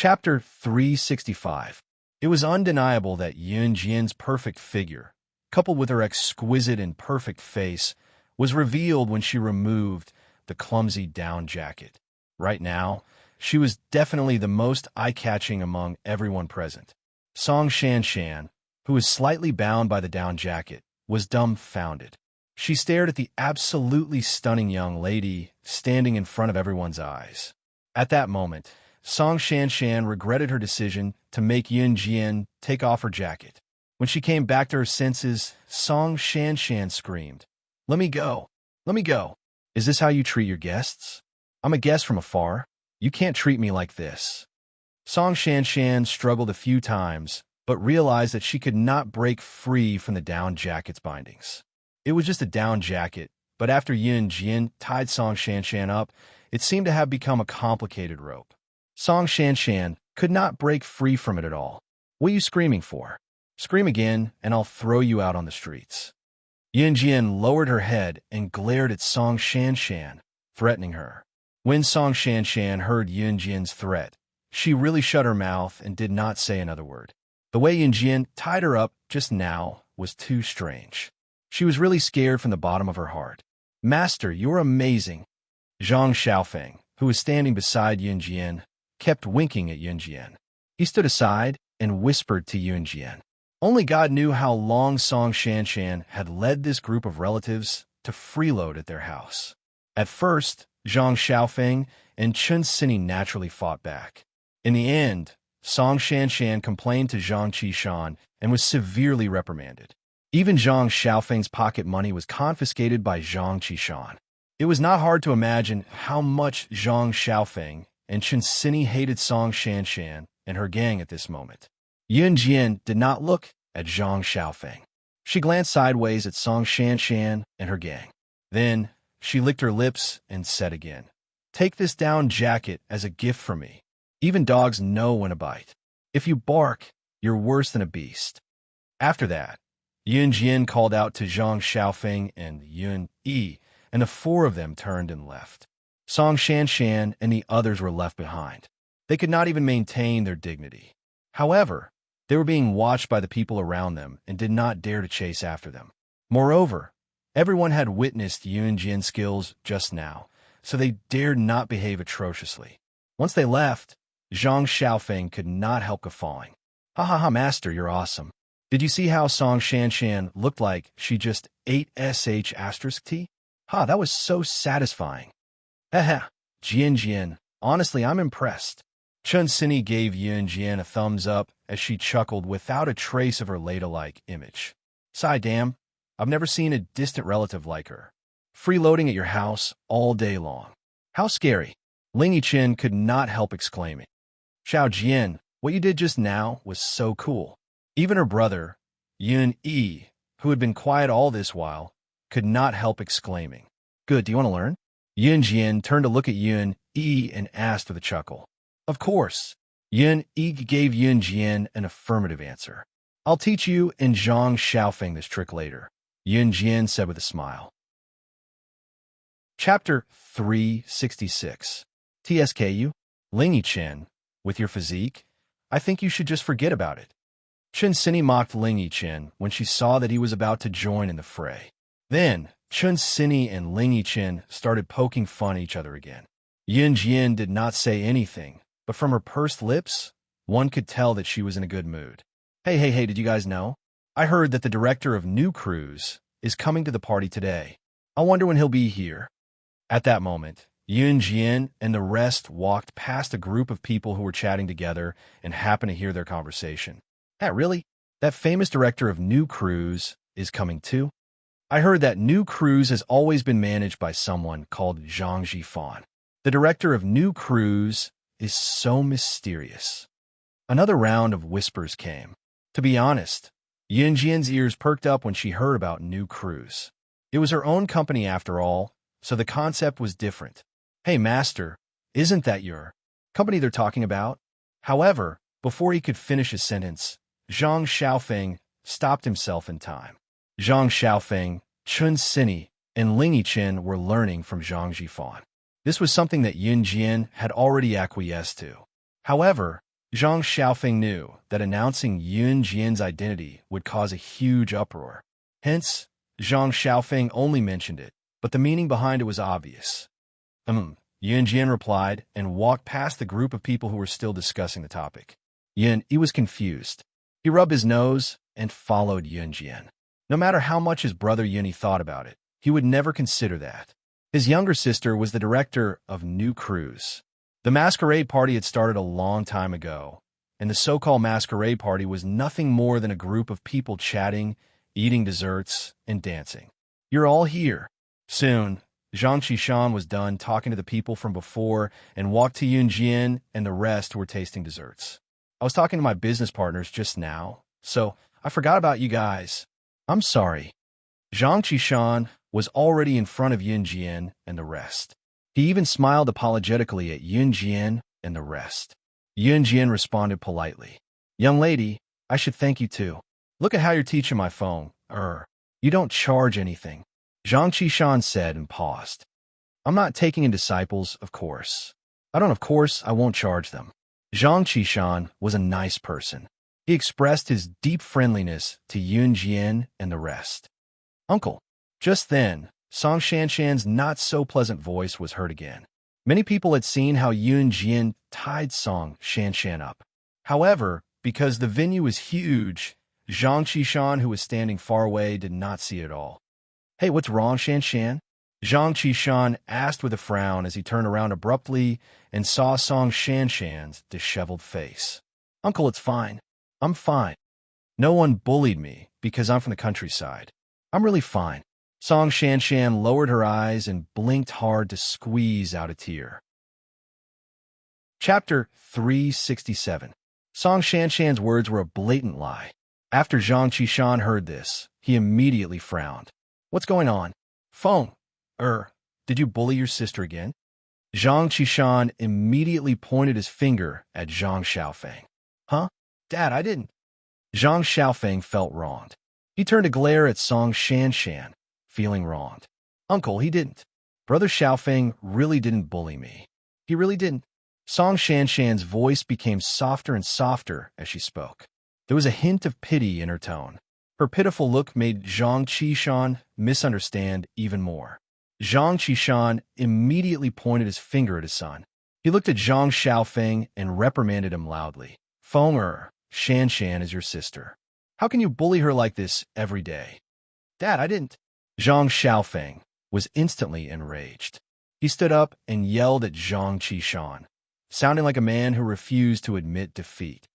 Chapter 365. It was undeniable that Yun Jian's perfect figure, coupled with her exquisite and perfect face, was revealed when she removed the clumsy down jacket. Right now, she was definitely the most eye-catching among everyone present. Song Shanshan, who was slightly bound by the down jacket, was dumbfounded. She stared at the absolutely stunning young lady standing in front of everyone's eyes. At that moment, Song Shanshan regretted her decision to make Yun Jian take off her jacket. When she came back to her senses, Song Shanshan screamed, "Let me go! Let me go! Is this how you treat your guests? I'm a guest from afar. You can't treat me like this." Song Shanshan struggled a few times, but realized that she could not break free from the down jacket's bindings. It was just a down jacket, but after Yun Jian tied Song Shanshan up, it seemed to have become a complicated rope. Song Shanshan could not break free from it at all. "What are you screaming for? Scream again, and I'll throw you out on the streets." Yun Jian lowered her head and glared at Song Shanshan, threatening her. When Song Shanshan heard Yun Jian's threat, she really shut her mouth and did not say another word. The way Yun Jian tied her up just now was too strange. She was really scared from the bottom of her heart. "Master, you're amazing." Zhang Xiaofeng, who was standing beside Yun Jian, kept winking at Yun Jian. He stood aside and whispered to Yun Jian. Only God knew how long Song Shanshan had led this group of relatives to freeload at their house. At first, Zhang Xiaofeng and Chun Sini naturally fought back. In the end, Song Shanshan complained to Zhang Qishan and was severely reprimanded. Even Zhang Xiaofeng's pocket money was confiscated by Zhang Qishan. It was not hard to imagine how much Zhang Xiaofeng and Chun Sini hated Song Shanshan and her gang at this moment. Yun Jian did not look at Zhang Xiaofeng. She glanced sideways at Song Shanshan and her gang. Then, she licked her lips and said again, "Take this down jacket as a gift from me. Even dogs know when to bite. If you bark, you're worse than a beast." After that, Yun Jian called out to Zhang Xiaofeng and Yun Yi, and the four of them turned and left. Song Shanshan and the others were left behind. They could not even maintain their dignity. However, they were being watched by the people around them and did not dare to chase after them. Moreover, everyone had witnessed Yun Jian's skills just now, so they dared not behave atrociously. Once they left, Zhang Xiaofeng could not help guffawing. "Ha ha ha, master, you're awesome. Did you see how Song Shanshan looked like she just ate sh*t? Ha, that was so satisfying. Haha, Jian, honestly, I'm impressed." Chun Sini gave Yun Jian a thumbs up as she chuckled without a trace of her Leda-like image. "Sigh, damn, I've never seen a distant relative like her. Freeloading at your house all day long. How scary." Ling Yichen could not help exclaiming. "Xiao Jian, what you did just now was so cool." Even her brother, Yun Yi, who had been quiet all this while, could not help exclaiming. "Good, do you want to learn?" Yun Jian turned to look at Yun Yi and asked with a chuckle. "Of course." Yun Yi gave Yun Jian an affirmative answer. "I'll teach you and Zhang Xiaofeng this trick later," Yun Jian said with a smile. Chapter 366. TSKU? Ling Yichen, with your physique, I think you should just forget about it. Chun Sini mocked Ling Yichen when she saw that he was about to join in the fray. Then, Chun Sini and Ling Yichen started poking fun at each other again. Yun Jian did not say anything, but from her pursed lips, one could tell that she was in a good mood. Hey, did you guys know? I heard that the director of New Cruise is coming to the party today. I wonder when he'll be here." At that moment, Yun Jian and the rest walked past a group of people who were chatting together and happened to hear their conversation. Really? That famous director of New Cruise is coming too? I heard that New Cruise has always been managed by someone called Zhang Jifan. The director of New Cruise is so mysterious. Another round of whispers came. To be honest, Yun Jian's ears perked up when she heard about New Cruise. It was her own company after all, so the concept was different. "Hey, master, isn't that your company they're talking about?" However, before he could finish his sentence, Zhang Xiaofeng stopped himself in time. Zhang Xiaofeng, Chun Sini, and Ling Yichen were learning from Zhang Jifan. This was something that Yun Jian had already acquiesced to. However, Zhang Xiaofeng knew that announcing Yun Jian's identity would cause a huge uproar. Hence, Zhang Xiaofeng only mentioned it, but the meaning behind it was obvious. Yun Jian replied and walked past the group of people who were still discussing the topic. He was confused. He rubbed his nose and followed Yun Jian. No matter how much his brother Yuni thought about it, he would never consider that. His younger sister was the director of New Cruise. The masquerade party had started a long time ago, and the so-called masquerade party was nothing more than a group of people chatting, eating desserts, and dancing. You're all here. Soon, Zhang Qishan was done talking to the people from before and walked to Yun Jian and the rest who were tasting desserts. I was talking to my business partners just now, so I forgot about you guys. I'm sorry. Zhang Qishan was already in front of Yun Jian and the rest. He even smiled apologetically at Yun Jian and the rest. Yun Jian responded politely. Young lady, I should thank you too. Look at how you're teaching my phone. You don't charge anything. Zhang Qishan said and paused. I'm not taking in disciples, of course. I won't charge them. Zhang Qishan was a nice person. He expressed his deep friendliness to Yun Jian and the rest. Uncle. Just then, Song Shanshan's not-so-pleasant voice was heard again. Many people had seen how Yun Jian tied Song Shanshan up. However, because the venue was huge, Zhang Qishan, who was standing far away, did not see it all. Hey, what's wrong, Shanshan? Zhang Qishan asked with a frown as he turned around abruptly and saw Song Shanshan's disheveled face. Uncle, it's fine. I'm fine. No one bullied me because I'm from the countryside. I'm really fine. Song Shanshan lowered her eyes and blinked hard to squeeze out a tear. Chapter 367. Song Shanshan's words were a blatant lie. After Zhang Qishan heard this, he immediately frowned. What's going on? Feng, did you bully your sister again? Zhang Qishan immediately pointed his finger at Zhang Xiaofeng. Huh? Dad, I didn't. Zhang Xiaofeng felt wronged. He turned to glare at Song Shanshan, feeling wronged. Uncle, he didn't. Brother Xiaofeng really didn't bully me. He really didn't. Song Shanshan's voice became softer and softer as she spoke. There was a hint of pity in her tone. Her pitiful look made Zhang Qishan misunderstand even more. Zhang Qishan immediately pointed his finger at his son. He looked at Zhang Xiaofeng and reprimanded him loudly. Feng, Shanshan is your sister. How can you bully her like this every day? Dad, I didn't. Zhang Xiaofeng was instantly enraged. He stood up and yelled at Zhang Qishan, sounding like a man who refused to admit defeat.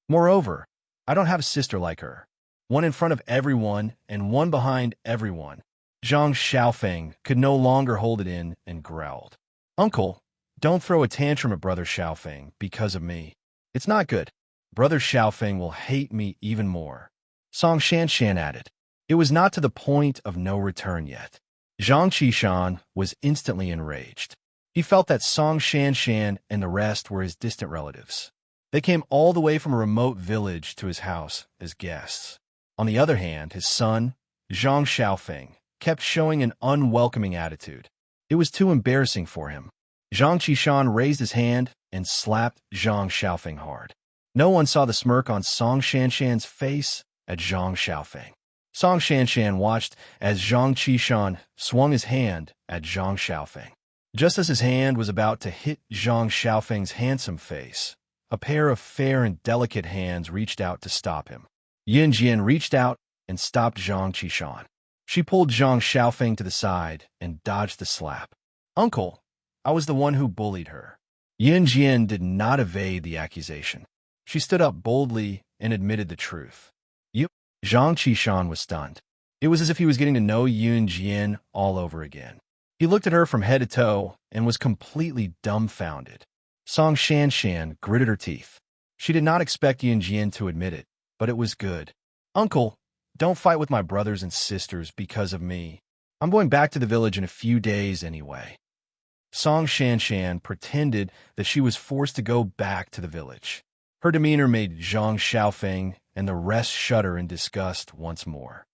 Moreover, I don't have a sister like her. One in front of everyone and one behind everyone. Zhang Xiaofeng could no longer hold it in and growled. Uncle, don't throw a tantrum at Brother Xiaofeng because of me. It's not good. Brother Xiaofeng will hate me even more. Song Shanshan added. It was not to the point of no return yet. Zhang Qishan was instantly enraged. He felt that Song Shanshan and the rest were his distant relatives. They came all the way from a remote village to his house as guests. On the other hand, his son, Zhang Xiaofeng, kept showing an unwelcoming attitude. It was too embarrassing for him. Zhang Qishan raised his hand and slapped Zhang Xiaofeng hard. No one saw the smirk on Song Shanshan's face at Zhang Xiaofeng. Song Shanshan watched as Zhang Qishan swung his hand at Zhang Xiaofeng. Just as his hand was about to hit Zhang Xiaofeng's handsome face, a pair of fair and delicate hands reached out to stop him. Yun Jian reached out and stopped Zhang Qishan. She pulled Zhang Xiaofeng to the side and dodged the slap. Uncle, I was the one who bullied her. Yun Jian did not evade the accusation. She stood up boldly and admitted the truth. Zhang Qishan was stunned. It was as if he was getting to know Yun Jian all over again. He looked at her from head to toe and was completely dumbfounded. Song Shanshan gritted her teeth. She did not expect Yun Jian to admit it, but it was good. Uncle, don't fight with my brothers and sisters because of me. I'm going back to the village in a few days anyway. Song Shanshan pretended that she was forced to go back to the village. Her demeanor made Zhang Xiaofeng and the rest shudder in disgust once more.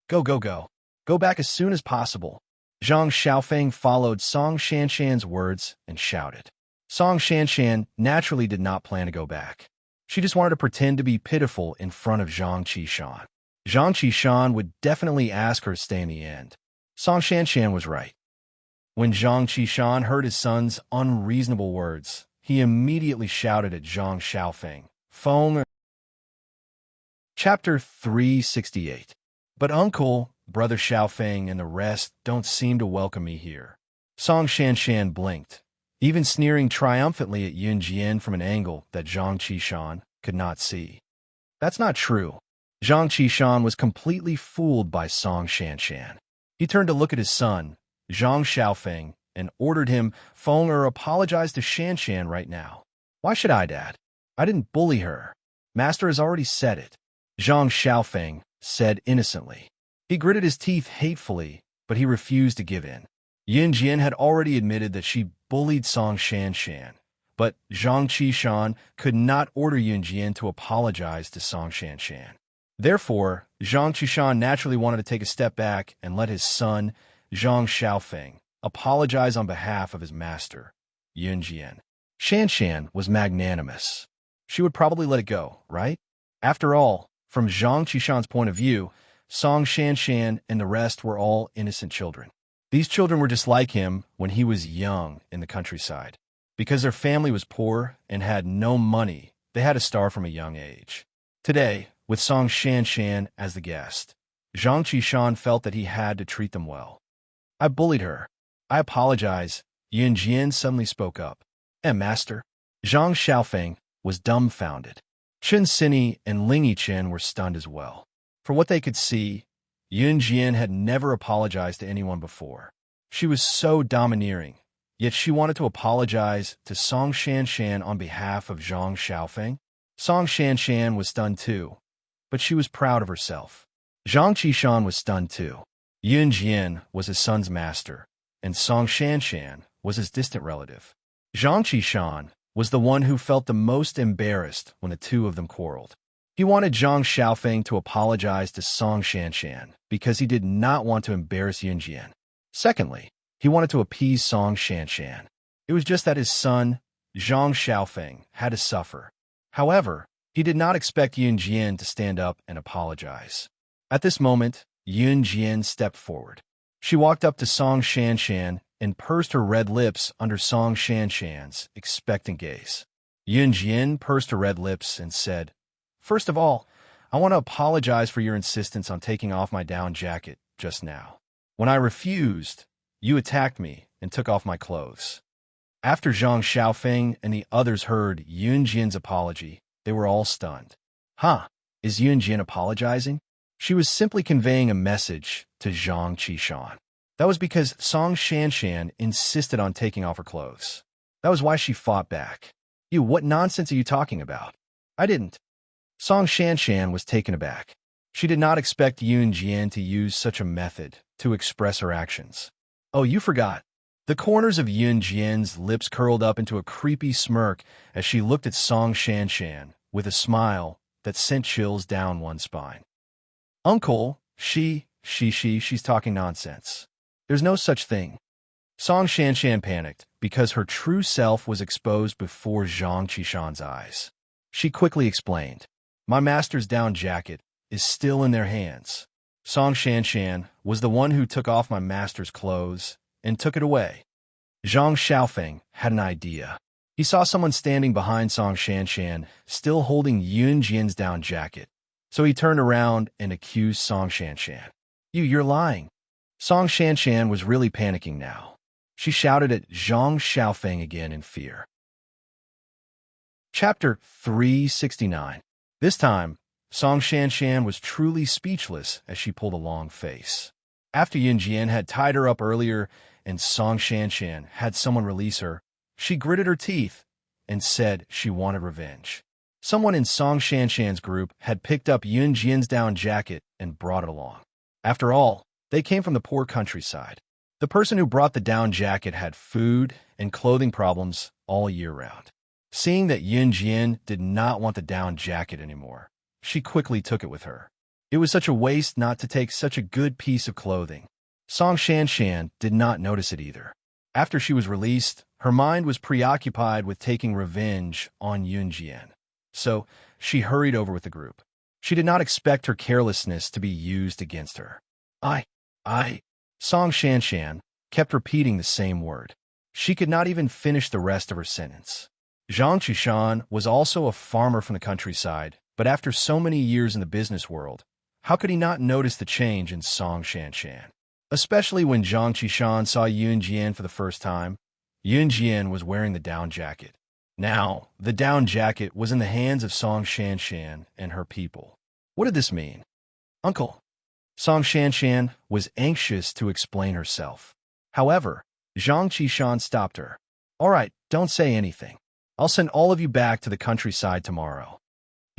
Go, go, go. Go back as soon as possible. Zhang Xiaofeng followed Song Shanshan's words and shouted. Song Shanshan naturally did not plan to go back. She just wanted to pretend to be pitiful in front of Zhang Qishan. Zhang Qishan would definitely ask her to stay in the end. Song Shanshan was right. When Zhang Qishan heard his son's unreasonable words, he immediately shouted at Zhang Xiaofeng, "Feng!" Chapter 368. But uncle, brother Xiaofeng, and the rest don't seem to welcome me here. Song Shanshan blinked, even sneering triumphantly at Yun Jian from an angle that Zhang Qishan could not see. That's not true. Zhang Qishan was completely fooled by Song Shanshan. He turned to look at his son, Zhang Xiaofeng, and ordered him, "Feng apologize to Shanshan right now." "Why should I, Dad? I didn't bully her. Master has already said it," Zhang Xiaofeng said innocently. He gritted his teeth hatefully, but he refused to give in. Yun Jian had already admitted that she bullied Song Shanshan, but Zhang Qishan could not order Yun Jian to apologize to Song Shanshan. Therefore, Zhang Qishan naturally wanted to take a step back and let his son, Zhang Xiaofeng, apologize on behalf of his master, Yun Jian. Shanshan was magnanimous. She would probably let it go, right? After all, from Zhang Qishan's point of view, Song Shanshan and the rest were all innocent children. These children were just like him when he was young in the countryside. Because their family was poor and had no money, they had to starve from a young age. Today, with Song Shanshan as the guest, Zhang Qishan felt that he had to treat them well. "I bullied her. I apologize," Yun Jian suddenly spoke up. Master?" Zhang Xiaofeng was dumbfounded. Chen Sini and Ling Yichen were stunned as well. For what they could see, Yun Jian had never apologized to anyone before. She was so domineering, yet she wanted to apologize to Song Shanshan on behalf of Zhang Xiaofeng. Song Shanshan was stunned too, but she was proud of herself. Zhang Qishan was stunned too. Yun Jian was his son's master, and Song Shanshan was his distant relative. Zhang Qishan was the one who felt the most embarrassed when the two of them quarreled. He wanted Zhang Xiaofeng to apologize to Song Shanshan because he did not want to embarrass Yun Jian. Secondly, he wanted to appease Song Shanshan. It was just that his son, Zhang Xiaofeng, had to suffer. However, he did not expect Yun Jian to stand up and apologize. At this moment, Yun Jian stepped forward. She walked up to Song Shanshan and pursed her red lips under Song Shanshan's expectant gaze. Yun Jian pursed her red lips and said, "First of all, I want to apologize for your insistence on taking off my down jacket just now. When I refused, you attacked me and took off my clothes." After Zhang Xiaofeng and the others heard Yun Jian's apology, they were all stunned. Huh, is Yun Jian apologizing? She was simply conveying a message to Zhang Qishan. That was because Song Shanshan insisted on taking off her clothes. That was why she fought back. "You, what nonsense are you talking about?" "I didn't." Song Shanshan was taken aback. She did not expect Yun Jian to use such a method to express her actions. "Oh, you forgot." The corners of Yun Jian's lips curled up into a creepy smirk as she looked at Song Shanshan with a smile that sent chills down one's spine. "Uncle, she's talking nonsense. There's no such thing." Song Shanshan panicked because her true self was exposed before Zhang Qishan's eyes. She quickly explained, "My master's down jacket is still in their hands. Song Shanshan was the one who took off my master's clothes and took it away." Zhang Xiaofeng had an idea. He saw someone standing behind Song Shanshan, still holding Yun Jian's down jacket. So he turned around and accused Song Shanshan. You're lying." Song Shanshan was really panicking now. She shouted at Zhang Xiaofeng again in fear. Chapter 369. This time, Song Shanshan was truly speechless as she pulled a long face. After Yun Jian had tied her up earlier and Song Shanshan had someone release her, she gritted her teeth and said she wanted revenge. Someone in Song Shanshan's group had picked up Yun Jian's down jacket and brought it along. After all, they came from the poor countryside. The person who brought the down jacket had food and clothing problems all year round. Seeing that Yun Jian did not want the down jacket anymore, she quickly took it with her. It was such a waste not to take such a good piece of clothing. Song Shanshan did not notice it either. After she was released, her mind was preoccupied with taking revenge on Yun Jian. so she hurried over with the group. She did not expect her carelessness to be used against her. I, Song Shanshan kept repeating the same word. She could not even finish the rest of her sentence. Zhang Qishan was also a farmer from the countryside, but after so many years in the business world, how could he not notice the change in Song Shanshan? Especially when Zhang Qishan saw Yun Jian for the first time. Yun Jian was wearing the down jacket. Now, the down jacket was in the hands of Song Shanshan and her people. What did this mean? Uncle. Song Shanshan was anxious to explain herself. However, Zhang Qishan stopped her. All right, don't say anything. I'll send all of you back to the countryside tomorrow.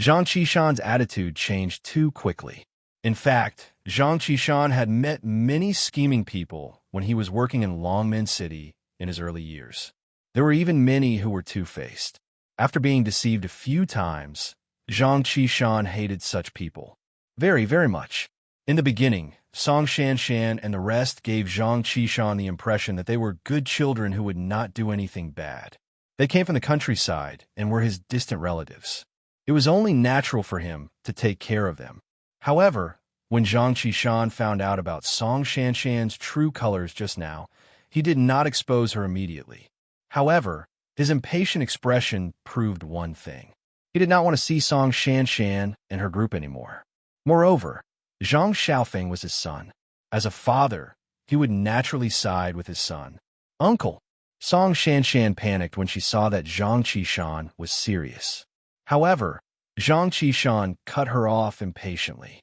Zhang Qishan's attitude changed too quickly. In fact, Zhang Qishan had met many scheming people when he was working in Longmen City in his early years. There were even many who were two-faced. After being deceived a few times, Zhang Qishan hated such people. Very, very much. In the beginning, Song Shanshan and the rest gave Zhang Qishan the impression that they were good children who would not do anything bad. They came from the countryside and were his distant relatives. It was only natural for him to take care of them. However, when Zhang Qishan found out about Song Shanshan's true colors just now, he did not expose her immediately. However, his impatient expression proved one thing. He did not want to see Song Shanshan and her group anymore. Moreover, Zhang Xiaofeng was his son. As a father, he would naturally side with his son. Uncle. Song Shanshan panicked when she saw that Zhang Qishan was serious. However, Zhang Qishan cut her off impatiently.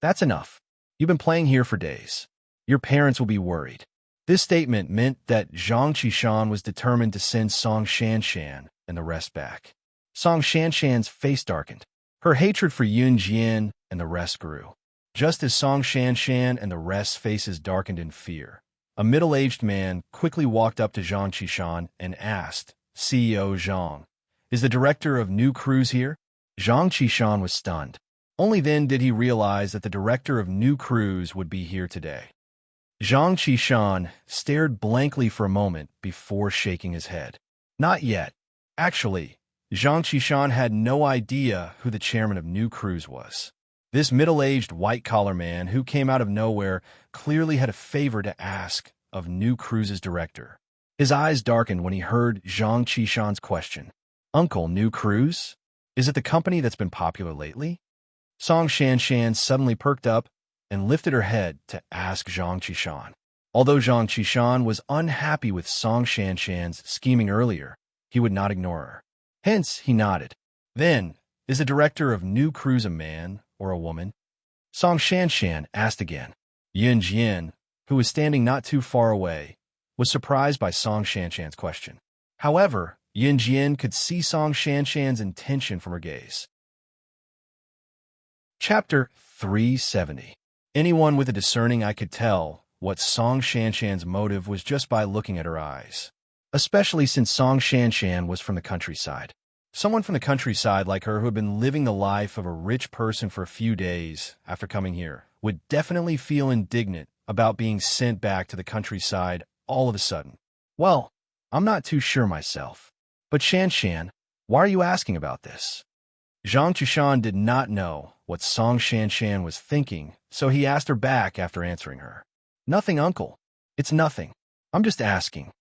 That's enough. You've been playing here for days. Your parents will be worried. This statement meant that Zhang Qishan was determined to send Song Shanshan and the rest back. Song Shanshan's face darkened. Her hatred for Yun Jian and the rest grew. Just as Song Shanshan and the rest's faces darkened in fear, a middle-aged man quickly walked up to Zhang Qishan and asked, CEO Zhang, is the director of New Cruise here? Zhang Qishan was stunned. Only then did he realize that the director of New Cruise would be here today. Zhang Qishan stared blankly for a moment before shaking his head. Not yet. Actually, Zhang Qishan had no idea who the chairman of New Cruise was. This middle-aged white-collar man who came out of nowhere clearly had a favor to ask of New Cruise's director. His eyes darkened when he heard Zhang Qishan's question. Uncle, New Cruise? Is it the company that's been popular lately? Song Shanshan suddenly perked up and lifted her head to ask Zhang Qishan. Although Zhang Qishan was unhappy with Song Shanshan's scheming earlier, he would not ignore her. Hence, he nodded. Then, is the director of New Cruise a man or a woman? Song Shanshan asked again. Yun Jian, who was standing not too far away, was surprised by Song Shanshan's question. However, Yun Jian could see Song Shanshan's intention from her gaze. Chapter 370. Anyone with a discerning eye could tell what Song Shanshan's motive was just by looking at her eyes. Especially since Song Shanshan was from the countryside. Someone from the countryside like her who had been living the life of a rich person for a few days after coming here would definitely feel indignant about being sent back to the countryside all of a sudden. Well, I'm not too sure myself. But Shanshan, why are you asking about this? Zhang Qishan did not know what Song Shanshan was thinking, so he asked her back after answering her. Nothing, uncle. It's nothing. I'm just asking.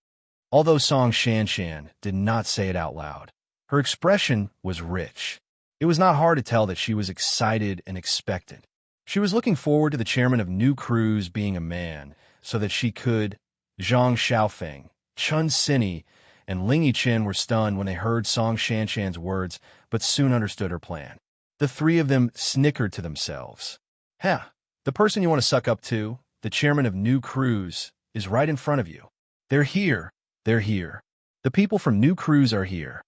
Although Song Shanshan did not say it out loud, her expression was rich. It was not hard to tell that she was excited and expectant. She was looking forward to the chairman of New Cruise being a man, so that she could. Zhang Xiaofeng, Chun Sini, and Ling Yichen were stunned when they heard Song Shanshan's words, but soon understood her plan. The three of them snickered to themselves. The person you want to suck up to, the chairman of New Cruise, is right in front of you. They're here. They're here. The people from New Cruise are here.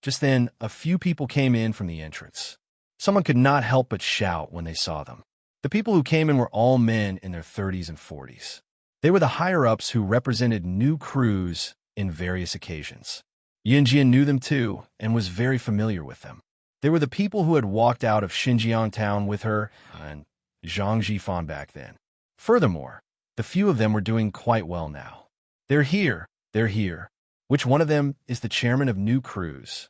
Just then, a few people came in from the entrance. Someone could not help but shout when they saw them. The people who came in were all men in their 30s and 40s. They were the higher-ups who represented New Cruise in various occasions. Yun Jian knew them too and was very familiar with them. They were the people who had walked out of Xinjiang town with her and Zhang Jifan back then. Furthermore, the few of them were doing quite well now. They're here. They're here. Which one of them is the chairman of New Cruise?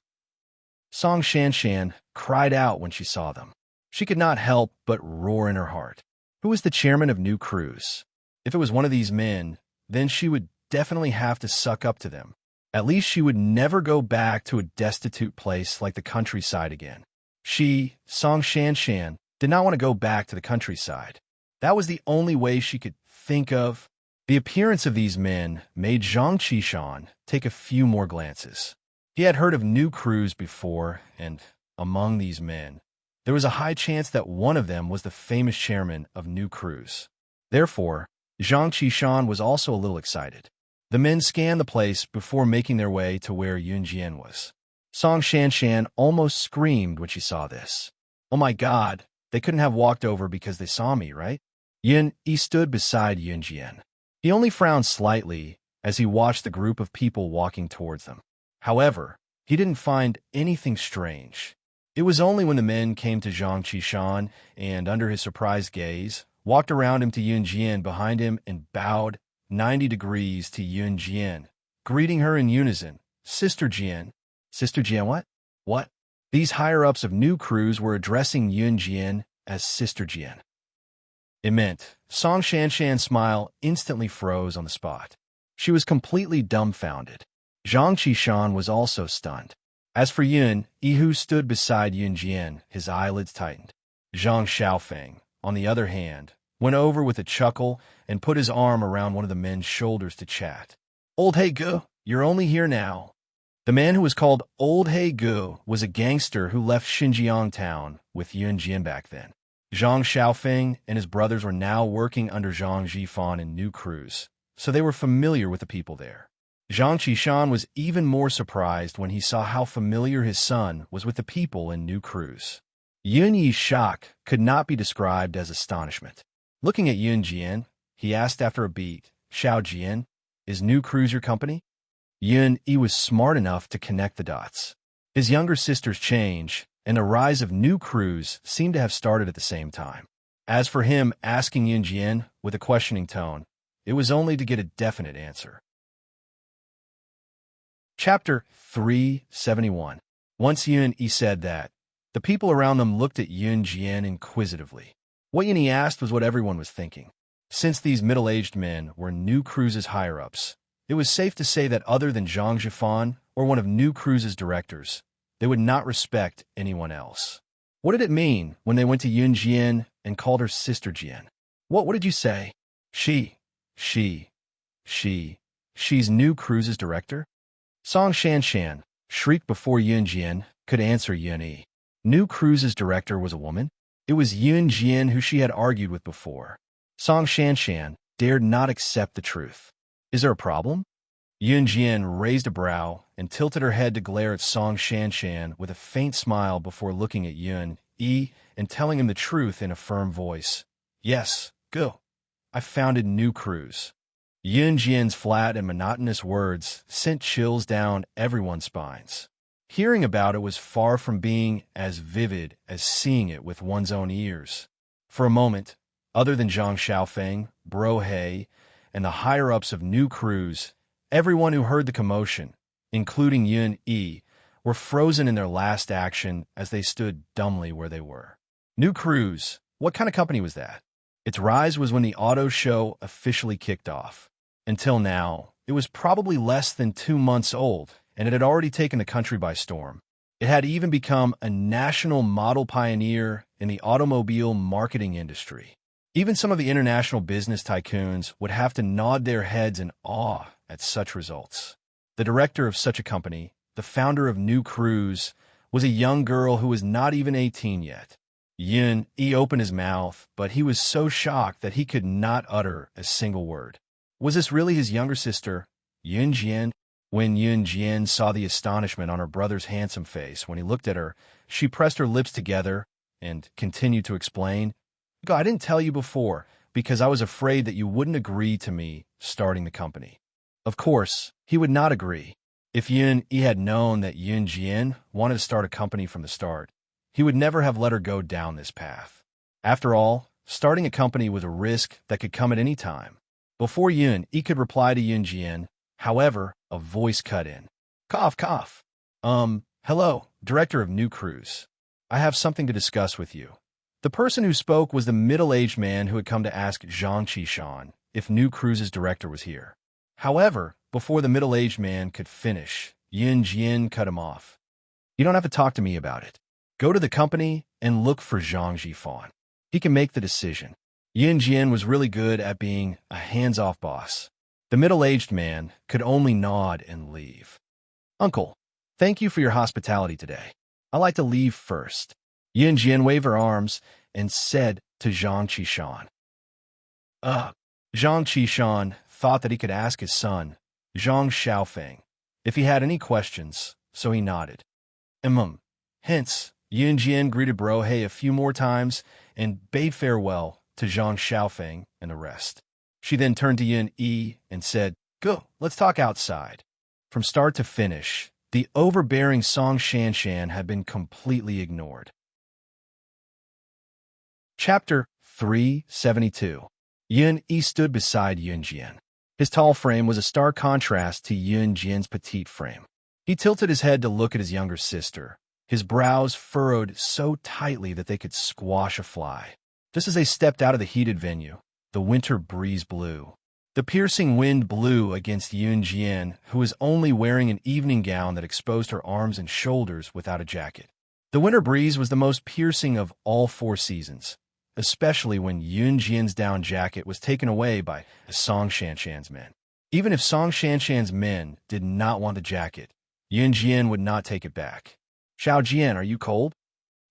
Song Shanshan cried out when she saw them. She could not help but roar in her heart. Who was the chairman of New Cruise? If it was one of these men, then she would definitely have to suck up to them. At least she would never go back to a destitute place like the countryside again. She, Song Shanshan, did not want to go back to the countryside. That was the only way she could think of. The appearance of these men made Zhang Qishan take a few more glances. He had heard of New Cruise before, and among these men, there was a high chance that one of them was the famous chairman of New Cruise. Therefore, Zhang Qishan was also a little excited. The men scanned the place before making their way to where Yunjian was. Song Shanshan almost screamed when she saw this. Oh my God, they couldn't have walked over because they saw me, right? He stood beside Yunjian. He only frowned slightly as he watched the group of people walking towards them. However, he didn't find anything strange. It was only when the men came to Zhang Qishan and, under his surprised gaze, walked around him to Yunjian behind him and bowed 90 degrees to Yunjian, greeting her in unison. Sister Jian. Sister Jian what? What? These higher-ups of New Cruise were addressing Yunjian as Sister Jian. It meant Song Shanshan's smile instantly froze on the spot. She was completely dumbfounded. Zhang Qishan was also stunned. As for Yun, who stood beside Yunjian, his eyelids tightened. Zhang Xiaofeng, on the other hand, went over with a chuckle and put his arm around one of the men's shoulders to chat. Old He Gu, you're only here now. The man who was called Old He Gu was a gangster who left Xinjiang town with Yunjian back then. Zhang Xiaofeng and his brothers were now working under Zhang Zhifan in New Cruise, so they were familiar with the people there. Zhang Qishan was even more surprised when he saw how familiar his son was with the people in New Cruise. Yun Yi's shock could not be described as astonishment. Looking at Yunjian, he asked after a beat, Xiao Jian, is New Cruise your company? Yun Yi was smart enough to connect the dots. His younger sister's change and the rise of New Cruise seemed to have started at the same time. As for him asking Yunjian with a questioning tone, it was only to get a definite answer. Chapter 371. Once Yun Yi said that, the people around them looked at Yunjian inquisitively. What Yun Yi asked was what everyone was thinking. Since these middle-aged men were New Cruise's higher-ups, it was safe to say that other than Zhang Zhifan or one of New Cruise's directors, they would not respect anyone else. What did it mean when they went to Yunjian and called her Sister Jian? What did you say? She's New Cruise's director? Song Shanshan shrieked before Yunjian could answer Yun Yi. New Cruise's director was a woman? It was Yunjian who she had argued with before. Song Shanshan dared not accept the truth. Is there a problem? Yunjian raised a brow and tilted her head to glare at Song Shanshan with a faint smile before looking at Yun Yi and telling him the truth in a firm voice. Yes, go. I founded New Cruise. Yunjian's flat and monotonous words sent chills down everyone's spines. Hearing about it was far from being as vivid as seeing it with one's own ears. For a moment, other than Zhang Xiaofeng, Bro He, and the higher-ups of New Cruise, everyone who heard the commotion, including Yun Yi, were frozen in their last action as they stood dumbly where they were. New Cruise, what kind of company was that? Its rise was when the auto show officially kicked off. Until now, it was probably less than 2 months old, and it had already taken the country by storm. It had even become a national model pioneer in the automobile marketing industry. Even some of the international business tycoons would have to nod their heads in awe at such results. The director of such a company, the founder of New Cruise, was a young girl who was not even 18 yet. Yun Yi opened his mouth, but he was so shocked that he could not utter a single word. Was this really his younger sister, Yunjian? When Yunjian saw the astonishment on her brother's handsome face when he looked at her, she pressed her lips together and continued to explain, I didn't tell you before because I was afraid that you wouldn't agree to me starting the company. Of course, he would not agree. If Yun Yi had known that Yunjian wanted to start a company from the start, he would never have let her go down this path. After all, starting a company was a risk that could come at any time. Before Yun Yi could reply to Yunjian, however, a voice cut in. Cough, cough. Hello, director of new cruise. I have something to discuss with you. The person who spoke was the middle-aged man who had come to ask Zhang Qishan if New Cruise's director was here. However, before the middle-aged man could finish, Yun Jian cut him off. You don't have to talk to me about it. Go to the company and look for Zhang Jifan. He can make the decision. Yun Jian was really good at being a hands-off boss. The middle-aged man could only nod and leave. Uncle, thank you for your hospitality today. I'd like to leave first. Yun Jian waved her arms and said to Zhang Qishan. Zhang Qishan thought that he could ask his son, Zhang Xiaofeng, if he had any questions, so he nodded. Hence, Yun Jian greeted Brohe a few more times and bade farewell to Zhang Xiaofeng and the rest. She then turned to Yun Yi and said, Go, let's talk outside. From start to finish, the overbearing Song Shanshan had been completely ignored. Chapter 372. Yun Yi stood beside Yun Jian. His tall frame was a stark contrast to Yun Jian's petite frame. He tilted his head to look at his younger sister, his brows furrowed so tightly that they could squash a fly. Just as they stepped out of the heated venue, the winter breeze blew. The piercing wind blew against Yun Jian, who was only wearing an evening gown that exposed her arms and shoulders without a jacket. The winter breeze was the most piercing of all 4 seasons, especially when Yun Jian's down jacket was taken away by Song Shanshan's men. Even if Song Shanshan's men did not want the jacket, Yun Jian would not take it back. Xiao Jian, are you cold?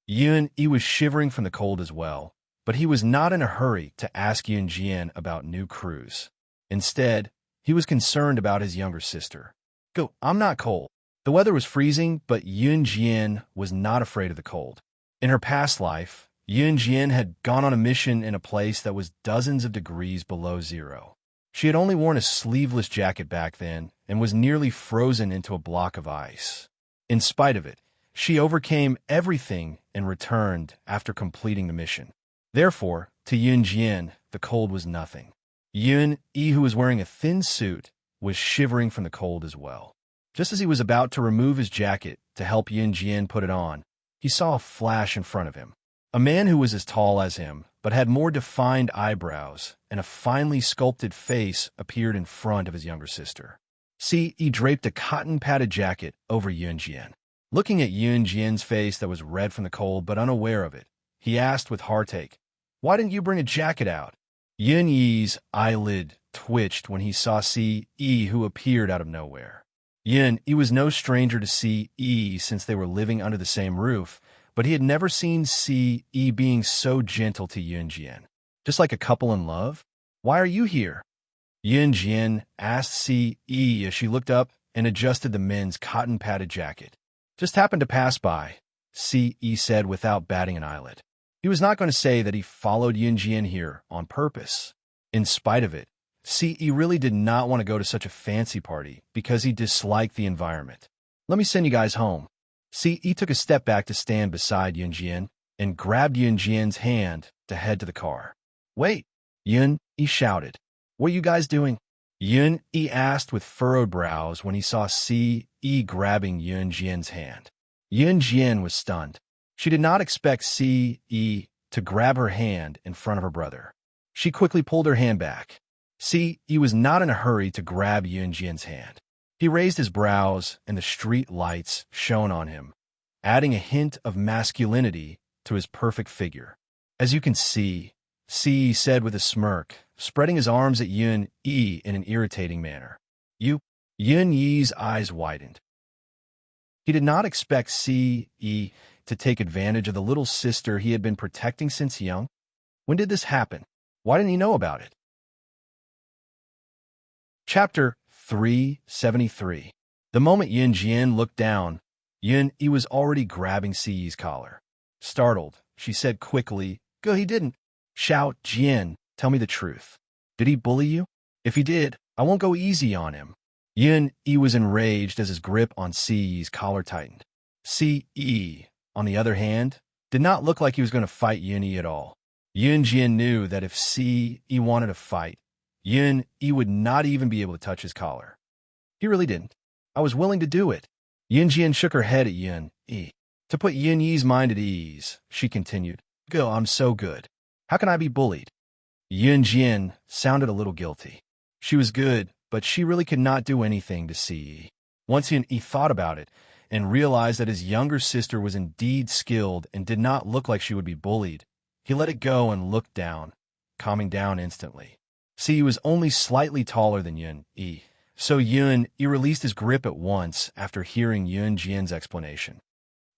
Yun Yi was shivering from the cold as well, but he was not in a hurry to ask Yun Jian about New Cruise. Instead, he was concerned about his younger sister. Go, I'm not cold. The weather was freezing, but Yun Jian was not afraid of the cold. In her past life, Yun Jian had gone on a mission in a place that was dozens of degrees below zero. She had only worn a sleeveless jacket back then and was nearly frozen into a block of ice. In spite of it, she overcame everything and returned after completing the mission. Therefore, to Yun Jian, the cold was nothing. Yun Yi, who was wearing a thin suit, was shivering from the cold as well. Just as he was about to remove his jacket to help Yun Jian put it on, he saw a flash in front of him. A man who was as tall as him, but had more defined eyebrows and a finely sculpted face appeared in front of his younger sister. He draped a cotton-padded jacket over Yun Jian. Looking at Yun Jian's face that was red from the cold but unaware of it, he asked with heartache, Why didn't you bring a jacket out? Yun Yi's eyelid twitched when he saw Yi, who appeared out of nowhere. Yun Yi was no stranger to Yi since they were living under the same roof, but he had never seen Yi being so gentle to Yun Jian. Just like a couple in love? Why are you here? Yun Jian asked Yi as she looked up and adjusted the men's cotton-padded jacket. Just happened to pass by, Yi said without batting an eyelid. He was not going to say that he followed Yun Jian here on purpose. In spite of it, Yi really did not want to go to such a fancy party because he disliked the environment. Let me send you guys home. Yi took a step back to stand beside Yun Jian and grabbed Yun Jian's hand to head to the car. Wait, Yun Yi shouted. What are you guys doing? Yun Yi asked with furrowed brows when he saw Yi grabbing Yun Jian's hand. Yun Jian was stunned. She did not expect Yi to grab her hand in front of her brother. She quickly pulled her hand back. Yi was not in a hurry to grab Yun Jian's hand. He raised his brows and the street lights shone on him, adding a hint of masculinity to his perfect figure. As you can see, Yi said with a smirk, spreading his arms at Yun Yi in an irritating manner. Yun Yi's eyes widened. He did not expect Yi to take advantage of the little sister he had been protecting since young. When did this happen? Why didn't he know about it? Chapter 373. The moment Yun Jian looked down, Yun Yi was already grabbing Yi's collar. Startled, she said quickly, Go, he didn't. Xiao Jian, tell me the truth. Did he bully you? If he did, I won't go easy on him. Yun Yi was enraged as his grip on Yi's collar tightened. Yi, on the other hand, did not look like he was going to fight Yun Yi at all. Yun Jian knew that if Yi wanted to fight, Yun Yi would not even be able to touch his collar. He really didn't. I was willing to do it. Yun Jian shook her head at Yun Yi. To put Yin Yi's mind at ease, she continued, "Go, I'm so good. How can I be bullied?" Yun Jian sounded a little guilty. She was good, but she really could not do anything to Yi. Once he thought about it and realized that his younger sister was indeed skilled and did not look like she would be bullied, he let it go and looked down, calming down instantly. Yi was only slightly taller than Yun Yi, so Yun Yi released his grip at once after hearing Yun Jian's explanation.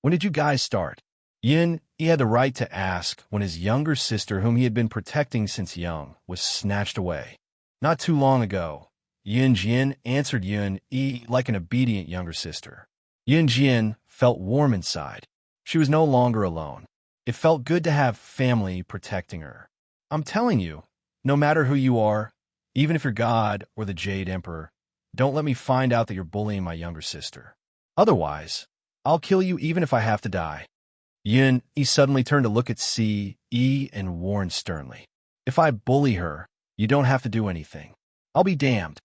"When did you guys start?" Yun Yi had the right to ask when his younger sister, whom he had been protecting since young, was snatched away. "Not too long ago," Yun Jian answered Yun Yi like an obedient younger sister. Yun Jian felt warm inside. She was no longer alone. It felt good to have family protecting her. "I'm telling you, no matter who you are, even if you're God or the Jade Emperor, don't let me find out that you're bullying my younger sister. Otherwise, I'll kill you even if I have to die." Yun Yi suddenly turned to look at Yi and warned sternly, "If I bully her, you don't have to do anything. I'll be damned."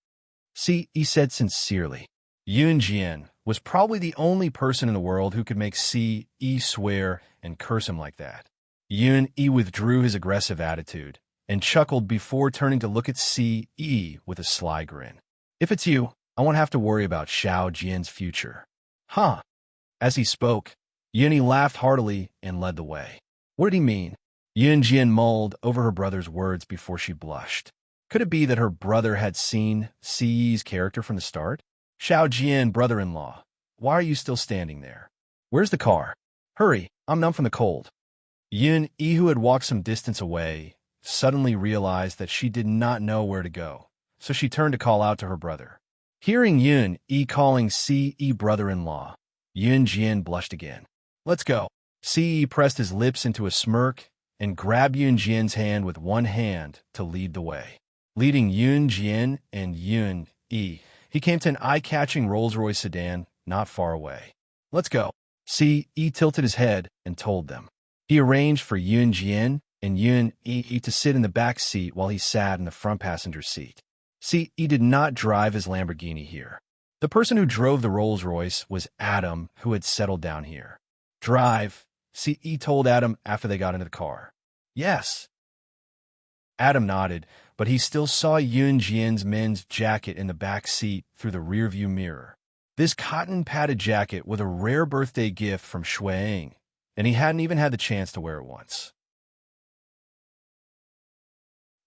Yi said sincerely. Yun Jian was probably the only person in the world who could make Yi swear and curse him like that. Yun Yi withdrew his aggressive attitude and chuckled before turning to look at Yi with a sly grin. "If it's you, I won't have to worry about Xiao Jian's future." "Huh?" As he spoke, Yun Yi laughed heartily and led the way. What did he mean? Yun Jian mulled over her brother's words before she blushed. Could it be that her brother had seen Yi's character from the start? "Xiao Jian, brother-in-law, why are you still standing there? Where's the car? Hurry, I'm numb from the cold." Yun Yi, who had walked some distance away, suddenly realized that she did not know where to go, so she turned to call out to her brother. Hearing Yun Yi calling Yi brother-in-law, Yun Jian blushed again. "Let's go." Yi pressed his lips into a smirk and grabbed Yun Jian's hand with one hand to lead the way. Leading Yun Jian and Yun Yi, he came to an eye-catching Rolls-Royce sedan not far away. "Let's go." Yi tilted his head and told them. He arranged for Yun Jian and Yun Yi to sit in the back seat while he sat in the front passenger seat. Yi did not drive his Lamborghini here. The person who drove the Rolls-Royce was Adam, who had settled down here. "Drive," Yi told Adam after they got into the car. "Yes." Adam nodded, but he still saw Yun Jian's men's jacket in the back seat through the rearview mirror. This cotton-padded jacket was a rare birthday gift from Shuang, and he hadn't even had the chance to wear it once.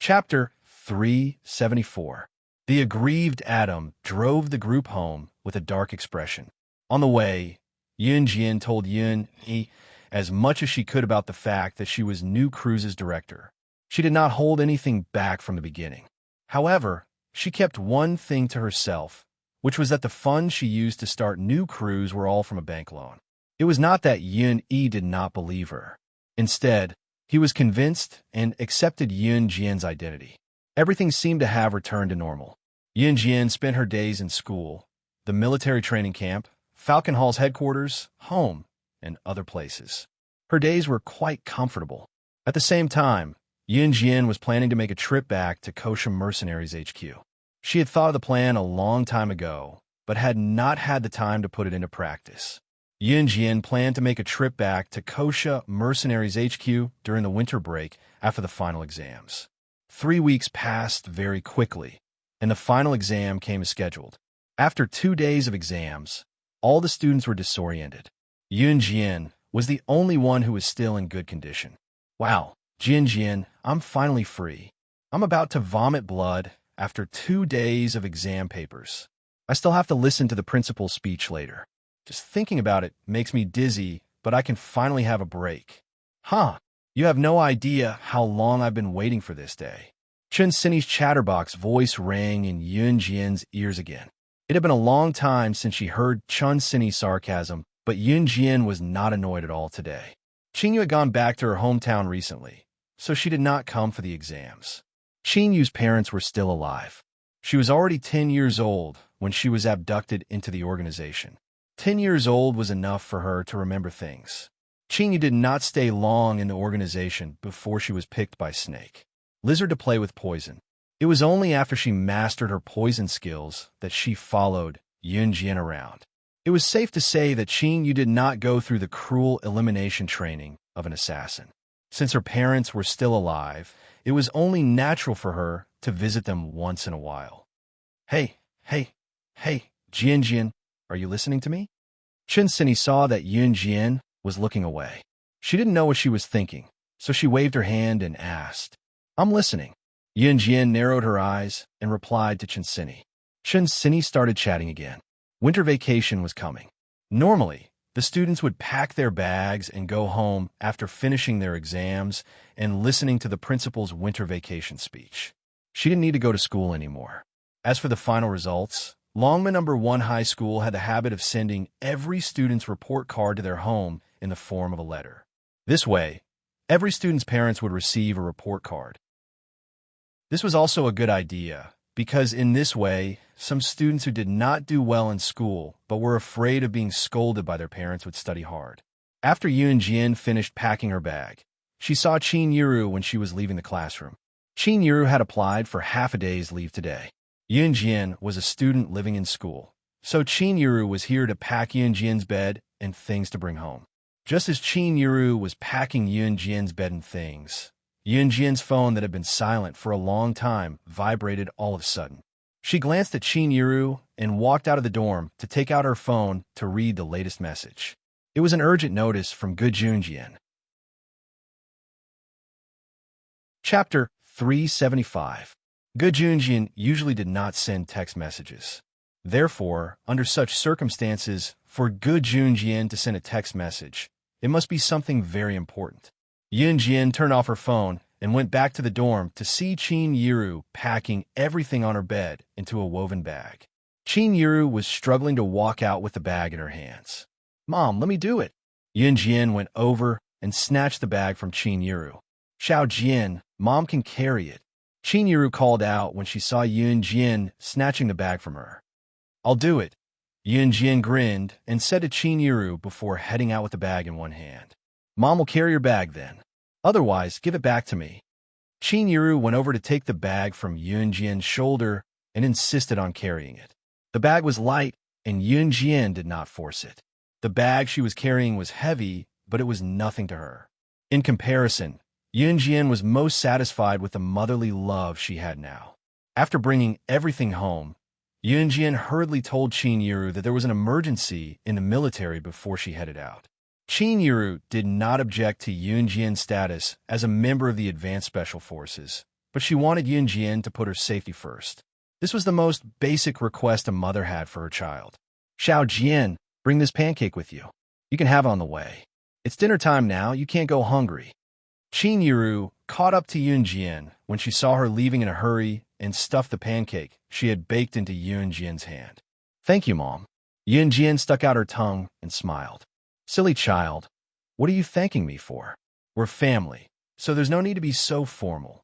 Chapter 374. The aggrieved Adam drove the group home with a dark expression. On the way, Yun Jian told Yun Yi as much as she could about the fact that she was New Cruise's director. She did not hold anything back from the beginning. However, she kept one thing to herself, which was that the funds she used to start New Cruise were all from a bank loan. It was not that Yun Yi did not believe her. Instead, he was convinced and accepted Yun Jian's identity. Everything seemed to have returned to normal. Yun Jian spent her days in school, the military training camp, Falcon Hall's headquarters, home, and other places. Her days were quite comfortable. At the same time, Yun Jian was planning to make a trip back to Kosha Mercenaries HQ. She had thought of the plan a long time ago, but had not had the time to put it into practice. Yun Jian planned to make a trip back to Kosha Mercenaries HQ during the winter break after the final exams. 3 weeks passed very quickly, and the final exam came as scheduled. After 2 days of exams, all the students were disoriented. Yun Jian was the only one who was still in good condition. "Wow, Jian, I'm finally free. I'm about to vomit blood after 2 days of exam papers. I still have to listen to the principal's speech later. Just thinking about it makes me dizzy, but I can finally have a break. Huh, you have no idea how long I've been waiting for this day." Chun Sinny's chatterbox voice rang in Yun Jian's ears again. It had been a long time since she heard Chun Sinny's sarcasm, but Yun Jian was not annoyed at all today. Qingyu had gone back to her hometown recently, so she did not come for the exams. Qingyu's parents were still alive. She was already 10 years old when she was abducted into the organization. 10 years old was enough for her to remember things. Qingyu did not stay long in the organization before she was picked by Snake Lizard to play with poison. It was only after she mastered her poison skills that she followed Yun Jian around. It was safe to say that Qin Yu did not go through the cruel elimination training of an assassin. Since her parents were still alive, it was only natural for her to visit them once in a while. Hey, Jian, are you listening to me? Chen Sini saw that Jian was looking away. She didn't know what she was thinking, so she waved her hand and asked, I'm listening. Jian narrowed her eyes and replied to Chen Sini. Chen Sini started chatting again. Winter vacation was coming. Normally, the students would pack their bags and go home after finishing their exams and listening to the principal's winter vacation speech. She didn't need to go to school anymore. As for the final results, Longman No. 1 High School had the habit of sending every student's report card to their home in the form of a letter. This way, every student's parents would receive a report card. This was also a good idea, because in this way, some students who did not do well in school but were afraid of being scolded by their parents would study hard. After Jian finished packing her bag, she saw Qin Yu when she was leaving the classroom. Qin Yu had applied for half a day's leave today. Jian was a student living in school, so Qin Yu was here to pack Jian's bed and things to bring home. Just as Qin Yu was packing Jian's bed and things, Jian's phone that had been silent for a long time vibrated all of a sudden. She glanced at Qin Yu and walked out of the dorm to take out her phone to read the latest message. It was an urgent notice from Good Jian. Chapter 375. Good Jian usually did not send text messages. Therefore, under such circumstances, for Good Jian to send a text message, it must be something very important. Jian turned off her phone and went back to the dorm to see Qin Yu packing everything on her bed into a woven bag. Qin Yu was struggling to walk out with the bag in her hands. Mom, let me do it. Jian went over and snatched the bag from Qin Yu. Xiao Jian, Mom can carry it. Qin Yu called out when she saw Jian snatching the bag from her. I'll do it. Jian grinned and said to Qin Yu before heading out with the bag in one hand. Mom will carry your bag then. Otherwise, give it back to me. Qin Yu went over to take the bag from Jian's shoulder and insisted on carrying it. The bag was light, and Jian did not force it. The bag she was carrying was heavy, but it was nothing to her. In comparison, Jian was most satisfied with the motherly love she had now. After bringing everything home, Jian hurriedly told Qin Yu that there was an emergency in the military before she headed out. Qin Yu did not object to Jian's status as a member of the Advanced Special Forces, but she wanted Jian to put her safety first. This was the most basic request a mother had for her child. Xiao Jian, bring this pancake with you. You can have it on the way. It's dinner time now, you can't go hungry. Qin Yu caught up to Jian when she saw her leaving in a hurry and stuffed the pancake she had baked into Jian's hand. Thank you, Mom. Jian stuck out her tongue and smiled. Silly child, what are you thanking me for? We're family, so there's no need to be so formal.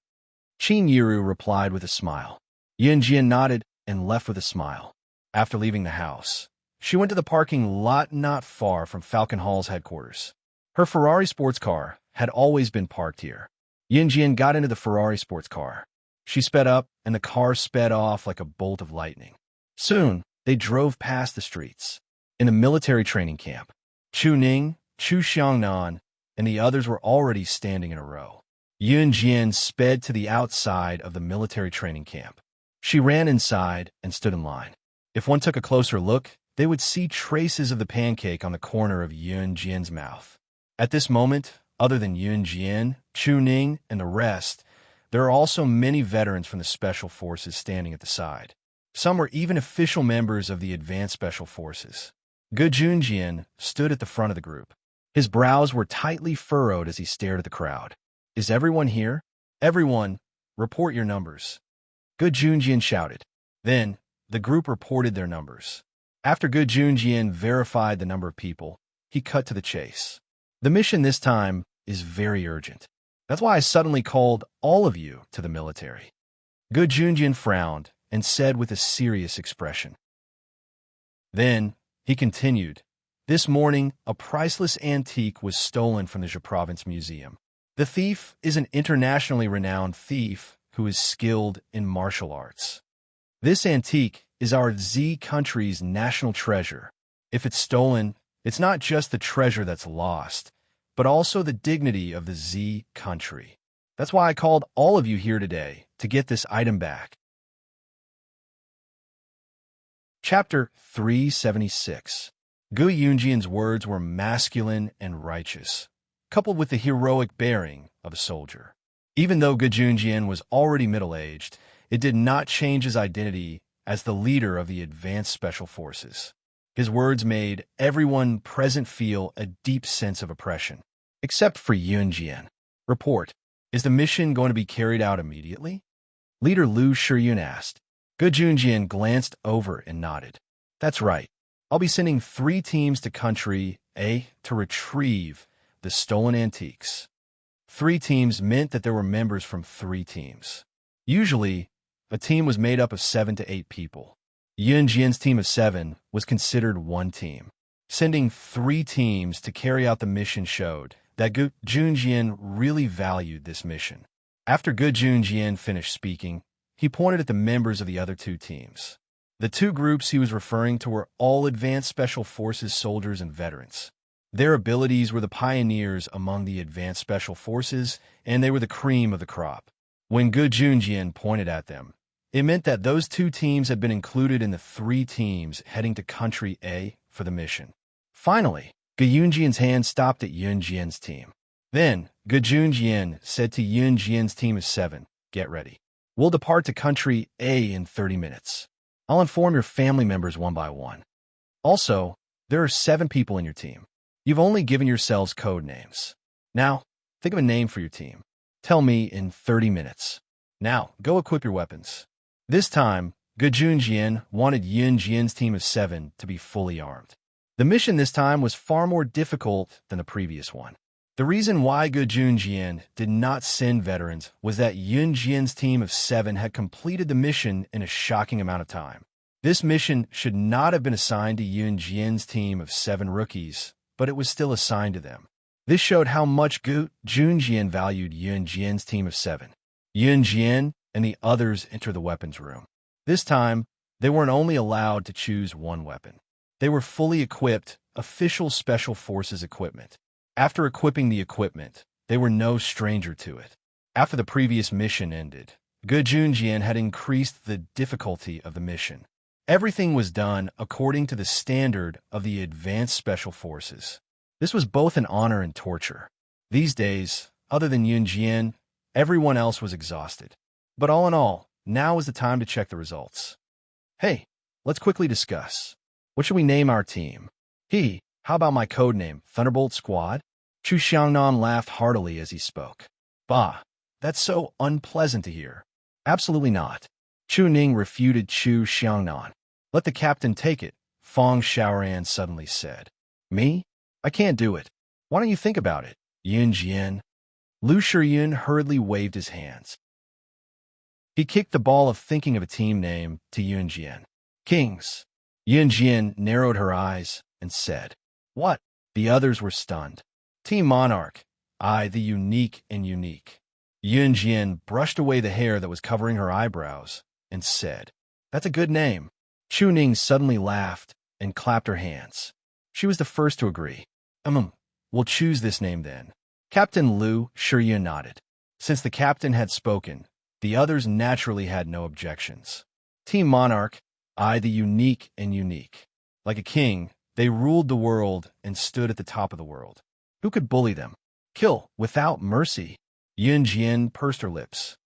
Qin Yu replied with a smile. Jian nodded and left with a smile. After leaving the house, she went to the parking lot not far from Falcon Hall's headquarters. Her Ferrari sports car had always been parked here. Jian got into the Ferrari sports car. She sped up, and the car sped off like a bolt of lightning. Soon, they drove past the streets. In the military training camp, Chu Ning, Chu Xiangnan, and the others were already standing in a row. Jian sped to the outside of the military training camp. She ran inside and stood in line. If one took a closer look, they would see traces of the pancake on the corner of Jian's mouth. At this moment, other than Jian, Chu Ning, and the rest, there are also many veterans from the Special Forces standing at the side. Some were even official members of the Advanced Special Forces. Good Jian stood at the front of the group. His brows were tightly furrowed as he stared at the crowd. Is everyone here? Everyone, report your numbers. Good Jian shouted. Then, the group reported their numbers. After Good Jian verified the number of people, he cut to the chase. The mission this time is very urgent. That's why I suddenly called all of you to the military. Good Jian frowned and said with a serious expression. Then, he continued, this morning, a priceless antique was stolen from the Zhe Province Museum. The thief is an internationally renowned thief who is skilled in martial arts. This antique is our Z country's national treasure, If it's stolen, it's not just the treasure that's lost, but also the dignity of the Z country. That's why I called all of you here today to get this item back. Chapter 376. Gu Yunjian's words were masculine and righteous, coupled with the heroic bearing of a soldier. Even though Gu Junjian was already middle-aged, it did not change his identity as the leader of the advanced special forces. His words made everyone present feel a deep sense of oppression, except for Yunjian. Report, is the mission going to be carried out immediately? Leader Lu Shiyun asked. Gu Junjian glanced over and nodded. That's right. I'll be sending 3 teams to Country A to retrieve the stolen antiques. 3 teams meant that there were members from 3 teams. Usually, a team was made up of 7 to 8 people. Yunjian's team of 7 was considered one team. Sending 3 teams to carry out the mission showed that Gu Junjian really valued this mission. After Gu Junjian finished speaking, he pointed at the members of the other 2 teams. The 2 groups he was referring to were all advanced special forces soldiers and veterans. Their abilities were the pioneers among the advanced special forces, and they were the cream of the crop. When Gu Junjian pointed at them, it meant that those 2 teams had been included in the 3 teams heading to Country A for the mission. Finally, Gu Yunjian's hand stopped at Yunjian's team. Then, Gu Junjian said to Yunjian's team of 7, get ready. We'll depart to Country A in 30 minutes. I'll inform your family members one by one. Also, there are 7 people in your team. You've only given yourselves code names. Now, think of a name for your team. Tell me in 30 minutes. Now, go equip your weapons. This time, Gu Junjian wanted Yunjian's team of 7 to be fully armed. The mission this time was far more difficult than the previous one. The reason why Gu Junjian did not send veterans was that Yunjian's team of 7 had completed the mission in a shocking amount of time. This mission should not have been assigned to Yunjian's team of 7 rookies, but it was still assigned to them. This showed how much Gu Junjian valued Yunjian's team of 7. Yunjian and the others enter the weapons room. This time, they weren't only allowed to choose one weapon. They were fully equipped, official special forces equipment. After equipping the equipment, they were no stranger to it. After the previous mission ended, Gu Junjian had increased the difficulty of the mission. Everything was done according to the standard of the advanced special forces. This was both an honor and torture. These days, other than Yunjian, everyone else was exhausted. But all in all, now is the time to check the results. Hey, let's quickly discuss. What should we name our team? How about my code name, Thunderbolt Squad? Chu Xiangnan laughed heartily as he spoke. Bah, that's so unpleasant to hear. Absolutely not. Chu Ning refuted Chu Xiangnan. Let the captain take it, Fong Xiaoran suddenly said. Me? I can't do it. Why don't you think about it, Yunjian? Lu Shiyun hurriedly waved his hands. He kicked the ball of thinking of a team name to Yunjian. Kings. Yunjian narrowed her eyes and said, What? The others were stunned. Team Monarch. I, the unique and unique. Yunjian brushed away the hair that was covering her eyebrows and said, That's a good name. Chu Ning suddenly laughed and clapped her hands. She was the first to agree. We'll choose this name then. Captain Lu Shiyun nodded. Since the captain had spoken, the others naturally had no objections. Team Monarch, I, the unique and unique. Like a king, they ruled the world and stood at the top of the world. Who could bully them? Kill without mercy. Yunjian pursed her lips.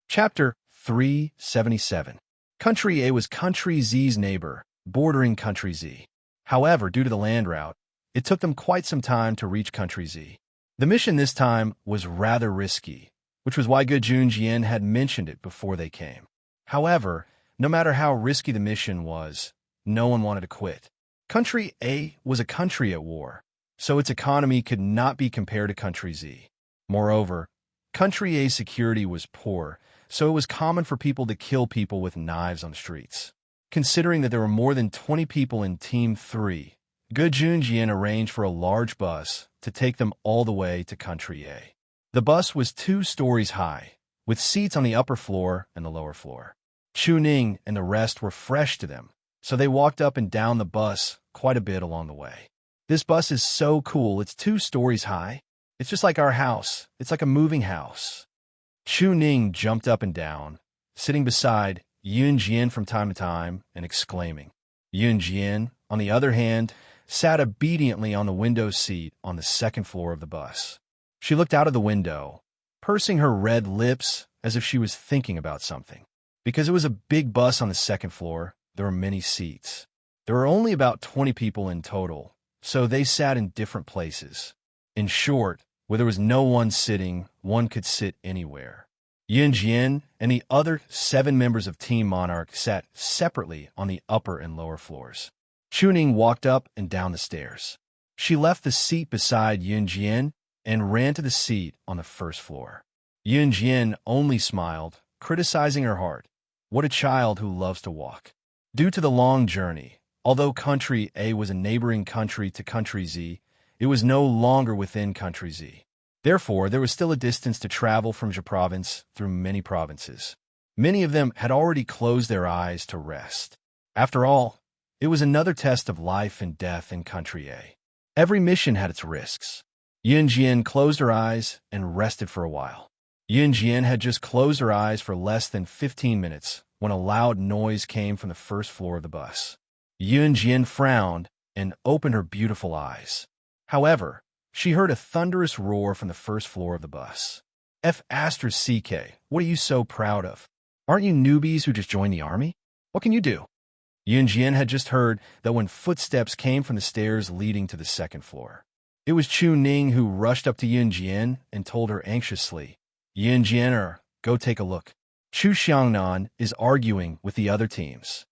Chapter 377. Country A was Country Z's neighbor, bordering Country Z. However, due to the land route, it took them quite some time to reach Country Z. The mission this time was rather risky, which was why Gu Junjian had mentioned it before they came. However, no matter how risky the mission was, no one wanted to quit. Country A was a country at war, so its economy could not be compared to Country Z. Moreover, Country A's security was poor, so it was common for people to kill people with knives on the streets. Considering that there were more than 20 people in Team 3, Gu Junjian arranged for a large bus to take them all the way to Country A. The bus was 2 stories high, with seats on the upper floor and the lower floor. Chu Ning and the rest were fresh to them, So they walked up and down the bus quite a bit along the way. This bus is so cool. It's 2 stories high. It's just like our house. It's like a moving house. Chu Ning jumped up and down, sitting beside Yun Jian from time to time and exclaiming. Yun Jian, on the other hand, sat obediently on the window seat on the 2nd floor of the bus. She looked out of the window, pursing her red lips as if she was thinking about something. Because it was a big bus on the 2nd floor, there were many seats. There were only about 20 people in total, so they sat in different places. In short, where there was no one sitting, one could sit anywhere. Yun Jian and the other 7 members of Team Monarch sat separately on the upper and lower floors. Chu Ning walked up and down the stairs. She left the seat beside Yun Jian and ran to the seat on the 1st floor. Yun Jian only smiled, criticizing her heart. What a child who loves to walk. Due to the long journey, although Country A was a neighboring country to Country Z, it was no longer within Country Z. Therefore, there was still a distance to travel from Zhe province through many provinces. Many of them had already closed their eyes to rest. After all, it was another test of life and death in Country A. Every mission had its risks. Yun Jian closed her eyes and rested for a while. Yun Jian had just closed her eyes for less than 15 minutes when a loud noise came from the 1st floor of the bus. Yun Jian frowned and opened her beautiful eyes. However, she heard a thunderous roar from the 1st floor of the bus. F***, what are you so proud of? Aren't you newbies who just joined the army? What can you do? Yun Jian had just heard that when footsteps came from the stairs leading to the 2nd floor. It was Chu Ning who rushed up to Yun Jian and told her anxiously, Yun Jian, go take a look. Chu Xiangnan is arguing with the other teams.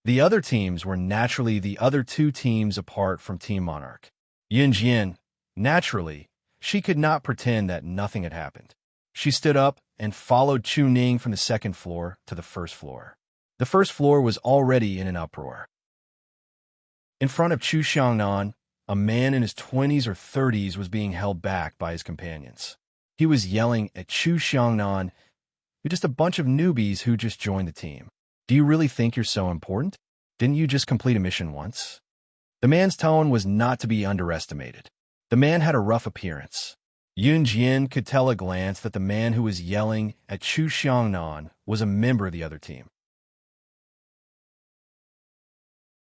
The other teams were naturally the other 2 teams apart from Team Monarch. Yun Jian, naturally, she could not pretend that nothing had happened. She stood up and followed Chu Ning from the 2nd floor to the 1st floor. The 1st floor was already in an uproar. In front of Chu Xiangnan, a man in his 20s or 30s was being held back by his companions. He was yelling at Chu Xiangnan, "You're just a bunch of newbies who just joined the team. Do you really think you're so important? Didn't you just complete a mission once?" The man's tone was not to be underestimated. The man had a rough appearance. Yun Jian could tell at a glance that the man who was yelling at Chu Xiangnan was a member of the other team.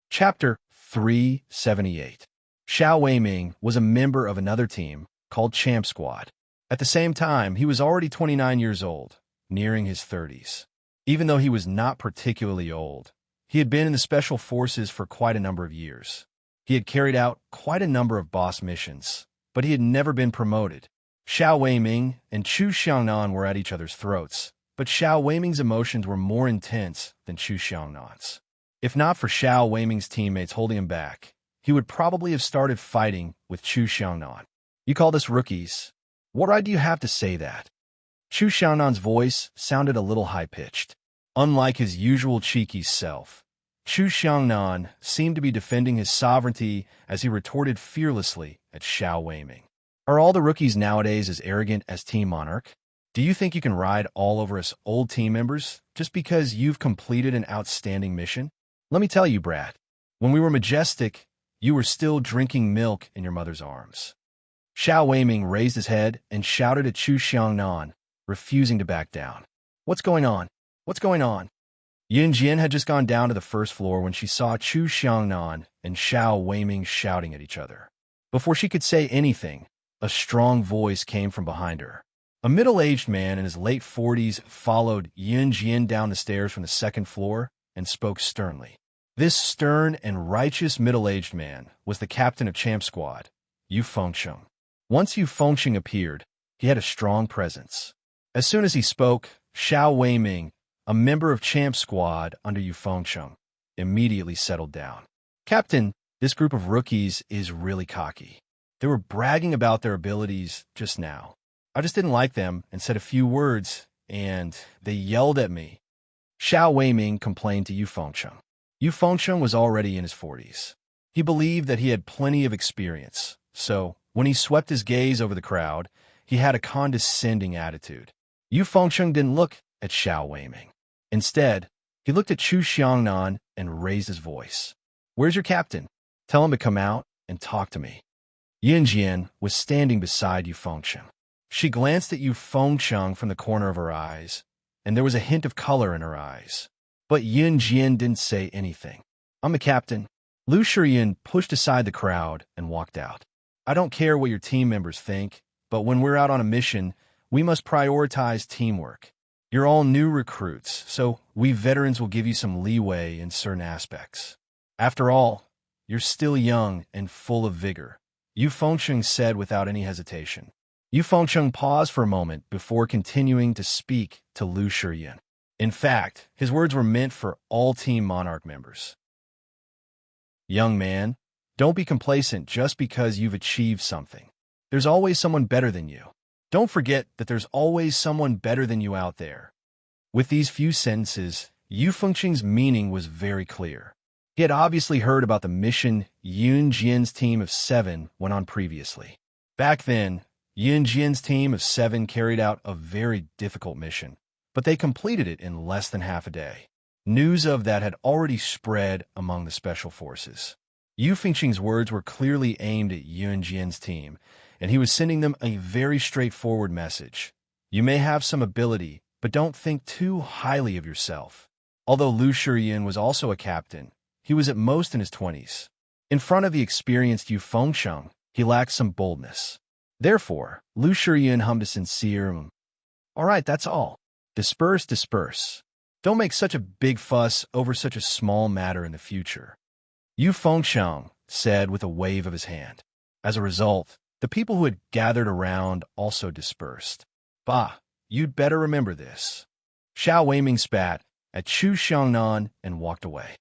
Chapter 378. Xiao Weiming was a member of another team called Champ Squad. At the same time, he was already 29 years old, nearing his 30s. Even though he was not particularly old, he had been in the Special Forces for quite a number of years. He had carried out quite a number of boss missions, but he had never been promoted. Xiao Weiming and Chu Xiangnan were at each other's throats, but Xiao Weiming's emotions were more intense than Chu Xiangnan's. If not for Xiao Weiming's teammates holding him back, he would probably have started fighting with Chu Xiangnan. You call this rookies? What right do you have to say that? Chu Xiangnan's voice sounded a little high-pitched. Unlike his usual cheeky self, Chu Xiangnan seemed to be defending his sovereignty as he retorted fearlessly at Xiao Weiming. Are all the rookies nowadays as arrogant as Team Monarch? Do you think you can ride all over us old team members just because you've completed an outstanding mission? Let me tell you, Brad, when we were majestic, you were still drinking milk in your mother's arms. Xiao Weiming raised his head and shouted at Chu Xiangnan, refusing to back down. What's going on? What's going on? Yun Jian had just gone down to the 1st floor when she saw Chu Xiangnan and Xiao Weiming shouting at each other. Before she could say anything, a strong voice came from behind her. A middle-aged man in his late 40s followed Yun Jian down the stairs from the 2nd floor and spoke sternly. This stern and righteous middle-aged man was the captain of Champ Squad, Yu Fengsheng. Once Yu Fengsheng appeared, he had a strong presence. As soon as he spoke, Xiao Weiming, a member of Champ Squad under Yu Fengsheng, immediately settled down. Captain, this group of rookies is really cocky. They were bragging about their abilities just now. I just didn't like them and said a few words, and they yelled at me. Xiao Weiming complained to Yu Fengsheng. Yu Fengsheng was already in his 40s. He believed that he had plenty of experience, so when he swept his gaze over the crowd, he had a condescending attitude. Yu Fengsheng didn't look at Xiao Weiming. Instead, he looked at Chu Xiangnan and raised his voice. "Where's your captain? Tell him to come out and talk to me." Yunjian was standing beside Yu Fengcheng. She glanced at Yu Fengcheng from the corner of her eyes, and there was a hint of color in her eyes. But Yunjian didn't say anything. "I'm the captain." Lu Shiyun pushed aside the crowd and walked out. "I don't care what your team members think, but when we're out on a mission, we must prioritize teamwork. You're all new recruits, so we veterans will give you some leeway in certain aspects. After all, you're still young and full of vigor," Yu Fengcheng said without any hesitation. Yu Fengcheng paused for a moment before continuing to speak to Lu Shiyun. In fact, his words were meant for all Team Monarch members. "Young man, don't be complacent just because you've achieved something. There's always someone better than you. Don't forget that there's always someone better than you out there." With these few sentences, Yu Fengcheng's meaning was very clear. He had obviously heard about the mission Yun Jian's team of 7 went on previously. Back then, Yun Jian's team of 7 carried out a very difficult mission, but they completed it in less than half a day. News of that had already spread among the special forces. Yu Fengcheng's words were clearly aimed at Yun Jian's team, and he was sending them a very straightforward message. You may have some ability, but don't think too highly of yourself. Although Lu Shiyun was also a captain, he was at most in his 20s. In front of the experienced Yu Fengcheng, he lacked some boldness. Therefore, Lu Shiyun hummed a sincere, "All right, that's all. Disperse, disperse. Don't make such a big fuss over such a small matter in the future," Yu Fengcheng said with a wave of his hand. As a result, the people who had gathered around also dispersed. "Bah, you'd better remember this." Xiao Weiming spat at Chu Xiangnan and walked away.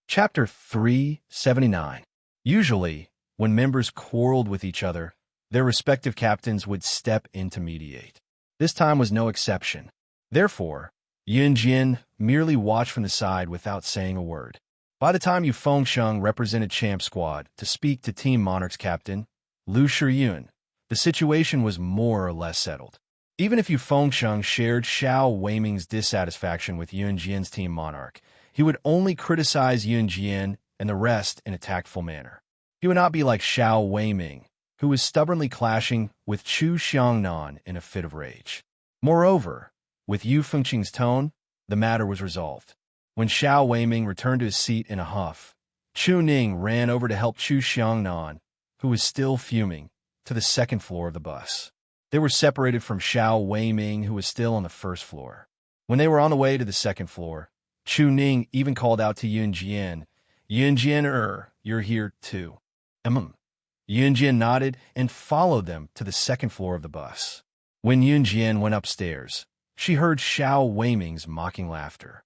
Chapter 379. Usually, when members quarreled with each other, their respective captains would step in to mediate. This time was no exception. Therefore, Yun Jian merely watched from the side without saying a word. By the time Yu Fengcheng represented Champ Squad to speak to Team Monarch's captain, Lu Shiyun, the situation was more or less settled. Even if Yu Fengcheng shared Xiao Weiming's dissatisfaction with Yun Jian's Team Monarch, he would only criticize Yun Jian and the rest in a tactful manner. He would not be like Xiao Weiming, who was stubbornly clashing with Chu Xiangnan in a fit of rage. Moreover, with Yu Fengcheng's tone, the matter was resolved. When Xiao Weiming returned to his seat in a huff, Chu Ning ran over to help Chu Xiangnan, who was still fuming, to the second floor of the bus. They were separated from Xiao Weiming, who was still on the first floor. When they were on the way to the second floor, Chu Ning even called out to Yun Jian, "Yun Jian, you're here too." Yun Jian nodded and followed them to the second floor of the bus. When Yun Jian went upstairs, she heard Xiao Weiming's mocking laughter.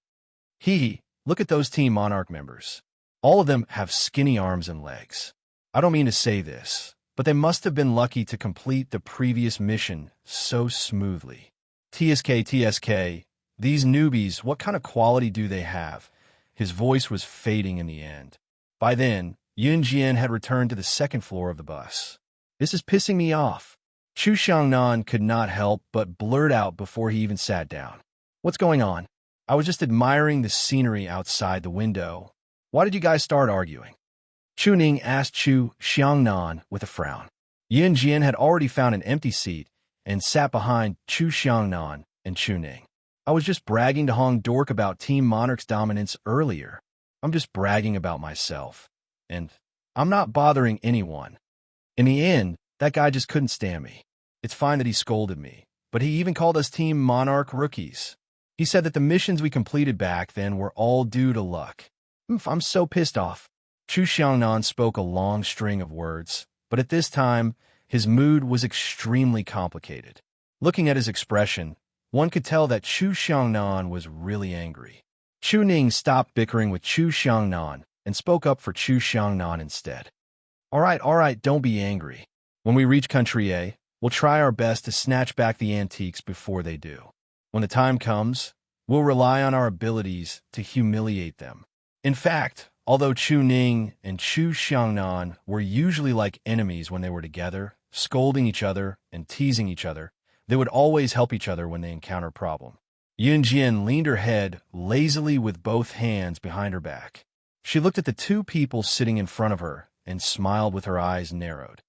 "Hee, look at those Team Monarch members. All of them have skinny arms and legs. I don't mean to say this, but they must have been lucky to complete the previous mission so smoothly. TSK, these newbies, what kind of quality do they have?" His voice was fading in the end. By then, Yun Jian had returned to the second floor of the bus. "This is pissing me off." Chu Xiangnan could not help but blurt out before he even sat down. "What's going on? I was just admiring the scenery outside the window. Why did you guys start arguing?" Chu Ning asked Chu Xiangnan with a frown. Yun Jian had already found an empty seat and sat behind Chu Xiangnan and Chu Ning. "I was just bragging to Hong Dork about Team Monarch's dominance earlier. I'm just bragging about myself. And I'm not bothering anyone. In the end, that guy just couldn't stand me. It's fine that he scolded me, but he even called us Team Monarch rookies. He said that the missions we completed back then were all due to luck. I'm so pissed off." Chu Xiangnan spoke a long string of words, but at this time, his mood was extremely complicated. Looking at his expression, one could tell that Chu Xiangnan was really angry. Chu Ning stopped bickering with Chu Xiangnan and spoke up for Chu Xiangnan instead. All right, don't be angry. When we reach Country A, we'll try our best to snatch back the antiques before they do. When the time comes, we'll rely on our abilities to humiliate them." In fact, although Chu Ning and Chu Xiangnan were usually like enemies when they were together, scolding each other and teasing each other, they would always help each other when they encountered a problem. Yunjian leaned her head lazily with both hands behind her back. She looked at the two people sitting in front of her and smiled with her eyes narrowed.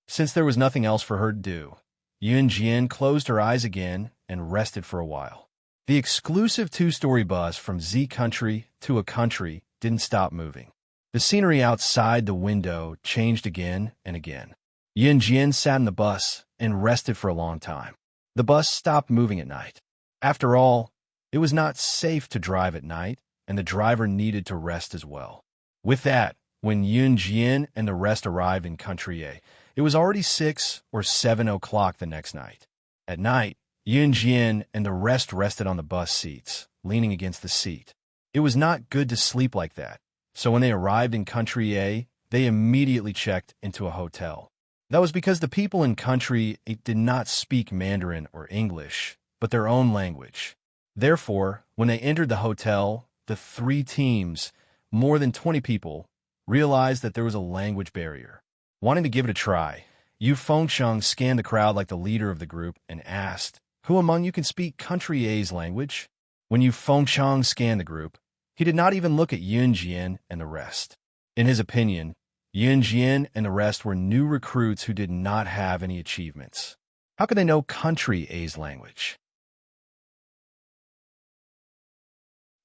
Since there was nothing else for her to do, Yunjian closed her eyes again and rested for a while. The exclusive two-story bus from Z country to a country didn't stop moving. The scenery outside the window changed again and again. Yunjian sat in the bus and rested for a long time. The bus stopped moving at night. After all, it was not safe to drive at night, and the driver needed to rest as well. With that, when Yunjian and the rest arrived in Country A, it was already 6 or 7 o'clock the next night. At night, Yunjian and the rest rested on the bus seats, leaning against the seat. It was not good to sleep like that, so when they arrived in Country A, they immediately checked into a hotel. That was because the people in Country A did not speak Mandarin or English, but their own language. Therefore, when they entered the hotel, the three teams, more than 20 people, realized that there was a language barrier. Wanting to give it a try, Yu Fengsheng scanned the crowd like the leader of the group and asked, "Who among you can speak Country A's language?" When Yu Fengsheng scanned the group, he did not even look at Yunjian and the rest. In his opinion, Yunjian and the rest were new recruits who did not have any achievements. How could they know Country A's language?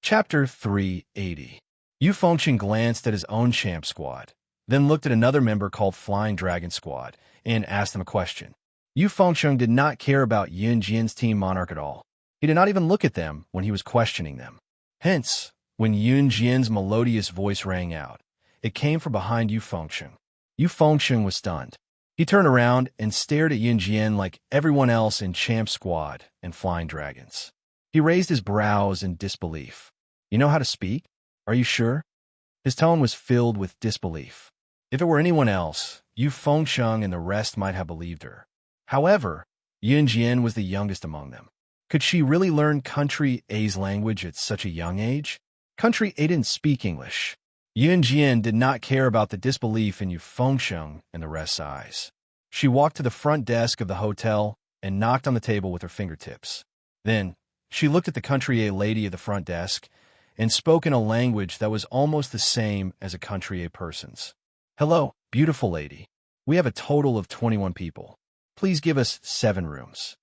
Chapter 380. Yu Fengsheng glanced at his own champ squad, then looked at another member called Flying Dragon Squad and asked him a question. Yu Fengsheng did not care about Yunjian's team monarch at all. He did not even look at them when he was questioning them. Hence, when Yunjian's melodious voice rang out, it came from behind Yu Fengsheng. Yu Fengsheng was stunned. He turned around and stared at Yunjian like everyone else in Champ Squad and Flying Dragons. He raised his brows in disbelief. "You know how to speak? Are you sure?" His tone was filled with disbelief. If it were anyone else, Yu Fengsheng and the rest might have believed her. However, Yunjian was the youngest among them. Could she really learn Country A's language at such a young age? Country A didn't speak English. Yunjian did not care about the disbelief in Yu Fengsheng and the rest's eyes. She walked to the front desk of the hotel and knocked on the table with her fingertips. Then, she looked at the Country A lady at the front desk and spoke in a language that was almost the same as a Country A person's. "Hello, beautiful lady. We have a total of 21 people. Please give us 7 rooms."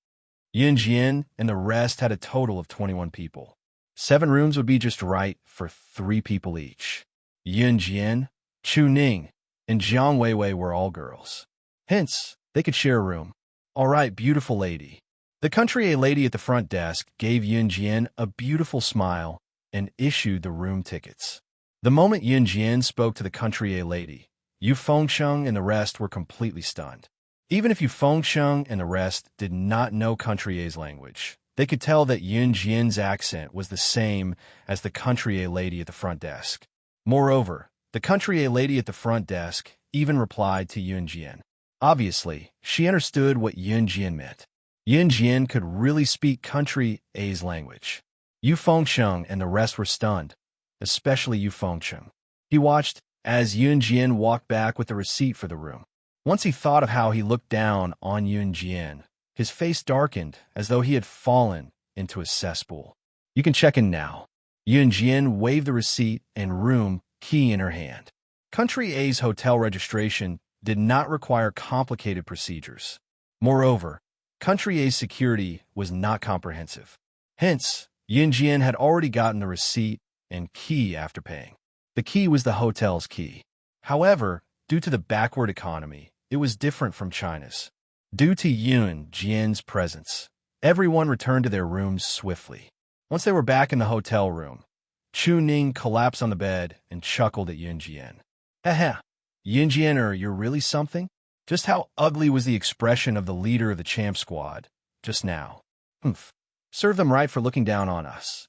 Yunjian and the rest had a total of 21 people. 7 rooms would be just right for 3 people each. Yunjian, Chu Ning, and Jiang Weiwei were all girls. Hence, they could share a room. "All right, beautiful lady." The Country A lady at the front desk gave Yunjian a beautiful smile and issued the room tickets. The moment Yunjian spoke to the Country A lady, Yu Fengsheng and the rest were completely stunned. Even if Yu Fengsheng and the rest did not know Country A's language, they could tell that Yunjian's accent was the same as the Country A lady at the front desk. Moreover, the Country A lady at the front desk even replied to Yunjian. Obviously, she understood what Yunjian meant. Yunjian could really speak Country A's language. Yu Fengsheng and the rest were stunned, especially Yu Fengsheng. He watched as Yunjian walked back with the receipt for the room. Once he thought of how he looked down on Yunjian, his face darkened as though he had fallen into a cesspool. "You can check in now." Yunjian waved the receipt and room key in her hand. Country A's hotel registration did not require complicated procedures. Moreover, Country A's security was not comprehensive. Hence, Yunjian had already gotten the receipt and key after paying. The key was the hotel's key. However, due to the backward economy, it was different from China's. Due to Yunjian's presence, everyone returned to their rooms swiftly. Once they were back in the hotel room, Chu Ning collapsed on the bed and chuckled at Yunjian. "Haha, Yunjian, you're really something?" Just how ugly was the expression of the leader of the Champ Squad just now? "Humph. Serve them right for looking down on us."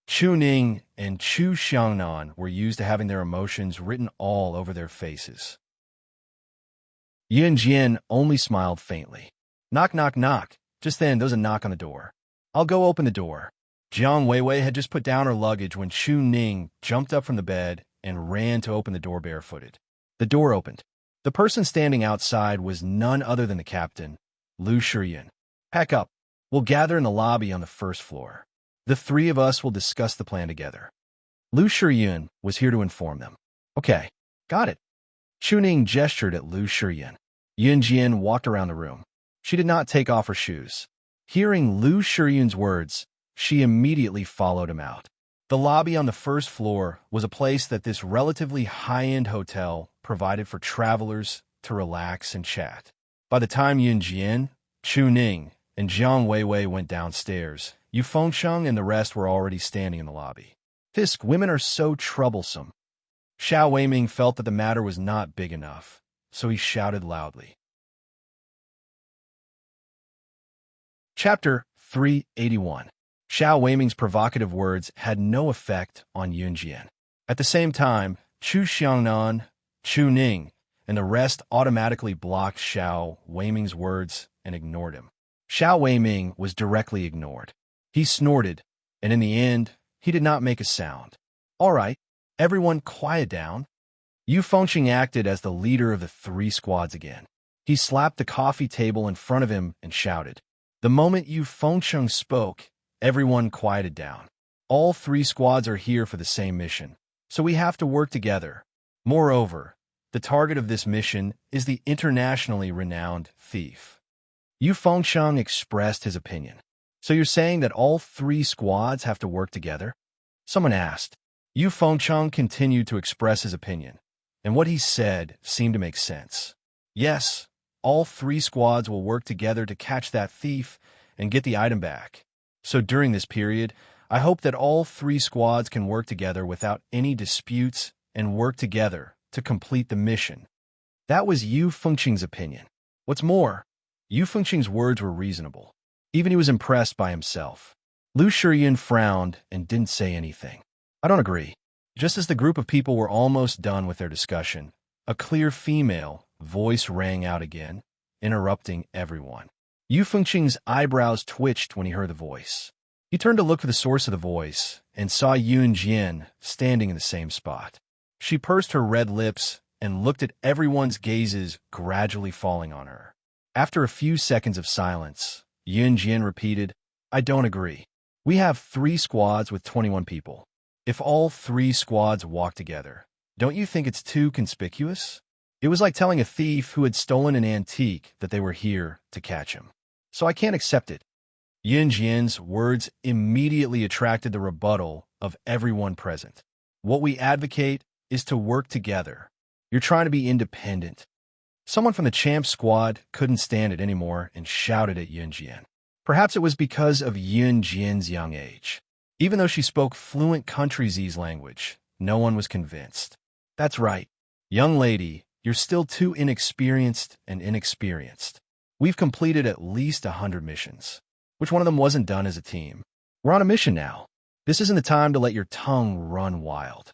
Chu Ning and Chu Xiangnan were used to having their emotions written all over their faces. Yunjian only smiled faintly. "Knock, knock, knock." Just then, there was a knock on the door. "I'll go open the door." Jiang Weiwei had just put down her luggage when Chu Ning jumped up from the bed and ran to open the door barefooted. The door opened. The person standing outside was none other than the captain, Lu Shiyun. "Pack up. We'll gather in the lobby on the first floor. The three of us will discuss the plan together. Lu Shiyun was here to inform them. Okay, got it. Chuning gestured at Lu Shiyun. Yunjian walked around the room. She did not take off her shoes. Hearing Lu Shiyun's words, she immediately followed him out. The lobby on the first floor was a place that this relatively high-end hotel provided for travelers to relax and chat. By the time Yunjian, Chu Ning, and Jiang Weiwei went downstairs, Yu Fengsheng and the rest were already standing in the lobby. Fisk, women are so troublesome. Xiao Weiming felt that the matter was not big enough, so he shouted loudly. Chapter 381. Xiao Weiming's provocative words had no effect on Yunjian. At the same time, Chu Xiangnan, Chu Ning, and the rest automatically blocked Xiao Weiming's words and ignored him. Xiao Weiming was directly ignored. He snorted, and in the end, he did not make a sound. All right, everyone quiet down. Yu Fengsheng acted as the leader of the three squads again. He slapped the coffee table in front of him and shouted. The moment Yu Fengsheng spoke, everyone quieted down. All three squads are here for the same mission, so we have to work together. Moreover, the target of this mission is the internationally renowned thief. Yu Fengsheng expressed his opinion. So you're saying that all three squads have to work together? Someone asked. Yu Fengsheng continued to express his opinion, and what he said seemed to make sense. Yes, all three squads will work together to catch that thief and get the item back. So during this period, I hope that all three squads can work together without any disputes and work together to complete the mission. That was Yu Fengsheng's opinion. What's more, Yu Fengsheng's words were reasonable. Even he was impressed by himself. Lu Shiyun frowned and didn't say anything. I don't agree. Just as the group of people were almost done with their discussion, a clear female voice rang out again, interrupting everyone. Yu Fengsheng's eyebrows twitched when he heard the voice. He turned to look for the source of the voice and saw Yunjian standing in the same spot. She pursed her red lips and looked at everyone's gazes gradually falling on her. After a few seconds of silence, Yunjian repeated, I don't agree. We have 3 squads with 21 people. If all 3 squads walk together, don't you think it's too conspicuous? It was like telling a thief who had stolen an antique that they were here to catch him. So I can't accept it. Yunjian's words immediately attracted the rebuttal of everyone present. What we advocate is to work together. You're trying to be independent. Someone from the champ squad couldn't stand it anymore and shouted at Yunjian. Perhaps it was because of Yunjian's young age. Even though she spoke fluent Country Z's language, no one was convinced. That's right. Young lady, you're still too inexperienced and inexperienced. We've completed at least 100 missions. Which one of them wasn't done as a team? We're on a mission now. This isn't the time to let your tongue run wild.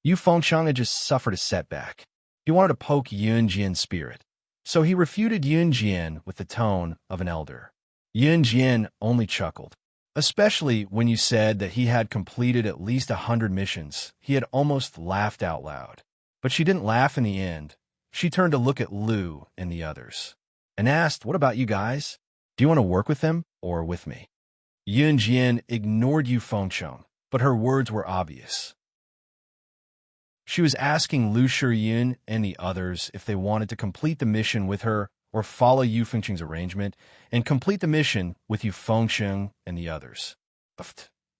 Yu Fengsheng had just suffered a setback. He wanted to poke Yunjian's spirit. So he refuted Yunjian with the tone of an elder. Yunjian only chuckled. Especially when you said that he had completed at least 100 missions, he had almost laughed out loud. But she didn't laugh in the end. She turned to look at Lu and the others, and asked, what about you guys? Do you want to work with them or with me? Yunjian ignored Yu Fengsheng, but her words were obvious. She was asking Lu Shiyun and the others if they wanted to complete the mission with her or follow Yu Fengsheng's arrangement and complete the mission with Yu Fengsheng and the others.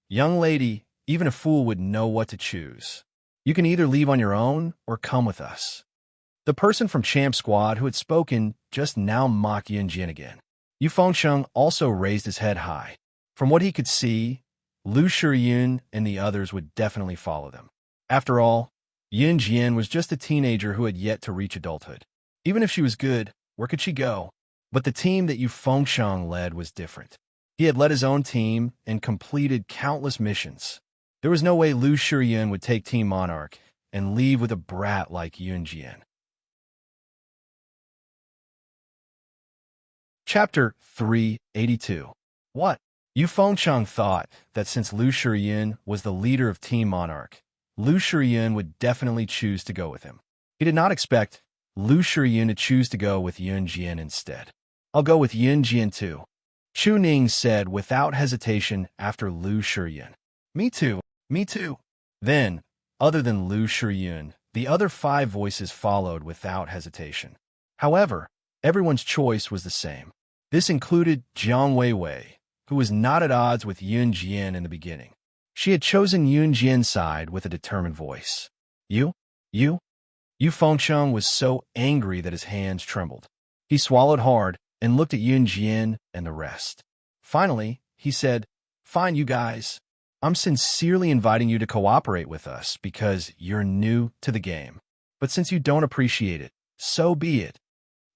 Young lady, even a fool would know what to choose. You can either leave on your own or come with us. The person from Champ Squad who had spoken just now mocked Yunjian again. Yu Fengsheng also raised his head high. From what he could see, Lu Shiyun and the others would definitely follow them. After all, Yunjian was just a teenager who had yet to reach adulthood. Even if she was good, where could she go? But the team that Yu Fengsheng led was different. He had led his own team and completed countless missions. There was no way Lu Shiyun would take Team Monarch and leave with a brat like Yunjian. Chapter 382. What? Yu Fengsheng thought that since Lu Shiyun was the leader of Team Monarch, Lu Shiyun would definitely choose to go with him. He did not expect Lu Shiyun to choose to go with Yunjian instead. I'll go with Yunjian too. Chu Ning said without hesitation after Lu Shiyun. Me too, me too. Then, other than Lu Shiyun, the other 5 voices followed without hesitation. However, everyone's choice was the same. This included Jiang Weiwei, who was not at odds with Yun Jian in the beginning. She had chosen Yun Jian's side with a determined voice. You? You? Yu Fengsheng was so angry that his hands trembled. He swallowed hard and looked at Yun Jian and the rest. Finally, he said, "Fine, you guys. I'm sincerely inviting you to cooperate with us because you're new to the game. But since you don't appreciate it, so be it.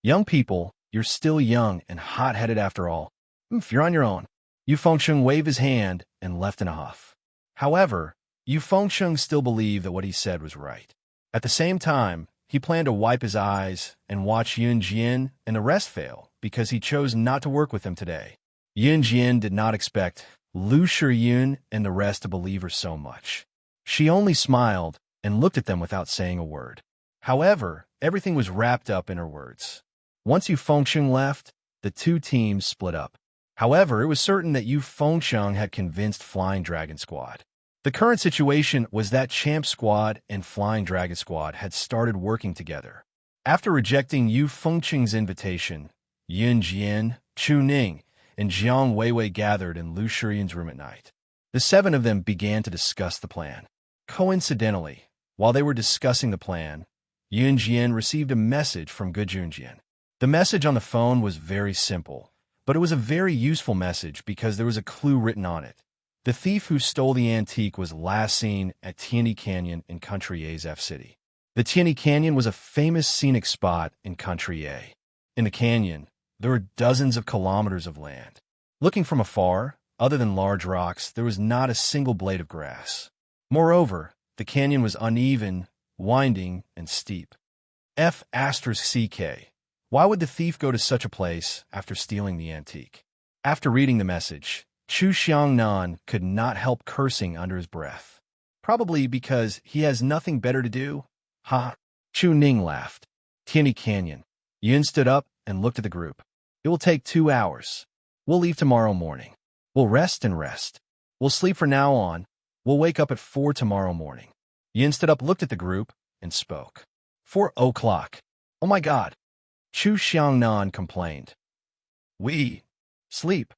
Young people, you're still young and hot-headed after all. If you're on your own." Yu Fengsheng waved his hand and left in a huff. However, Yu Fengsheng still believed that what he said was right. At the same time, he planned to wipe his eyes and watch Yun Jian and the rest fail because he chose not to work with them today. Yun Jian did not expect Lu Shiyun and the rest to believe her so much. She only smiled and looked at them without saying a word. However, everything was wrapped up in her words. Once Yu Fengsheng left, the 2 teams split up. However, it was certain that Yu Fengsheng had convinced Flying Dragon Squad. The current situation was that Champ Squad and Flying Dragon Squad had started working together. After rejecting Yu Fengsheng's invitation, Yun Jian, Chu Ning, and Jiang Weiwei gathered in Lu Shiyun's room at night. The 7 of them began to discuss the plan. Coincidentally, while they were discussing the plan, Yun Jian received a message from Good Yun Jian. The message on the phone was very simple, but it was a very useful message because there was a clue written on it. The thief who stole the antique was last seen at Tianyi Canyon in Country A's F City. The Tianyi Canyon was a famous scenic spot in Country A. In the canyon, there were dozens of kilometers of land. Looking from afar, other than large rocks, there was not a single blade of grass. Moreover, the canyon was uneven, winding, and steep. F***CK. Why would the thief go to such a place after stealing the antique? After reading the message, Chu Xiangnan could not help cursing under his breath. Probably because he has nothing better to do. Ha! Chu Ning laughed. Tianyi Canyon. Yun stood up and looked at the group. It will take 2 hours. We'll leave tomorrow morning. We'll rest and rest. We'll sleep from now on. We'll wake up at 4 tomorrow morning. Yun stood up, looked at the group, and spoke. 4 o'clock. Oh my God. Chu Xiangnan complained. We sleep.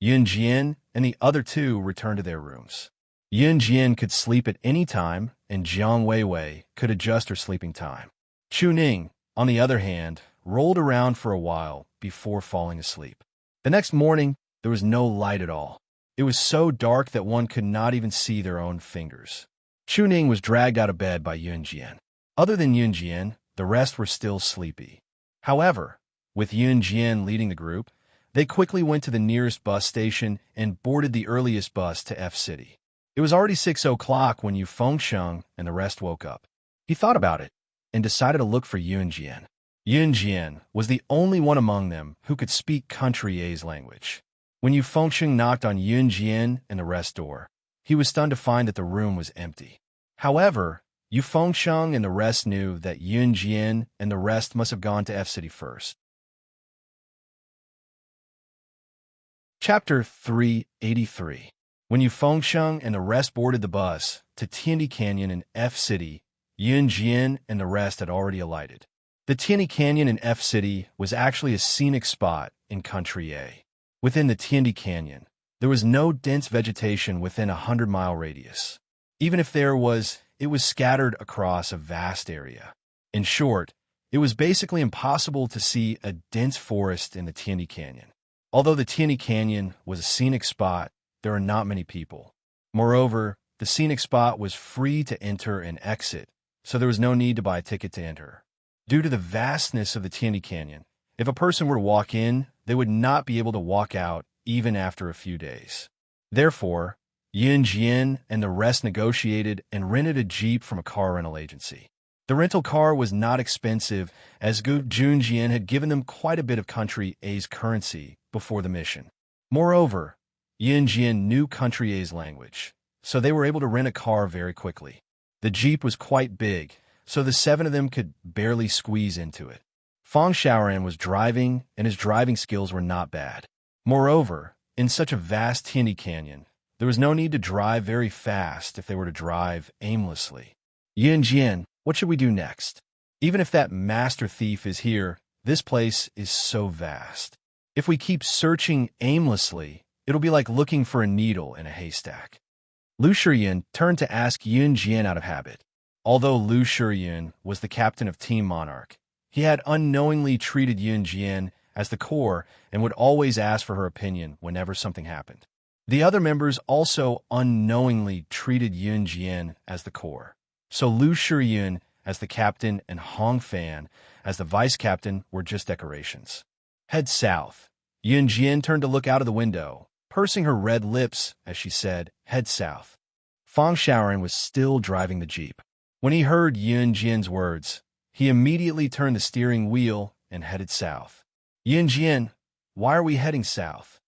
Yun Jian and the other 2 returned to their rooms. Yun Jian could sleep at any time, and Jiang Weiwei could adjust her sleeping time. Chu Ning, on the other hand, rolled around for a while before falling asleep. The next morning, there was no light at all. It was so dark that one could not even see their own fingers. Chu Ning was dragged out of bed by Yun Jian. Other than Yun Jian, the rest were still sleepy. However, with Yun Jian leading the group, they quickly went to the nearest bus station and boarded the earliest bus to F City. It was already 6 o'clock when Yu Fengsheng and the rest woke up. He thought about it and decided to look for Yun Jian. Yun Jian was the only one among them who could speak Country A's language. When Yu Fengsheng knocked on Yun Jian and the rest door, he was stunned to find that the room was empty. However, Yu Fengsheng and the rest knew that Yun Jian and the rest must have gone to F City first. Chapter 383. When Yu Fengsheng and the rest boarded the bus to Tianyi Canyon in F City, Yun Jian and the rest had already alighted. The Tianyi Canyon in F City was actually a scenic spot in Country A. Within the Tianyi Canyon, there was no dense vegetation within a 100-mile radius. Even if there was, it was scattered across a vast area. In short, it was basically impossible to see a dense forest in the Tianyi Canyon. Although the Tianyi Canyon was a scenic spot, there are not many people. Moreover, the scenic spot was free to enter and exit, so there was no need to buy a ticket to enter. Due to the vastness of the Tianyi Canyon, if a person were to walk in, they would not be able to walk out even after a few days. Therefore, Yun Jian and the rest negotiated and rented a Jeep from a car rental agency. The rental car was not expensive, as Gu Junjian had given them quite a bit of Country A's currency before the mission. Moreover, Yun Jian knew Country A's language, so they were able to rent a car very quickly. The Jeep was quite big, so the 7 of them could barely squeeze into it. Fang Xiaoran was driving, and his driving skills were not bad. Moreover, in such a vast Tianyi Canyon, there was no need to drive very fast if they were to drive aimlessly. Yunjian, what should we do next? Even if that master thief is here, this place is so vast. If we keep searching aimlessly, it'll be like looking for a needle in a haystack. Lu Shiyun turned to ask Yunjian out of habit. Although Lu Shiyun was the captain of Team Monarch, he had unknowingly treated Yunjian as the core and would always ask for her opinion whenever something happened. The other members also unknowingly treated Yunjian as the core. So Lu Shiyun as the captain and Hong Fan as the vice captain were just decorations. Head south. Yunjian turned to look out of the window, pursing her red lips as she said, head south. Fang Xiaoran was still driving the jeep. When he heard Yunjian's words, he immediately turned the steering wheel and headed south. Yunjian, why are we heading south?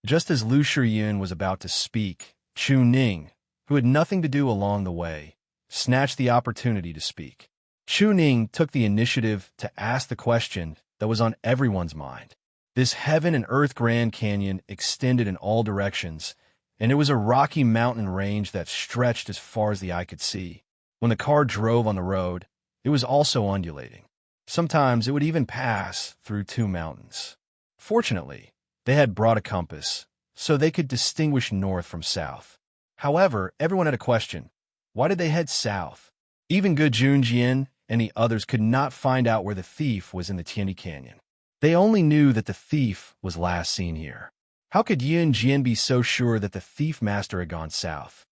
Just as Lu Shiyun was about to speak, Chu Ning, who had nothing to do along the way, snatched the opportunity to speak. Chu Ning took the initiative to ask the question that was on everyone's mind. This heaven and earth Grand Canyon extended in all directions, and it was a rocky mountain range that stretched as far as the eye could see. When the car drove on the road, it was also undulating. Sometimes it would even pass through two mountains. Fortunately, they had brought a compass, so they could distinguish north from south. However, everyone had a question. Why did they head south? Even Ge Junjian and the others could not find out where the thief was in the Tianyi Canyon. They only knew that the thief was last seen here. How could Yunjian be so sure that the thief master had gone south?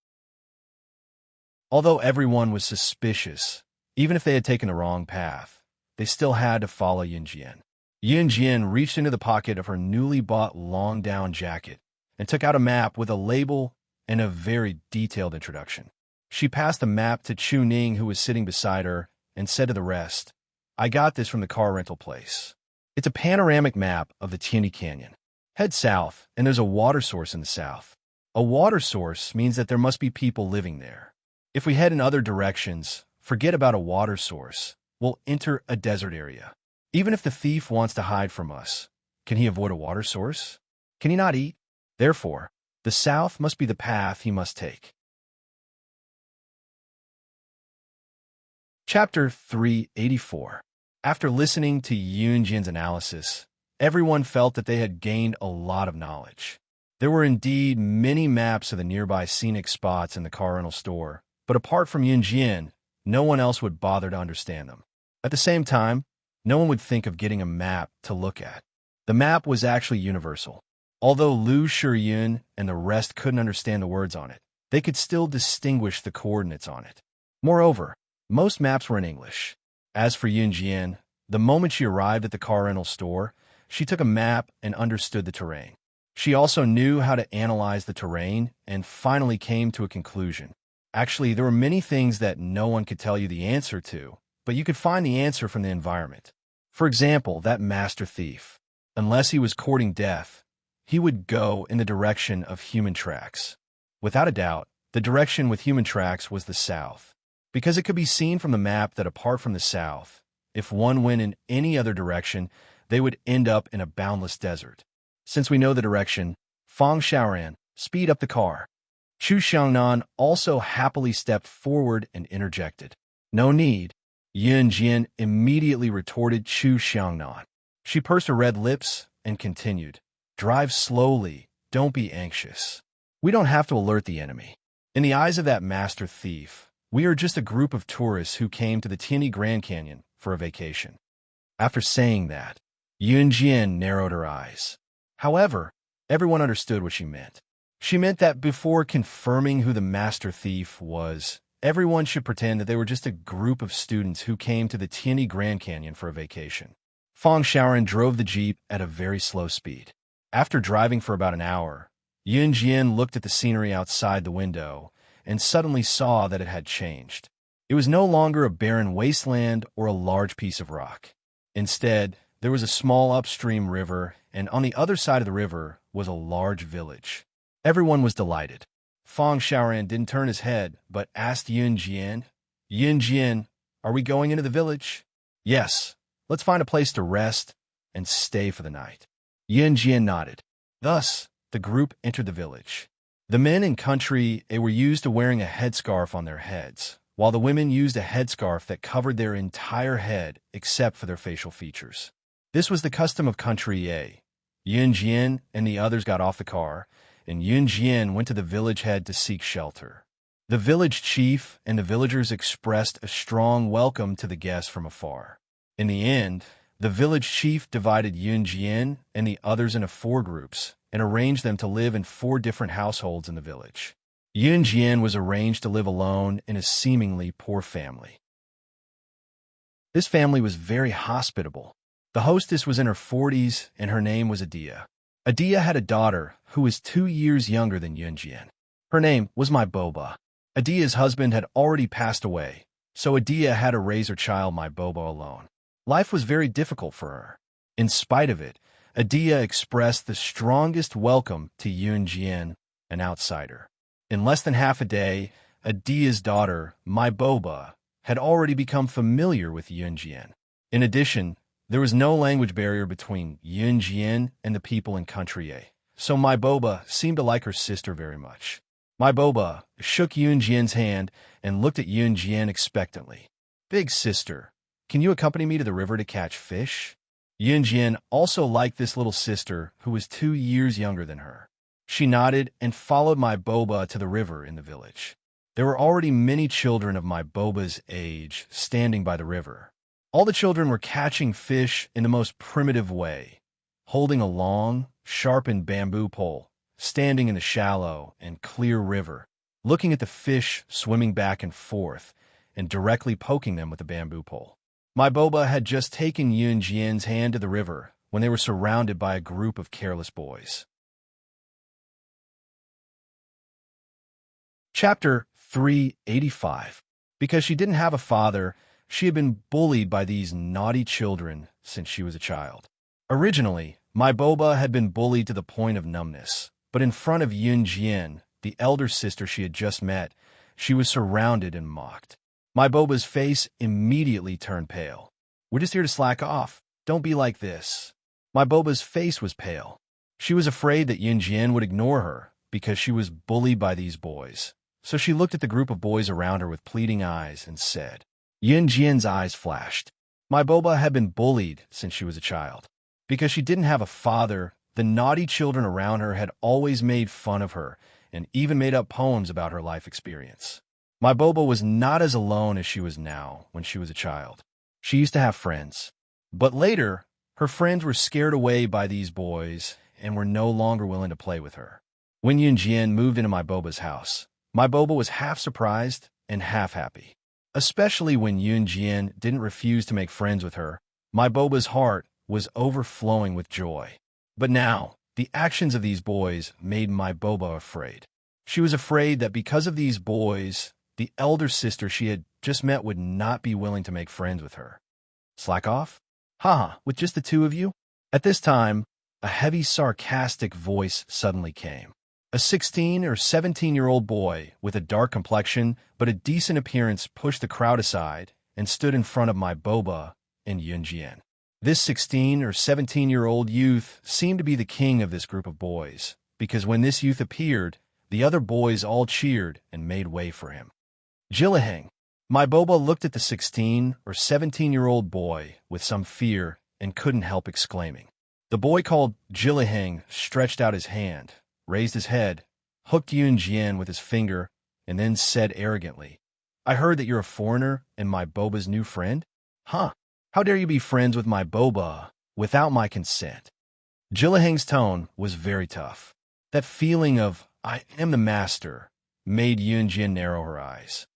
Although everyone was suspicious, even if they had taken the wrong path, they still had to follow Yunjian. Yunjian reached into the pocket of her newly bought long-down jacket and took out a map with a label and a very detailed introduction. She passed the map to Chu Ning, who was sitting beside her, and said to the rest, I got this from the car rental place. It's a panoramic map of the Tianyi Canyon. Head south, and there's a water source in the south. A water source means that there must be people living there. If we head in other directions, forget about a water source. We'll enter a desert area. Even if the thief wants to hide from us, can he avoid a water source? Can he not eat? Therefore, the south must be the path he must take. Chapter 384. After listening to Yunjian's analysis, everyone felt that they had gained a lot of knowledge. There were indeed many maps of the nearby scenic spots in the car rental store, but apart from Yunjian, no one else would bother to understand them. At the same time, no one would think of getting a map to look at. The map was actually universal. Although Lu Shiyun and the rest couldn't understand the words on it, they could still distinguish the coordinates on it. Moreover, most maps were in English. As for Yunjian, the moment she arrived at the car rental store, she took a map and understood the terrain. She also knew how to analyze the terrain and finally came to a conclusion. Actually, there were many things that no one could tell you the answer to, but you could find the answer from the environment. For example, that master thief. Unless he was courting death, he would go in the direction of human tracks. Without a doubt, the direction with human tracks was the south, because it could be seen from the map that apart from the south, if one went in any other direction, they would end up in a boundless desert. Since we know the direction, Fang Xiaoran, speed up the car. Chu Xiangnan also happily stepped forward and interjected. No need. Yunjian immediately retorted Chu Xiangnan. She pursed her red lips and continued. Drive slowly, don't be anxious. We don't have to alert the enemy. In the eyes of that master thief, we are just a group of tourists who came to the Tianyi Grand Canyon for a vacation. After saying that, Yunjian narrowed her eyes. However, everyone understood what she meant. She meant that before confirming who the master thief was, everyone should pretend that they were just a group of students who came to the Tianyi Grand Canyon for a vacation. Fang Xiaoran drove the jeep at a very slow speed. After driving for about an hour, Yunjian looked at the scenery outside the window and suddenly saw that it had changed. It was no longer a barren wasteland or a large piece of rock. Instead, there was a small upstream river, and on the other side of the river was a large village. Everyone was delighted. Fang Xiaoran didn't turn his head, but asked Yunjian, Yunjian, are we going into the village? Yes, Let's find a place to rest and stay for the night. Yunjian nodded. Thus, the group entered the village. The men in country were used to wearing a headscarf on their heads, while the women used a headscarf that covered their entire head except for their facial features. This was the custom of country A. Yunjian and the others got off the car, and Yunjian went to the village head to seek shelter. The village chief and the villagers expressed a strong welcome to the guests from afar. In the end, the village chief divided Yunjian and the others into 4 groups and arranged them to live in 4 different households in the village. Yunjian was arranged to live alone in a seemingly poor family. This family was very hospitable. The hostess was in her 40s, and her name was Adia. Adia had a daughter who was 2 years younger than Yunjian. Her name was My Boba. Adia's husband had already passed away, so Adia had to raise her child My Boba alone. Life was very difficult for her. In spite of it, Adia expressed the strongest welcome to Yunjian, an outsider. In less than half a day, Adia's daughter, My Boba, had already become familiar with Yunjian. In addition, there was no language barrier between Yunjian and the people in country A, so My Boba seemed to like her sister very much. My Boba shook Yunjian's hand and looked at Yunjian expectantly. Big sister, can you accompany me to the river to catch fish? Yunjian also liked this little sister who was 2 years younger than her. She nodded and followed My Boba to the river in the village. There were already many children of My Boba's age standing by the river. All the children were catching fish in the most primitive way, holding a long, sharpened bamboo pole, standing in the shallow and clear river, looking at the fish swimming back and forth, and directly poking them with the bamboo pole. My Boba had just taken Yunjian's hand to the river when they were surrounded by a group of careless boys. Chapter 385. Because she didn't have a father, she had been bullied by these naughty children since she was a child. Originally, My Boba had been bullied to the point of numbness, but in front of Yunjian, the elder sister she had just met, she was surrounded and mocked. My Boba's face immediately turned pale. We're just here to slack off. Don't be like this. My Boba's face was pale. She was afraid that Yunjian would ignore her because she was bullied by these boys. So she looked at the group of boys around her with pleading eyes and said, Yunjian's eyes flashed. My Boba had been bullied since she was a child. Because she didn't have a father, the naughty children around her had always made fun of her and even made up poems about her life experience. My Boba was not as alone as she was now when she was a child. She used to have friends. But later, her friends were scared away by these boys and were no longer willing to play with her. When Yunjian moved into My Boba's house, My Boba was half surprised and half happy. Especially when Yunjian didn't refuse to make friends with her, My Boba's heart was overflowing with joy. But now, the actions of these boys made My Boba afraid. She was afraid that because of these boys, the elder sister she had just met would not be willing to make friends with her. Slack off? Haha, with just the 2 of you? At this time, a heavy, sarcastic voice suddenly came. A 16 or 17-year-old boy with a dark complexion but a decent appearance pushed the crowd aside and stood in front of My Boba and Yunjian. This 16 or 17-year-old youth seemed to be the king of this group of boys, because when this youth appeared, the other boys all cheered and made way for him. Jillaheng. My Boba looked at the 16 or 17-year-old boy with some fear and couldn't help exclaiming. The boy called Jillaheng stretched out his hand, raised his head, hooked Yunjian with his finger, and then said arrogantly, I heard that you're a foreigner and My Boba's new friend? Huh? How dare you be friends with My Boba without my consent? Jillaheng's tone was very tough. That feeling of, I am the master, made Yunjian narrow her eyes.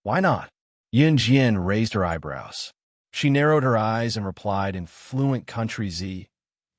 Why not? Yunjian raised her eyebrows. She narrowed her eyes and replied in fluent country Z,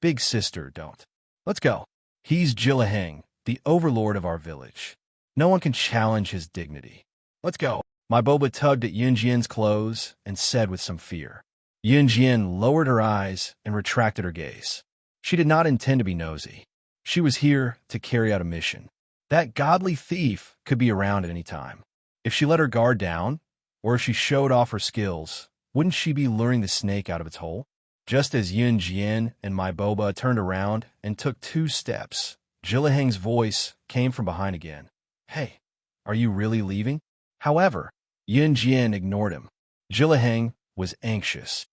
Big sister, don't. Let's go. He's Jillaheng, the overlord of our village. No one can challenge his dignity. Let's go. My Boba tugged at Yunjian's clothes and said with some fear. Yunjian lowered her eyes and retracted her gaze. She did not intend to be nosy. She was here to carry out a mission. That godly thief could be around at any time. If she let her guard down, or if she showed off her skills, wouldn't she be luring the snake out of its hole? Just as Yun Jian and my boba turned around and took 2 steps, Jillaheng's voice came from behind again. Hey, are you really leaving? However, Yun Jian ignored him. Jillaheng was anxious.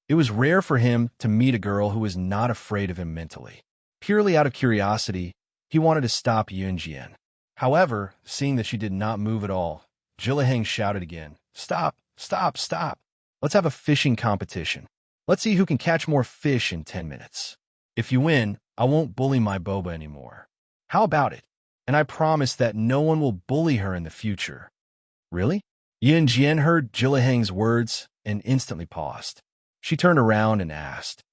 It was rare for him to meet a girl who was not afraid of him mentally. Purely out of curiosity, he wanted to stop Yun Jian. However, seeing that she did not move at all, Jillaheng shouted again, Stop, stop, stop. Let's have a fishing competition. Let's see who can catch more fish in 10 minutes. If you win, I won't bully my boba anymore. How about it? And I promise that no one will bully her in the future. Really? Yun Jian heard Jillaheng's words and instantly paused. She turned around and asked,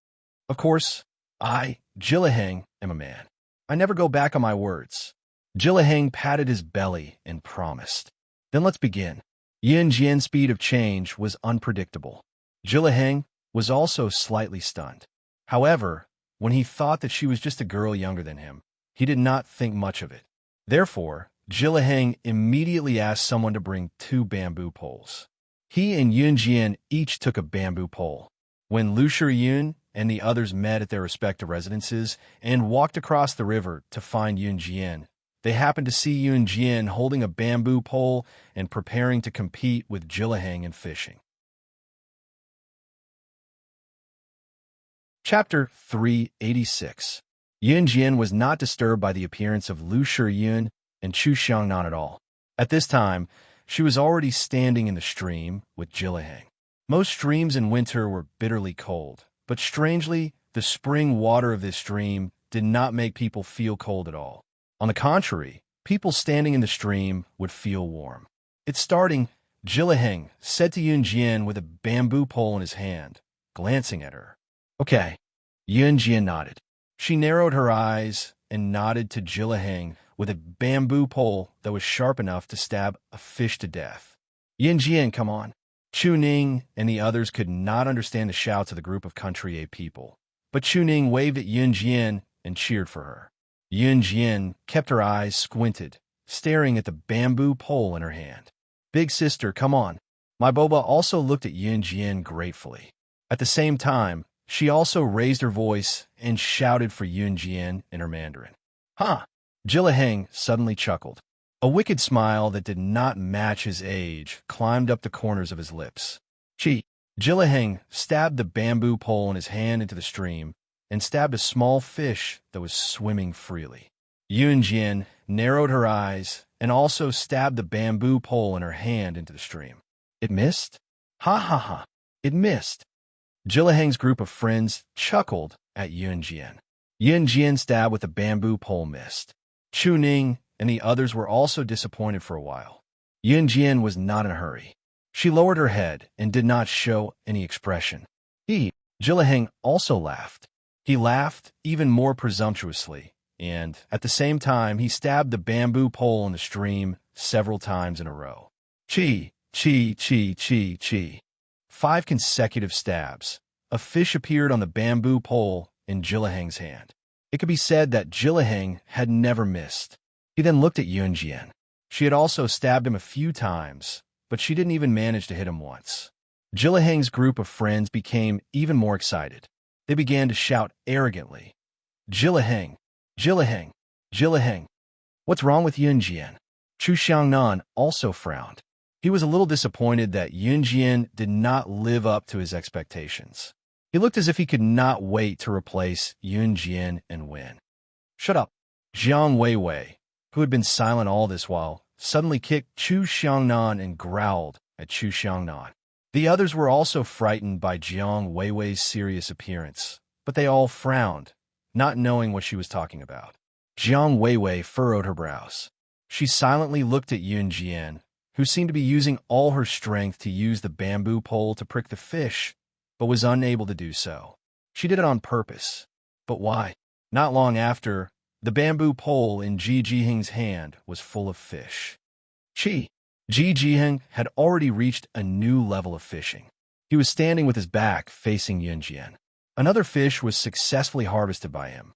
Of course, I, Jillaheng, am a man. I never go back on my words. Jillaheng patted his belly and promised. Then let's begin. Yun Jian's speed of change was unpredictable. Jillaheng was also slightly stunned. However, when he thought that she was just a girl younger than him, he did not think much of it. Therefore, Jillaheng immediately asked someone to bring 2 bamboo poles. He and Yun Jian each took a bamboo pole. When Lu Shiyun and the others met at their respective residences and walked across the river to find Yun Jian, they happened to see Yun Jian holding a bamboo pole and preparing to compete with Jillaheng in fishing. Chapter 386. Yun Jian was not disturbed by the appearance of Lu Shiyun and Chu Xiangnan at all. At this time, she was already standing in the stream with Jillaheng. Most streams in winter were bitterly cold, but strangely, the spring water of this stream did not make people feel cold at all. On the contrary, people standing in the stream would feel warm. It's starting, Jillaheng said to Yun Jian with a bamboo pole in his hand, glancing at her. Okay. Yun Jian nodded. She narrowed her eyes and nodded to Jillaheng with a bamboo pole that was sharp enough to stab a fish to death. Yun Jian, come on. Chu Ning and the others could not understand the shouts of the group of Country A people, but Chu Ning waved at Yun Jian and cheered for her. Yun Jian kept her eyes squinted, staring at the bamboo pole in her hand. Big sister, come on. My boba also looked at Yun Jian gratefully. At the same time, she also raised her voice and shouted for Yun Jian in her Mandarin. Huh! Jillaheng suddenly chuckled. A wicked smile that did not match his age climbed up the corners of his lips. Jillaheng stabbed the bamboo pole in his hand into the stream and stabbed a small fish that was swimming freely. Yun Jian narrowed her eyes and also stabbed the bamboo pole in her hand into the stream. It missed? Ha ha ha! It missed! Jillaheng's group of friends chuckled at Yun Jian. Yun Jian's stab with the bamboo pole missed. Chu Ning and the others were also disappointed for a while. Yun Jian was not in a hurry. She lowered her head and did not show any expression. Jillaheng also laughed. He laughed even more presumptuously, and at the same time he stabbed the bamboo pole in the stream several times in a row. Chi, chi, chi, chi, chi. 5 consecutive stabs. A fish appeared on the bamboo pole in Jillaheng's hand. It could be said that Jillaheng had never missed. He then looked at Yun Jian. She had also stabbed him a few times, but she didn't even manage to hit him once. Jillaheng's group of friends became even more excited. They began to shout arrogantly, Jillaheng, Jillaheng, Jillaheng. What's wrong with Yun Jian? Chu Xiangnan also frowned. He was a little disappointed that Yun Jian did not live up to his expectations. He looked as if he could not wait to replace Yun Jian and win. Shut up. Jiang Weiwei, who had been silent all this while, suddenly kicked Chu Xiangnan and growled at Chu Xiangnan. The others were also frightened by Jiang Weiwei's serious appearance, but they all frowned, not knowing what she was talking about. Jiang Weiwei furrowed her brows. She silently looked at Yun Jian, who seemed to be using all her strength to use the bamboo pole to prick the fish, but was unable to do so. She did it on purpose. But why? Not long after, the bamboo pole in Ji Jiheng's hand was full of fish. Ji Jiheng had already reached a new level of fishing. He was standing with his back facing Yun Jian. Another fish was successfully harvested by him.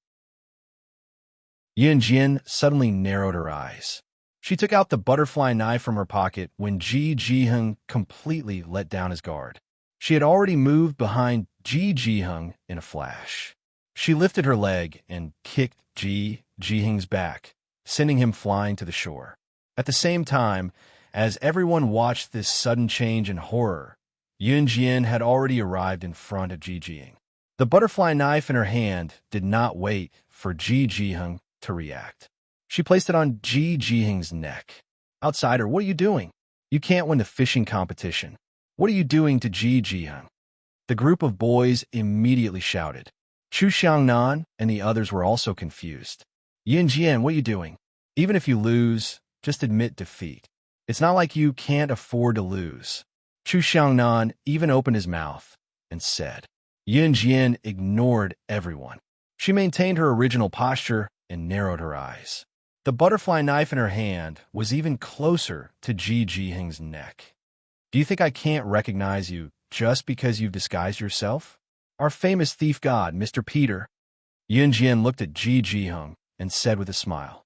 Yun Jian suddenly narrowed her eyes. She took out the butterfly knife from her pocket when Ji Jiheng completely let down his guard. She had already moved behind Ji Jihung in a flash. She lifted her leg and kicked Ji Jihung's back, sending him flying to the shore. At the same time, as everyone watched this sudden change in horror, Yun Jian had already arrived in front of Ji Jihung. The butterfly knife in her hand did not wait for Ji Jihung to react. She placed it on Ji Jihung's neck. "Outsider, what are you doing? You can't win the fishing competition. What are you doing to Ji Jihung?" The group of boys immediately shouted. Chu Xiangnan and the others were also confused. "Yun Jian, what are you doing? Even if you lose, just admit defeat. It's not like you can't afford to lose." Chu Xiangnan even opened his mouth and said. Yun Jian ignored everyone. She maintained her original posture and narrowed her eyes. The butterfly knife in her hand was even closer to Ji Jihung's neck. "Do you think I can't recognize you just because you've disguised yourself? Our famous thief god, Mr. Peter." Yun Jian looked at Ji Jihung and said with a smile.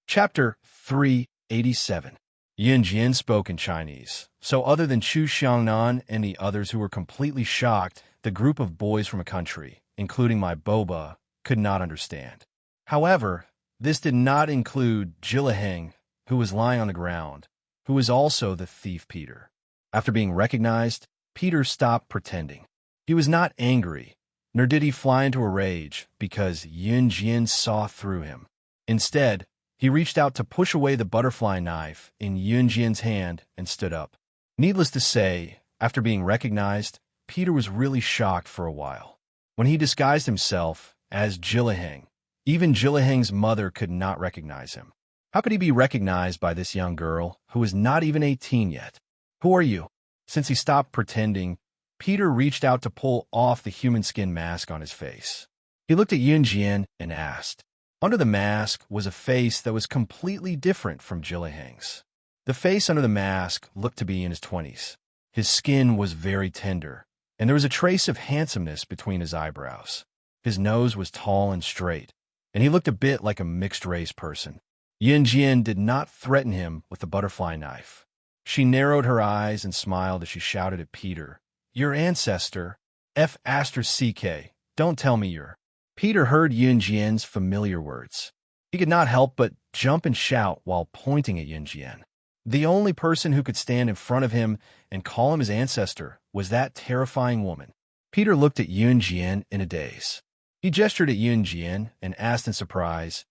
Chapter 387. Yun Jian spoke in Chinese, so other than Chu Xiangnan and the others who were completely shocked, the group of boys from a country, including my boba, could not understand. However, this did not include Jillaheng, who was lying on the ground, who was also the thief Peter. After being recognized, Peter stopped pretending. He was not angry, nor did he fly into a rage because Yun Jian saw through him. Instead, he reached out to push away the butterfly knife in Yun Jian's hand and stood up. Needless to say, after being recognized, Peter was really shocked for a while. When he disguised himself as Jillaheng, even Jillaheng's mother could not recognize him. How could he be recognized by this young girl who was not even 18 yet? "Who are you?" Since he stopped pretending, Peter reached out to pull off the human skin mask on his face. He looked at Yun Jian and asked. Under the mask was a face that was completely different from Jillaheng's. The face under the mask looked to be in his 20s. His skin was very tender, and there was a trace of handsomeness between his eyebrows. His nose was tall and straight, and he looked a bit like a mixed-race person. Yun Jian did not threaten him with the butterfly knife. She narrowed her eyes and smiled as she shouted at Peter, "Your ancestor, F***CK, don't tell me you're..." Peter heard Yun Jian's familiar words. He could not help but jump and shout while pointing at Yun Jian. The only person who could stand in front of him and call him his ancestor was that terrifying woman. Peter looked at Yun Jian in a daze. He gestured at Yun Jian and asked in surprise,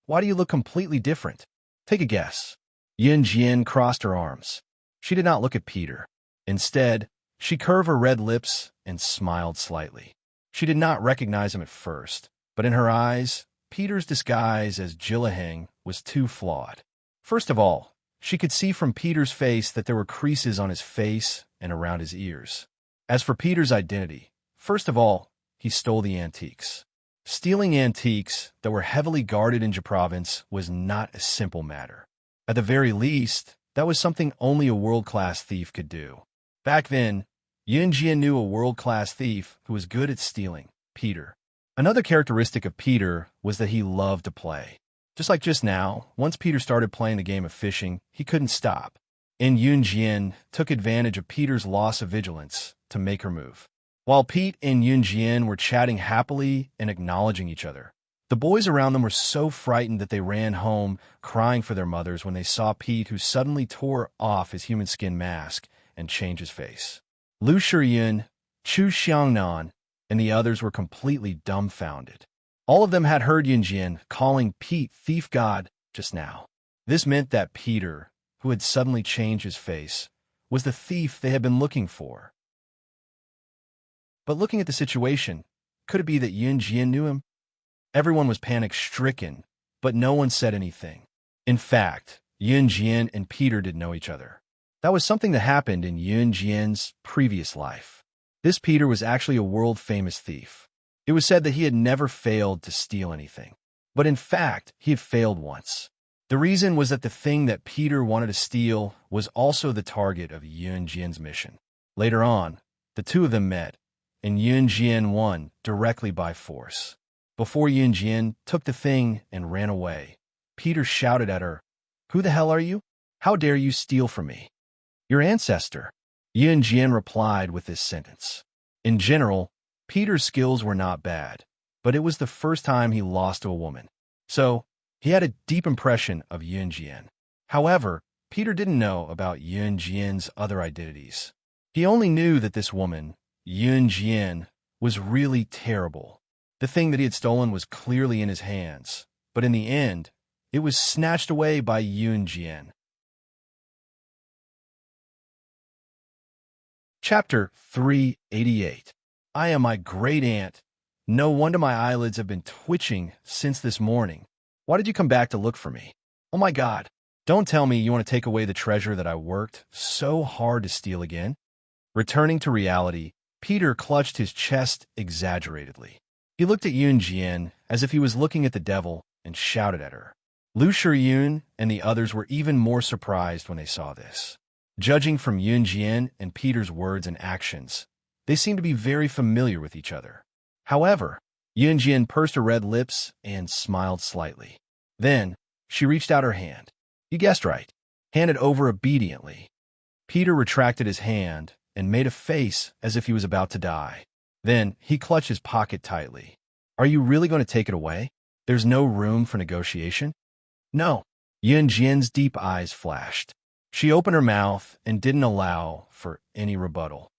Why do you look completely different? Take a guess." Yun Jian crossed her arms. She did not look at Peter. Instead, she curved her red lips and smiled slightly. She did not recognize him at first, but in her eyes, Peter's disguise as Jillaheng was too flawed. First of all, she could see from Peter's face that there were creases on his face and around his ears. As for Peter's identity, first of all, he stole the antiques. Stealing antiques that were heavily guarded in Jia province was not a simple matter. At the very least, that was something only a world-class thief could do. Back then, Yun Jian knew a world-class thief who was good at stealing, Peter. Another characteristic of Peter was that he loved to play. Just like just now, once Peter started playing the game of fishing, he couldn't stop. And Yun Jian took advantage of Peter's loss of vigilance to make her move. While Pete and Yun Jian were chatting happily and acknowledging each other, the boys around them were so frightened that they ran home, crying for their mothers when they saw Pete, who suddenly tore off his human skin mask and changed his face. Lu Shiyun, Chu Xiangnan, and the others were completely dumbfounded. All of them had heard Yun Jian calling Pete thief god just now. This meant that Peter, who had suddenly changed his face, was the thief they had been looking for. But looking at the situation, could it be that Yun Jian knew him? Everyone was panic-stricken, but no one said anything. In fact, Yun Jian and Peter didn't know each other. That was something that happened in Yun Jian's previous life. This Peter was actually a world-famous thief. It was said that he had never failed to steal anything. But in fact, he had failed once. The reason was that the thing that Peter wanted to steal was also the target of Yun Jian's mission. Later on, the two of them met, and Yun Jian won directly by force. Before Yun Jian took the thing and ran away, Peter shouted at her, "Who the hell are you?" How dare you steal from me? Your ancestor. Yunjian replied with this sentence. In general, Peter's skills were not bad, but it was the first time he lost to a woman. So, he had a deep impression of Yunjian. However, Peter didn't know about Yunjian's other identities. He only knew that this woman, Yunjian, was really terrible. The thing that he had stolen was clearly in his hands, but in the end, it was snatched away by Yunjian. Chapter 388. I am my great aunt. No wonder my eyelids have been twitching since this morning. Why did you come back to look for me? Oh my God. Don't tell me you want to take away the treasure that I worked so hard to steal again. Returning to reality, Peter clutched his chest exaggeratedly. He looked at Yunjian as if he was looking at the devil and shouted at her. Lu Shiyun and the others were even more surprised when they saw this. Judging from Yunjian and Peter's words and actions, they seemed to be very familiar with each other. However, Yunjian pursed her red lips and smiled slightly. Then, she reached out her hand. You guessed right. Handed over obediently. Peter retracted his hand and made a face as if he was about to die. Then, he clutched his pocket tightly. Are you really going to take it away? There's no room for negotiation? No. Yunjian's deep eyes flashed. She opened her mouth and didn't allow for any rebuttal.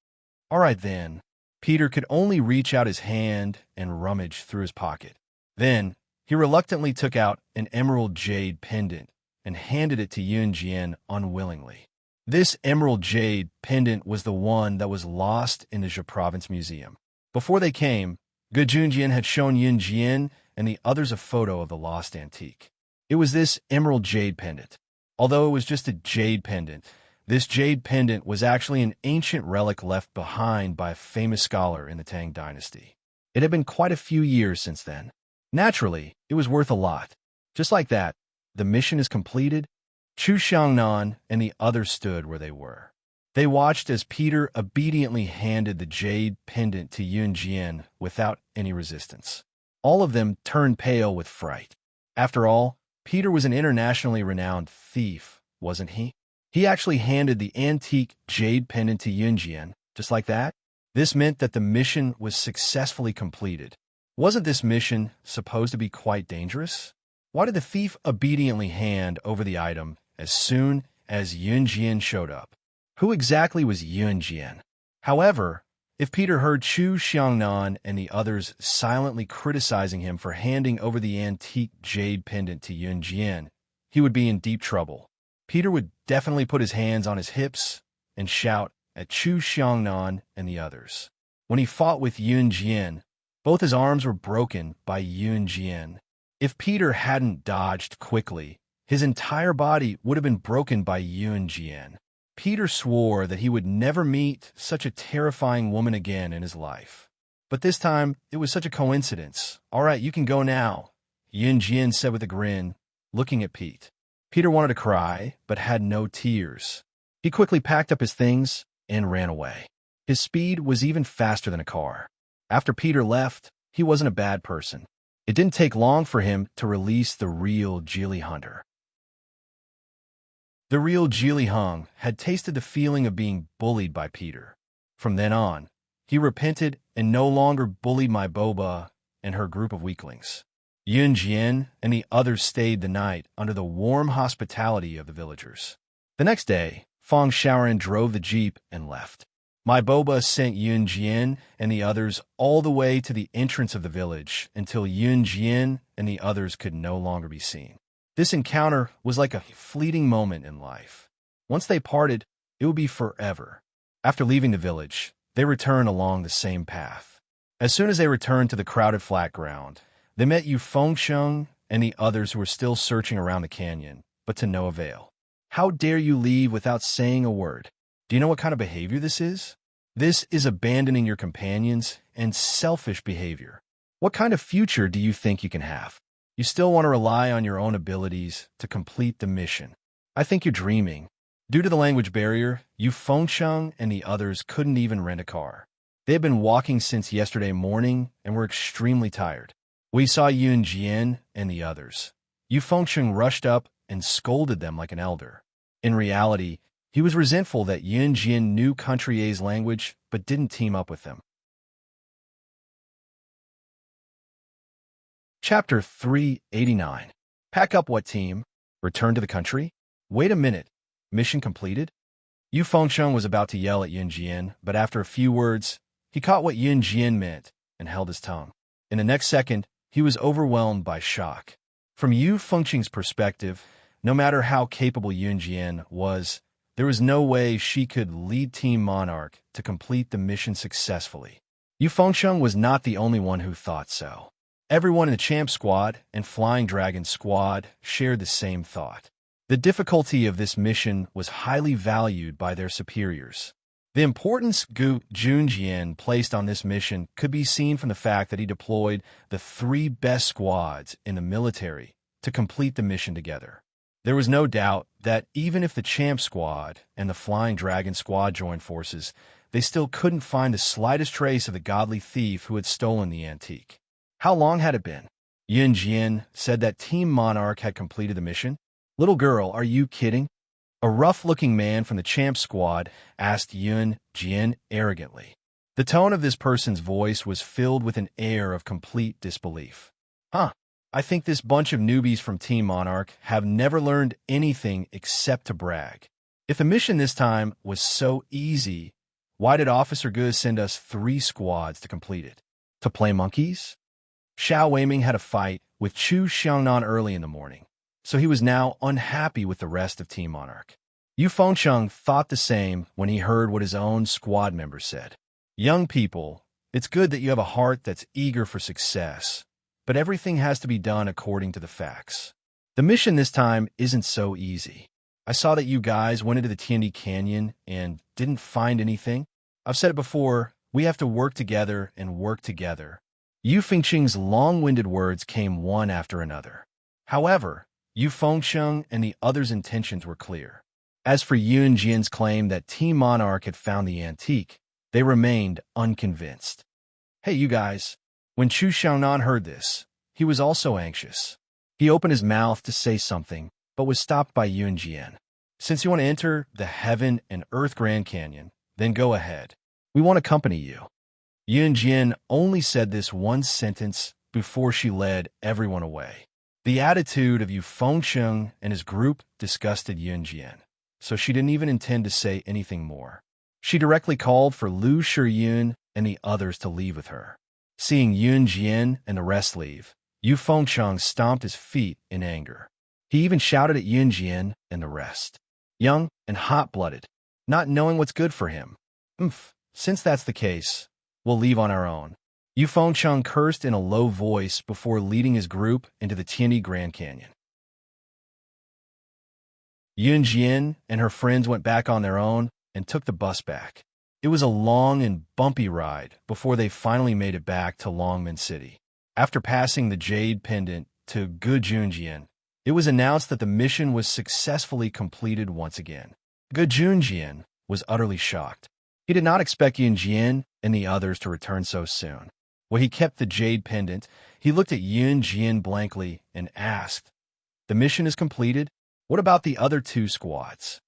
All right then. Peter could only reach out his hand and rummage through his pocket. Then, he reluctantly took out an emerald jade pendant and handed it to Yunjian unwillingly. This emerald jade pendant was the one that was lost in the Zhe Province Museum. Before they came, Gejunjian had shown Yunjian and the others a photo of the lost antique. It was this emerald jade pendant. Although it was just a jade pendant, this jade pendant was actually an ancient relic left behind by a famous scholar in the Tang dynasty. It had been quite a few years since then. Naturally, it was worth a lot. Just like that, the mission is completed. Chu Xiangnan and the others stood where they were. They watched as Peter obediently handed the jade pendant to Yunjian without any resistance. All of them turned pale with fright. After all, Peter was an internationally renowned thief, wasn't he? He actually handed the antique jade pendant to Yunjian, just like that. This meant that the mission was successfully completed. Wasn't this mission supposed to be quite dangerous? Why did the thief obediently hand over the item as soon as Yunjian showed up? Who exactly was Yunjian? However, if Peter heard Chu Xiangnan and the others silently criticizing him for handing over the antique jade pendant to Yunjian, he would be in deep trouble. Peter would definitely put his hands on his hips and shout at Chu Xiangnan and the others. When he fought with Yunjian, both his arms were broken by Yunjian. If Peter hadn't dodged quickly, his entire body would have been broken by Yunjian. Peter swore that he would never meet such a terrifying woman again in his life. But this time, it was such a coincidence. All right, you can go now, Yunjian said with a grin, looking at Pete. Peter wanted to cry, but had no tears. He quickly packed up his things and ran away. His speed was even faster than a car. After Peter left, he wasn't a bad person. It didn't take long for him to release the real Geely Hunter. The real Geely Hung had tasted the feeling of being bullied by Peter. From then on, he repented and no longer bullied my Boba and her group of weaklings. Yunjian and the others stayed the night under the warm hospitality of the villagers. The next day, Feng Shaoran drove the jeep and left. My Boba sent Yunjian and the others all the way to the entrance of the village until Yunjian and the others could no longer be seen. This encounter was like a fleeting moment in life. Once they parted, it would be forever. After leaving the village, they returned along the same path. As soon as they returned to the crowded flat ground, they met Yu Fengsheng and the others who were still searching around the canyon, but to no avail. How dare you leave without saying a word? Do you know what kind of behavior this is? This is abandoning your companions and selfish behavior. What kind of future do you think you can have? You still want to rely on your own abilities to complete the mission. I think you're dreaming. Due to the language barrier, Yu Fengsheng and the others couldn't even rent a car. They had been walking since yesterday morning and were extremely tired. We saw Yunjian and the others. Yu Fengsheng rushed up and scolded them like an elder. In reality, he was resentful that Yun Jian knew Country A's language but didn't team up with them. Chapter 389. Pack up what team? Return to the country? Wait a minute. Mission completed? Yu Fengsheng was about to yell at Yun Jian, but after a few words, he caught what Yun Jian meant and held his tongue. In the next second, he was overwhelmed by shock. From Yu Fengsheng's perspective, no matter how capable Yun Jian was, there was no way she could lead Team Monarch to complete the mission successfully. Yu Fengsheng was not the only one who thought so. Everyone in the Champ Squad and Flying Dragon Squad shared the same thought. The difficulty of this mission was highly valued by their superiors. The importance Gu Junjian placed on this mission could be seen from the fact that he deployed the 3 best squads in the military to complete the mission together. There was no doubt that even if the Champ Squad and the Flying Dragon Squad joined forces, they still couldn't find the slightest trace of the godly thief who had stolen the antique. How long had it been? Yun Jian said that Team Monarch had completed the mission. Little girl, are you kidding? A rough-looking man from the Champ Squad asked Yun Jian arrogantly. The tone of this person's voice was filled with an air of complete disbelief. I think this bunch of newbies from Team Monarch have never learned anything except to brag. If the mission this time was so easy, why did Officer Gu send us 3 squads to complete it? To play monkeys? Xiao Weiming had a fight with Chu Xiangnan early in the morning, so he was now unhappy with the rest of Team Monarch. Yu Fengsheng thought the same when he heard what his own squad members said. Young people, it's good that you have a heart that's eager for success, but everything has to be done according to the facts. The mission this time isn't so easy. I saw that you guys went into the Tiandi Canyon and didn't find anything. I've said it before, we have to work together and work together. Yu Fengsheng's long-winded words came one after another. However, Yu Fengsheng and the others' intentions were clear. As for Yun Jian's claim that Team Monarch had found the antique, they remained unconvinced. Hey, you guys. When Chu Xiangnan heard this, he was also anxious. He opened his mouth to say something, but was stopped by Yun Jian. Since you want to enter the Heaven and Earth Grand Canyon, then go ahead. We want to accompany you. Yun Jian only said this one sentence before she led everyone away. The attitude of Yu Fengsheng and his group disgusted Yun Jian, so she didn't even intend to say anything more. She directly called for Lu Shiyun and the others to leave with her. Seeing Yun Jian and the rest leave, Yu Fengsheng stomped his feet in anger. He even shouted at Yun Jian and the rest. Young and hot-blooded, not knowing what's good for him. Since that's the case, we'll leave on our own. Yu Fengsheng cursed in a low voice before leading his group into the Tiandi Grand Canyon. Yun Jian and her friends went back on their own and took the bus back. It was a long and bumpy ride before they finally made it back to Longmen City. After passing the Jade Pendant to Gu Junjian, it was announced that the mission was successfully completed once again. Gu Junjian was utterly shocked. He did not expect Yun Jian and the others to return so soon. When he kept the Jade Pendant, he looked at Yun Jian blankly and asked, "The mission is completed? What about the other 2 squads?"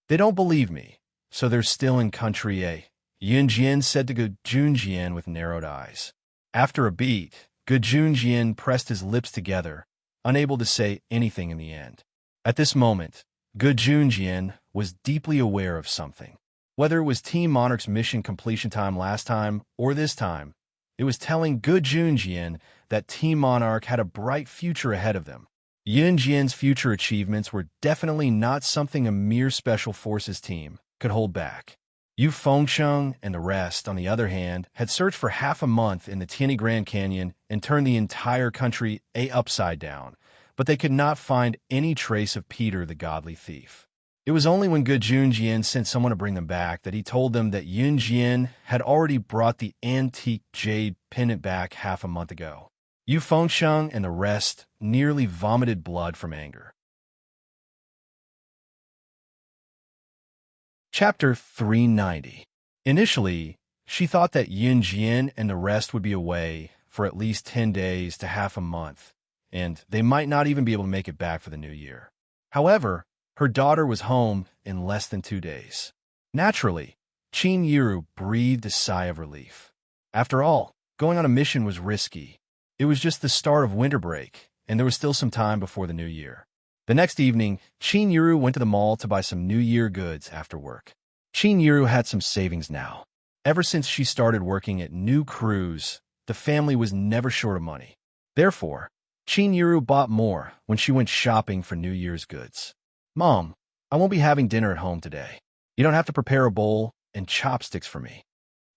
"They don't believe me, so they're still in Country A," Yun Jian said to Gu Junjian with narrowed eyes. After a beat, Gu Junjian pressed his lips together, unable to say anything in the end. At this moment, Gu Junjian was deeply aware of something. Whether it was Team Monarch's mission completion time last time or this time, it was telling Gu Junjian that Team Monarch had a bright future ahead of them. Yun Jian's future achievements were definitely not something a mere Special Forces team could hold back. Yu Fengsheng and the rest, on the other hand, had searched for half a month in the Tiandi Grand Canyon and turned the entire country upside down, but they could not find any trace of Peter the Godly Thief. It was only when Gu Junjian sent someone to bring them back that he told them that Yun Jian had already brought the antique jade pendant back half a month ago. Yu Fengsheng and the rest nearly vomited blood from anger. Chapter 390. Initially, she thought that Yun Jian and the rest would be away for at least 10 days to half a month, and they might not even be able to make it back for the new year. However, Her daughter was home in less than 2 days. Naturally, Qin Yiru breathed a sigh of relief. After all, going on a mission was risky. It was just the start of winter break, and there was still some time before the new year. The next evening, Qin Yiru went to the mall to buy some New Year goods after work. Qin Yiru had some savings now. Ever since she started working at New Cruise, the family was never short of money. Therefore, Qin Yiru bought more when she went shopping for New Year's goods. "Mom, I won't be having dinner at home today. You don't have to prepare a bowl and chopsticks for me,"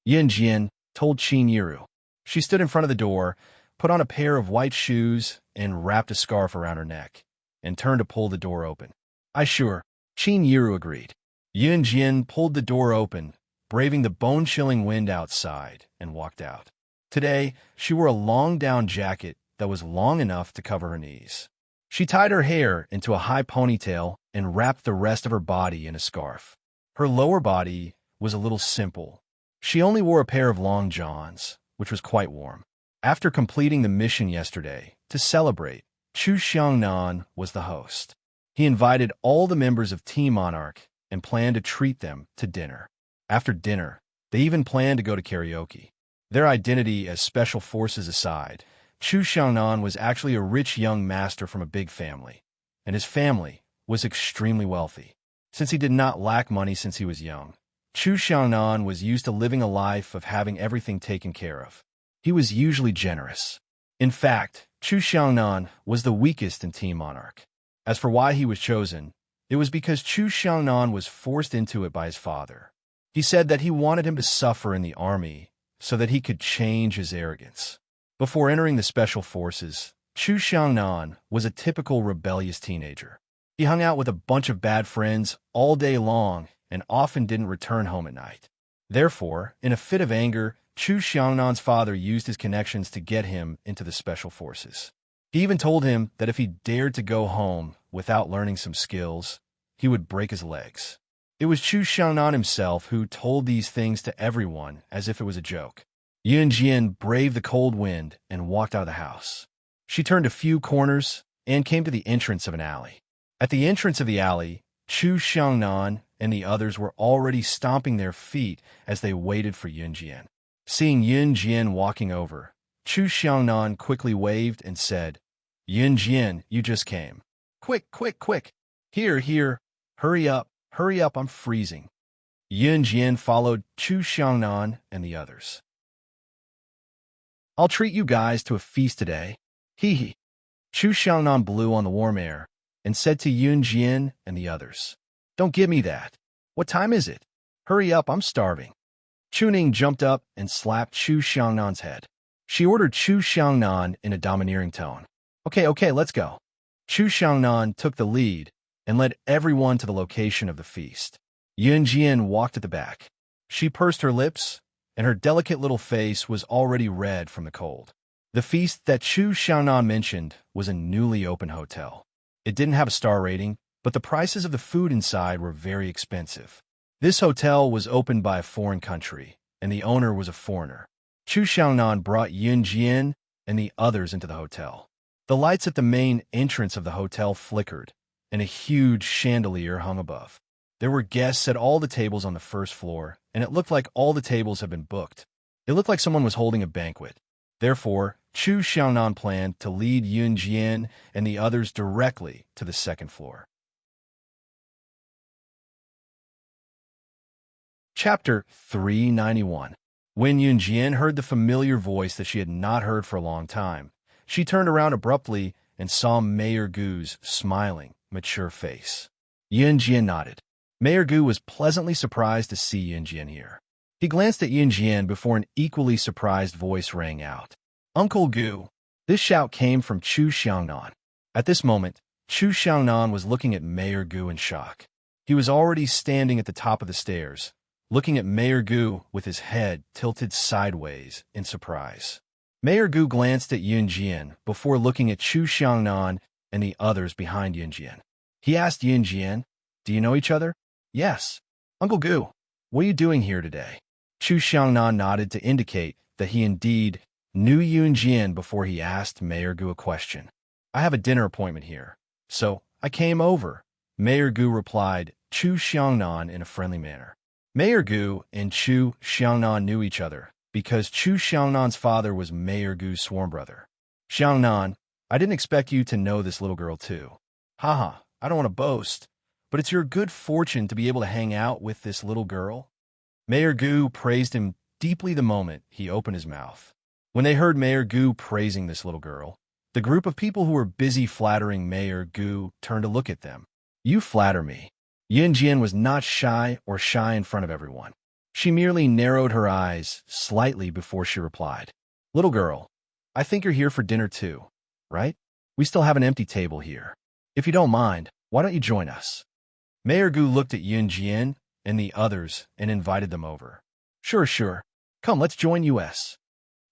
Yin Jian told Qin Yiru. She stood in front of the door, put on a pair of white shoes, and wrapped a scarf around her neck, and turned to pull the door open. "I sure," Qin Yiru agreed. Yin Jian pulled the door open, braving the bone-chilling wind outside, and walked out. Today, she wore a long down jacket that was long enough to cover her knees. She tied her hair into a high ponytail and wrapped the rest of her body in a scarf. Her lower body was a little simple. She only wore a pair of long johns, which was quite warm. After completing the mission yesterday, to celebrate, Chu Xiangnan was the host. He invited all the members of Team Monarch and planned to treat them to dinner. After dinner, they even planned to go to karaoke. Their identity as special forces aside, Chu Xiangnan was actually a rich young master from a big family, and his family was extremely wealthy. Since he did not lack money since he was young, Chu Xiangnan was used to living a life of having everything taken care of. He was usually generous. In fact, Chu Xiangnan was the weakest in Team Monarch. As for why he was chosen, it was because Chu Xiangnan was forced into it by his father. He said that he wanted him to suffer in the army so that he could change his arrogance. Before entering the special forces, Chu Xiangnan was a typical rebellious teenager. He hung out with a bunch of bad friends all day long and often didn't return home at night. Therefore, in a fit of anger, Chu Xiangnan's father used his connections to get him into the special forces. He even told him that if he dared to go home without learning some skills, he would break his legs. It was Chu Xiangnan himself who told these things to everyone as if it was a joke. Yun Jian braved the cold wind and walked out of the house. She turned a few corners and came to the entrance of an alley. At the entrance of the alley, Chu Xiangnan and the others were already stomping their feet as they waited for Yun Jian. Seeing Yun Jian walking over, Chu Xiangnan quickly waved and said, "Yun Jian, you just came. Quick, quick, quick. Here, here. Hurry up, I'm freezing." Yun Jian followed Chu Xiangnan and the others. "I'll treat you guys to a feast today. Hee hee." Chu Xiangnan blew on the warm air and said to Yun Jian and the others, "Don't give me that. What time is it? Hurry up, I'm starving." Chuning jumped up and slapped Chu Xiangnan's head. She ordered Chu Xiangnan in a domineering tone. Okay, let's go." Chu Xiangnan took the lead and led everyone to the location of the feast. Yun Jian walked at the back. She pursed her lips, and her delicate little face was already red from the cold. The feast that Chu Xiangnan mentioned was a newly opened hotel. It didn't have a star rating, but the prices of the food inside were very expensive. This hotel was opened by a foreign country, and the owner was a foreigner. Chu Xiangnan brought Yun Jian and the others into the hotel. The lights at the main entrance of the hotel flickered, and a huge chandelier hung above. There were guests at all the tables on the first floor, and it looked like all the tables had been booked. It looked like someone was holding a banquet. Therefore, Chu Xiangnan planned to lead Yun Jian and the others directly to the second floor. Chapter 391. When Yun Jian heard the familiar voice that she had not heard for a long time, she turned around abruptly and saw Mayor Gu's smiling, mature face. Yun Jian nodded. Mayor Gu was pleasantly surprised to see Yun Jian here. He glanced at Yun Jian before an equally surprised voice rang out. "Uncle Gu." This shout came from Chu Xiangnan. At this moment, Chu Xiangnan was looking at Mayor Gu in shock. He was already standing at the top of the stairs, looking at Mayor Gu with his head tilted sideways in surprise. Mayor Gu glanced at Yun Jian before looking at Chu Xiangnan and the others behind Yun Jian. He asked Yun Jian, "Do you know each other?" "Yes." "Uncle Gu, what are you doing here today?" Chu Xiangnan nodded to indicate that he indeed knew Yun Jian before he asked Mayor Gu a question. "I have a dinner appointment here, so I came over," Mayor Gu replied, Chu Xiangnan in a friendly manner. Mayor Gu and Chu Xiangnan knew each other because Chu Xiangnan's father was Mayor Gu's sworn brother. Xiangnan, I didn't expect you to know this little girl too. Haha, I don't want to boast, but it's your good fortune to be able to hang out with this little girl. Mayor Gu praised him deeply the moment he opened his mouth. When they heard Mayor Gu praising this little girl, the group of people who were busy flattering Mayor Gu turned to look at them. You flatter me. Yun Jian was not shy in front of everyone. She merely narrowed her eyes slightly before she replied. Little girl, I think you're here for dinner too, right? We still have an empty table here. If you don't mind, why don't you join us? Mayor Gu looked at Yun Jian and the others and invited them over. Sure. Come, let's join us.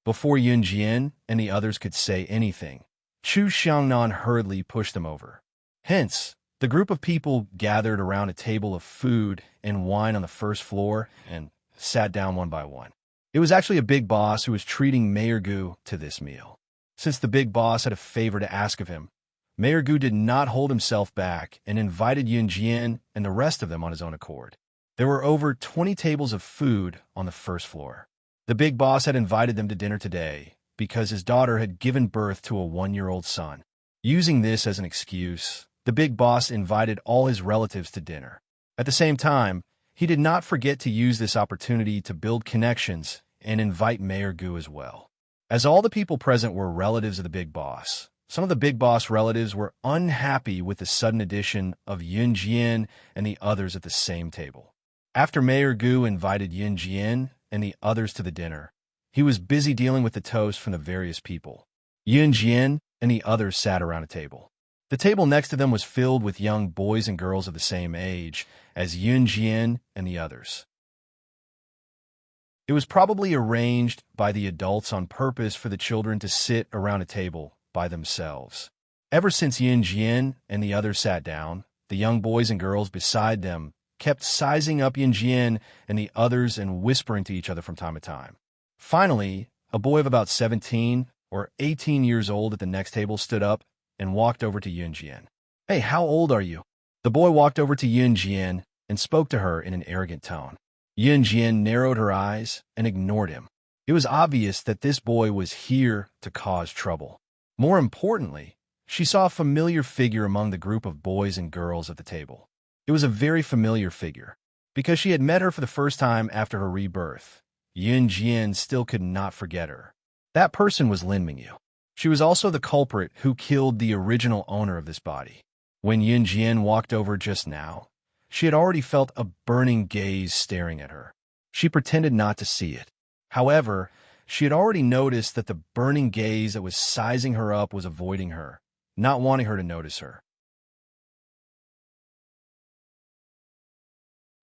Before Yun Jian and the others could say anything, Chu Xiangnan hurriedly pushed them over. Hence, the group of people gathered around a table of food and wine on the first floor and sat down one by one. It was actually a big boss who was treating Mayor Gu to this meal. Since the big boss had a favor to ask of him, Mayor Gu did not hold himself back and invited Yun Jian and the rest of them on his own accord. There were over 20 tables of food on the first floor. The big boss had invited them to dinner today because his daughter had given birth to a 1-year-old son. Using this as an excuse, the big boss invited all his relatives to dinner. At the same time, he did not forget to use this opportunity to build connections and invite Mayor Gu as well. As all the people present were relatives of the big boss, some of the big boss relatives were unhappy with the sudden addition of Yun Jian and the others at the same table. After Mayor Gu invited Yun Jian and the others to the dinner, he was busy dealing with the toast from the various people. Yun Jian and the others sat around a table. The table next to them was filled with young boys and girls of the same age as Yun Jian and the others. It was probably arranged by the adults on purpose for the children to sit around a table by themselves. Ever since Yun Jian and the others sat down, the young boys and girls beside them kept sizing up Yun Jian and the others and whispering to each other from time to time. Finally, a boy of about 17 or 18 years old at the next table stood up and walked over to Yun Jian. Hey, how old are you? The boy walked over to Yun Jian and spoke to her in an arrogant tone. Yun Jian narrowed her eyes and ignored him. It was obvious that this boy was here to cause trouble. More importantly, she saw a familiar figure among the group of boys and girls at the table. It was a very familiar figure. Because she had met her for the first time after her rebirth, Yun Jian still could not forget her. That person was Lin Mingyu. She was also the culprit who killed the original owner of this body. When Yun Jian walked over just now, she had already felt a burning gaze staring at her. She pretended not to see it. However, she had already noticed that the burning gaze that was sizing her up was avoiding her, not wanting her to notice her.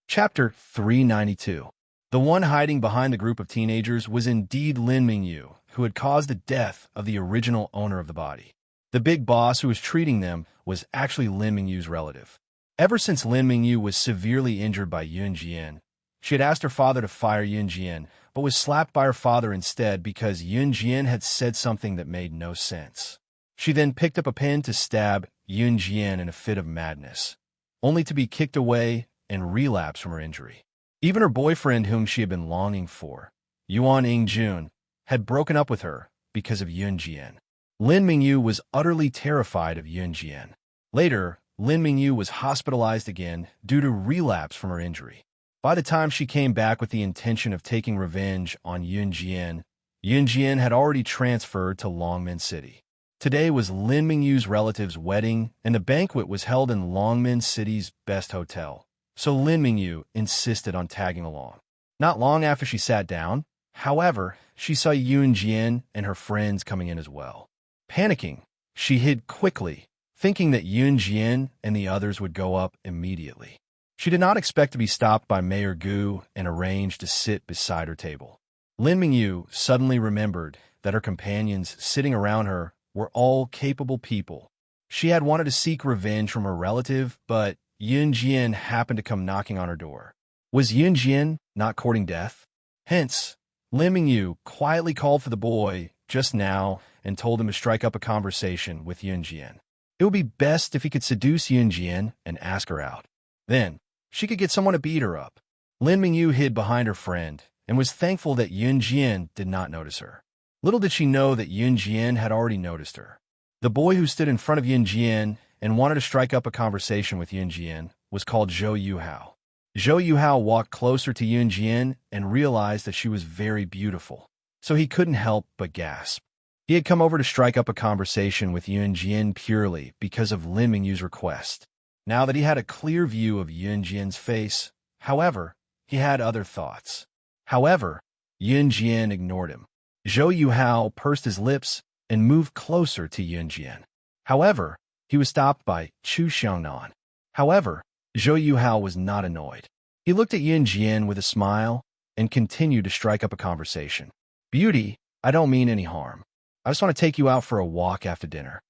Chapter 392. The one hiding behind the group of teenagers was indeed Lin Mingyu, who had caused the death of the original owner of the body. The big boss who was treating them was actually Lin Mingyu's relative. Ever since Lin Mingyu was severely injured by Yun Jian, she had asked her father to fire Yun Jian, but was slapped by her father instead because Yun Jian had said something that made no sense. She then picked up a pen to stab Yun Jian in a fit of madness, only to be kicked away and relapse from her injury. Even her boyfriend, whom she had been longing for, Yuan Ingjun, had broken up with her because of Yun Jian. Lin Mingyu was utterly terrified of Yun Jian. Later, Lin Mingyu was hospitalized again due to relapse from her injury. By the time she came back with the intention of taking revenge on Yun Jian had already transferred to Longmen City. Today was Lin Mingyu's relative's wedding, and the banquet was held in Longmen City's best hotel. So Lin Mingyu insisted on tagging along. Not long after she sat down, however, she saw Yun Jian and her friends coming in as well. Panicking, she hid quickly, thinking that Yun Jian and the others would go up immediately. She did not expect to be stopped by Mayor Gu and arranged to sit beside her table. Lin Mingyu suddenly remembered that her companions sitting around her were all capable people. She had wanted to seek revenge from her relative, but Yun Jian happened to come knocking on her door. Was Yun Jian not courting death? Hence, Lin Mingyu quietly called for the boy just now and told him to strike up a conversation with Yun Jian. It would be best if he could seduce Yunjian and ask her out. Then, she could get someone to beat her up. Lin Mingyu hid behind her friend and was thankful that Yunjian did not notice her. Little did she know that Yunjian had already noticed her. The boy who stood in front of Yunjian and wanted to strike up a conversation with Yunjian was called Zhou Yuhao. Zhou Yuhao walked closer to Yunjian and realized that she was very beautiful, so he couldn't help but gasp. He had come over to strike up a conversation with Yunjian purely because of Lin Mingyu's request. Now that he had a clear view of Yunjian's face, however, he had other thoughts. However, Yunjian ignored him. Zhou Yuhao pursed his lips and moved closer to Yunjian. However, he was stopped by Chu Xiangnan. However, Zhou Yuhao was not annoyed. He looked at Yunjian with a smile and continued to strike up a conversation. Beauty, I don't mean any harm. I just want to take you out for a walk after dinner.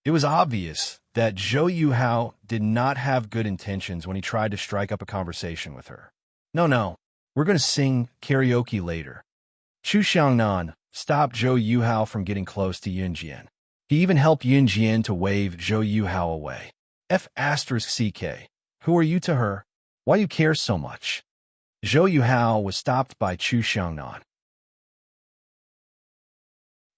It was obvious that Zhou Yuhao did not have good intentions when he tried to strike up a conversation with her. No, we're going to sing karaoke later. Chu Xiangnan stopped Zhou Yuhao from getting close to Yunjian. He even helped Yunjian to wave Zhou Yuhao away. F***CK. Who are you to her? Why you care so much? Zhou Yuhao was stopped by Chu Xiangnan.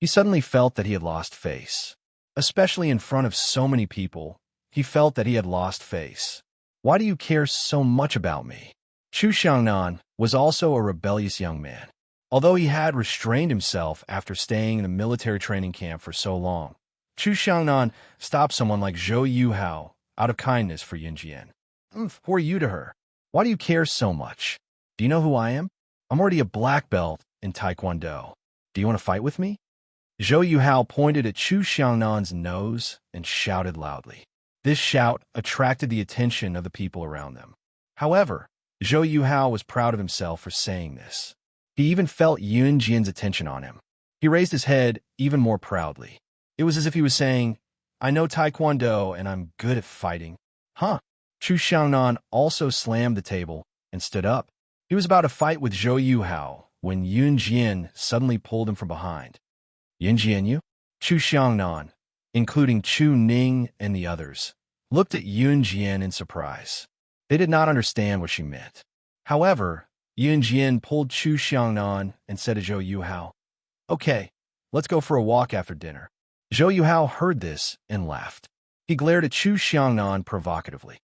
He suddenly felt that he had lost face. Especially in front of so many people, he felt that he had lost face. Why do you care so much about me? Chu Xiangnan was also a rebellious young man. Although he had restrained himself after staying in a military training camp for so long, Chu Xiangnan stopped someone like Zhou Yuhao out of kindness for Yunjian. Who are you to her? Why do you care so much? Do you know who I am? I'm already a black belt in Taekwondo. Do you want to fight with me? Zhou Yuhao pointed at Chu Xiangnan's nose and shouted loudly. This shout attracted the attention of the people around them. However, Zhou Yuhao was proud of himself for saying this. He even felt Yunjian's attention on him. He raised his head even more proudly. It was as if he was saying, I know Taekwondo and I'm good at fighting. Huh? Chu Xiangnan also slammed the table and stood up. He was about to fight with Zhou Yuhao when Yunjian suddenly pulled him from behind. Yunjian you? Chu Xiangnan, including Chu Ning and the others, looked at Yunjian in surprise. They did not understand what she meant. However, Yunjian pulled Chu Xiangnan and said to Zhou Yuhao, Okay, let's go for a walk after dinner. Zhou Yuhao heard this and laughed. He glared at Chu Xiangnan provocatively.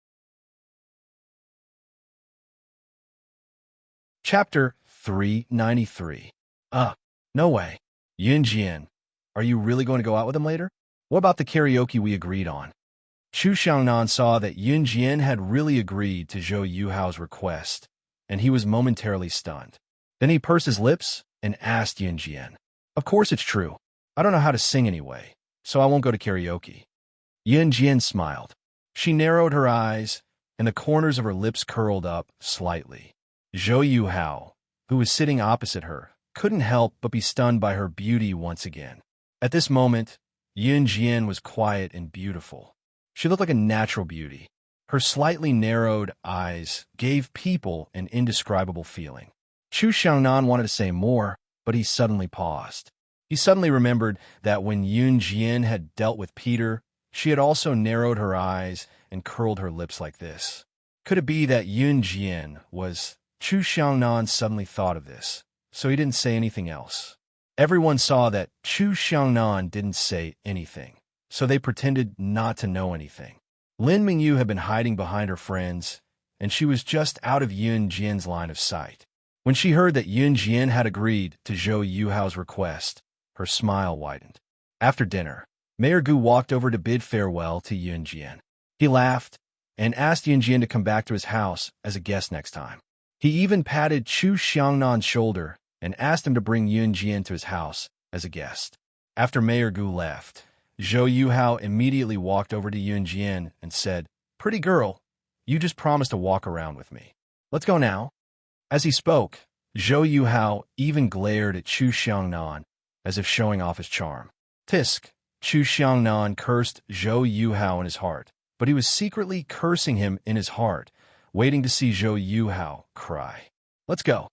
Chapter 393. No way. Yunjian, are you really going to go out with him later? What about the karaoke we agreed on? Chu Xiangnan saw that Yunjian had really agreed to Zhou Yuhao's request, and he was momentarily stunned. Then he pursed his lips and asked Yunjian, Of course it's true. I don't know how to sing anyway, so I won't go to karaoke. Yunjian smiled. She narrowed her eyes, and the corners of her lips curled up slightly. Zhou Yuhao, who was sitting opposite her, couldn't help but be stunned by her beauty once again. At this moment, Yunjian was quiet and beautiful. She looked like a natural beauty. Her slightly narrowed eyes gave people an indescribable feeling. Chu Xiangnan wanted to say more, but he suddenly paused. He suddenly remembered that when Yunjian had dealt with Peter, she had also narrowed her eyes and curled her lips like this. Could it be that Yunjian was... Chu Xiangnan suddenly thought of this, so he didn't say anything else. Everyone saw that Chu Xiangnan didn't say anything, so they pretended not to know anything. Lin Mingyu had been hiding behind her friends, and she was just out of Yunjian's line of sight. When she heard that Yunjian had agreed to Zhou Yuhao's request, her smile widened. After dinner, Mayor Gu walked over to bid farewell to Yunjian. He laughed and asked Yunjian to come back to his house as a guest next time. He even patted Chu Xiangnan's shoulder and asked him to bring Yunjian to his house as a guest. After Mayor Gu left, Zhou Yuhao immediately walked over to Yunjian and said, Pretty girl, you just promised to walk around with me. Let's go now. As he spoke, Zhou Yuhao even glared at Chu Xiangnan as if showing off his charm. Tisk, Chu Xiangnan cursed Zhou Yuhao in his heart, but he was secretly cursing him in his heart, waiting to see Zhou Yuhao cry. Let's go.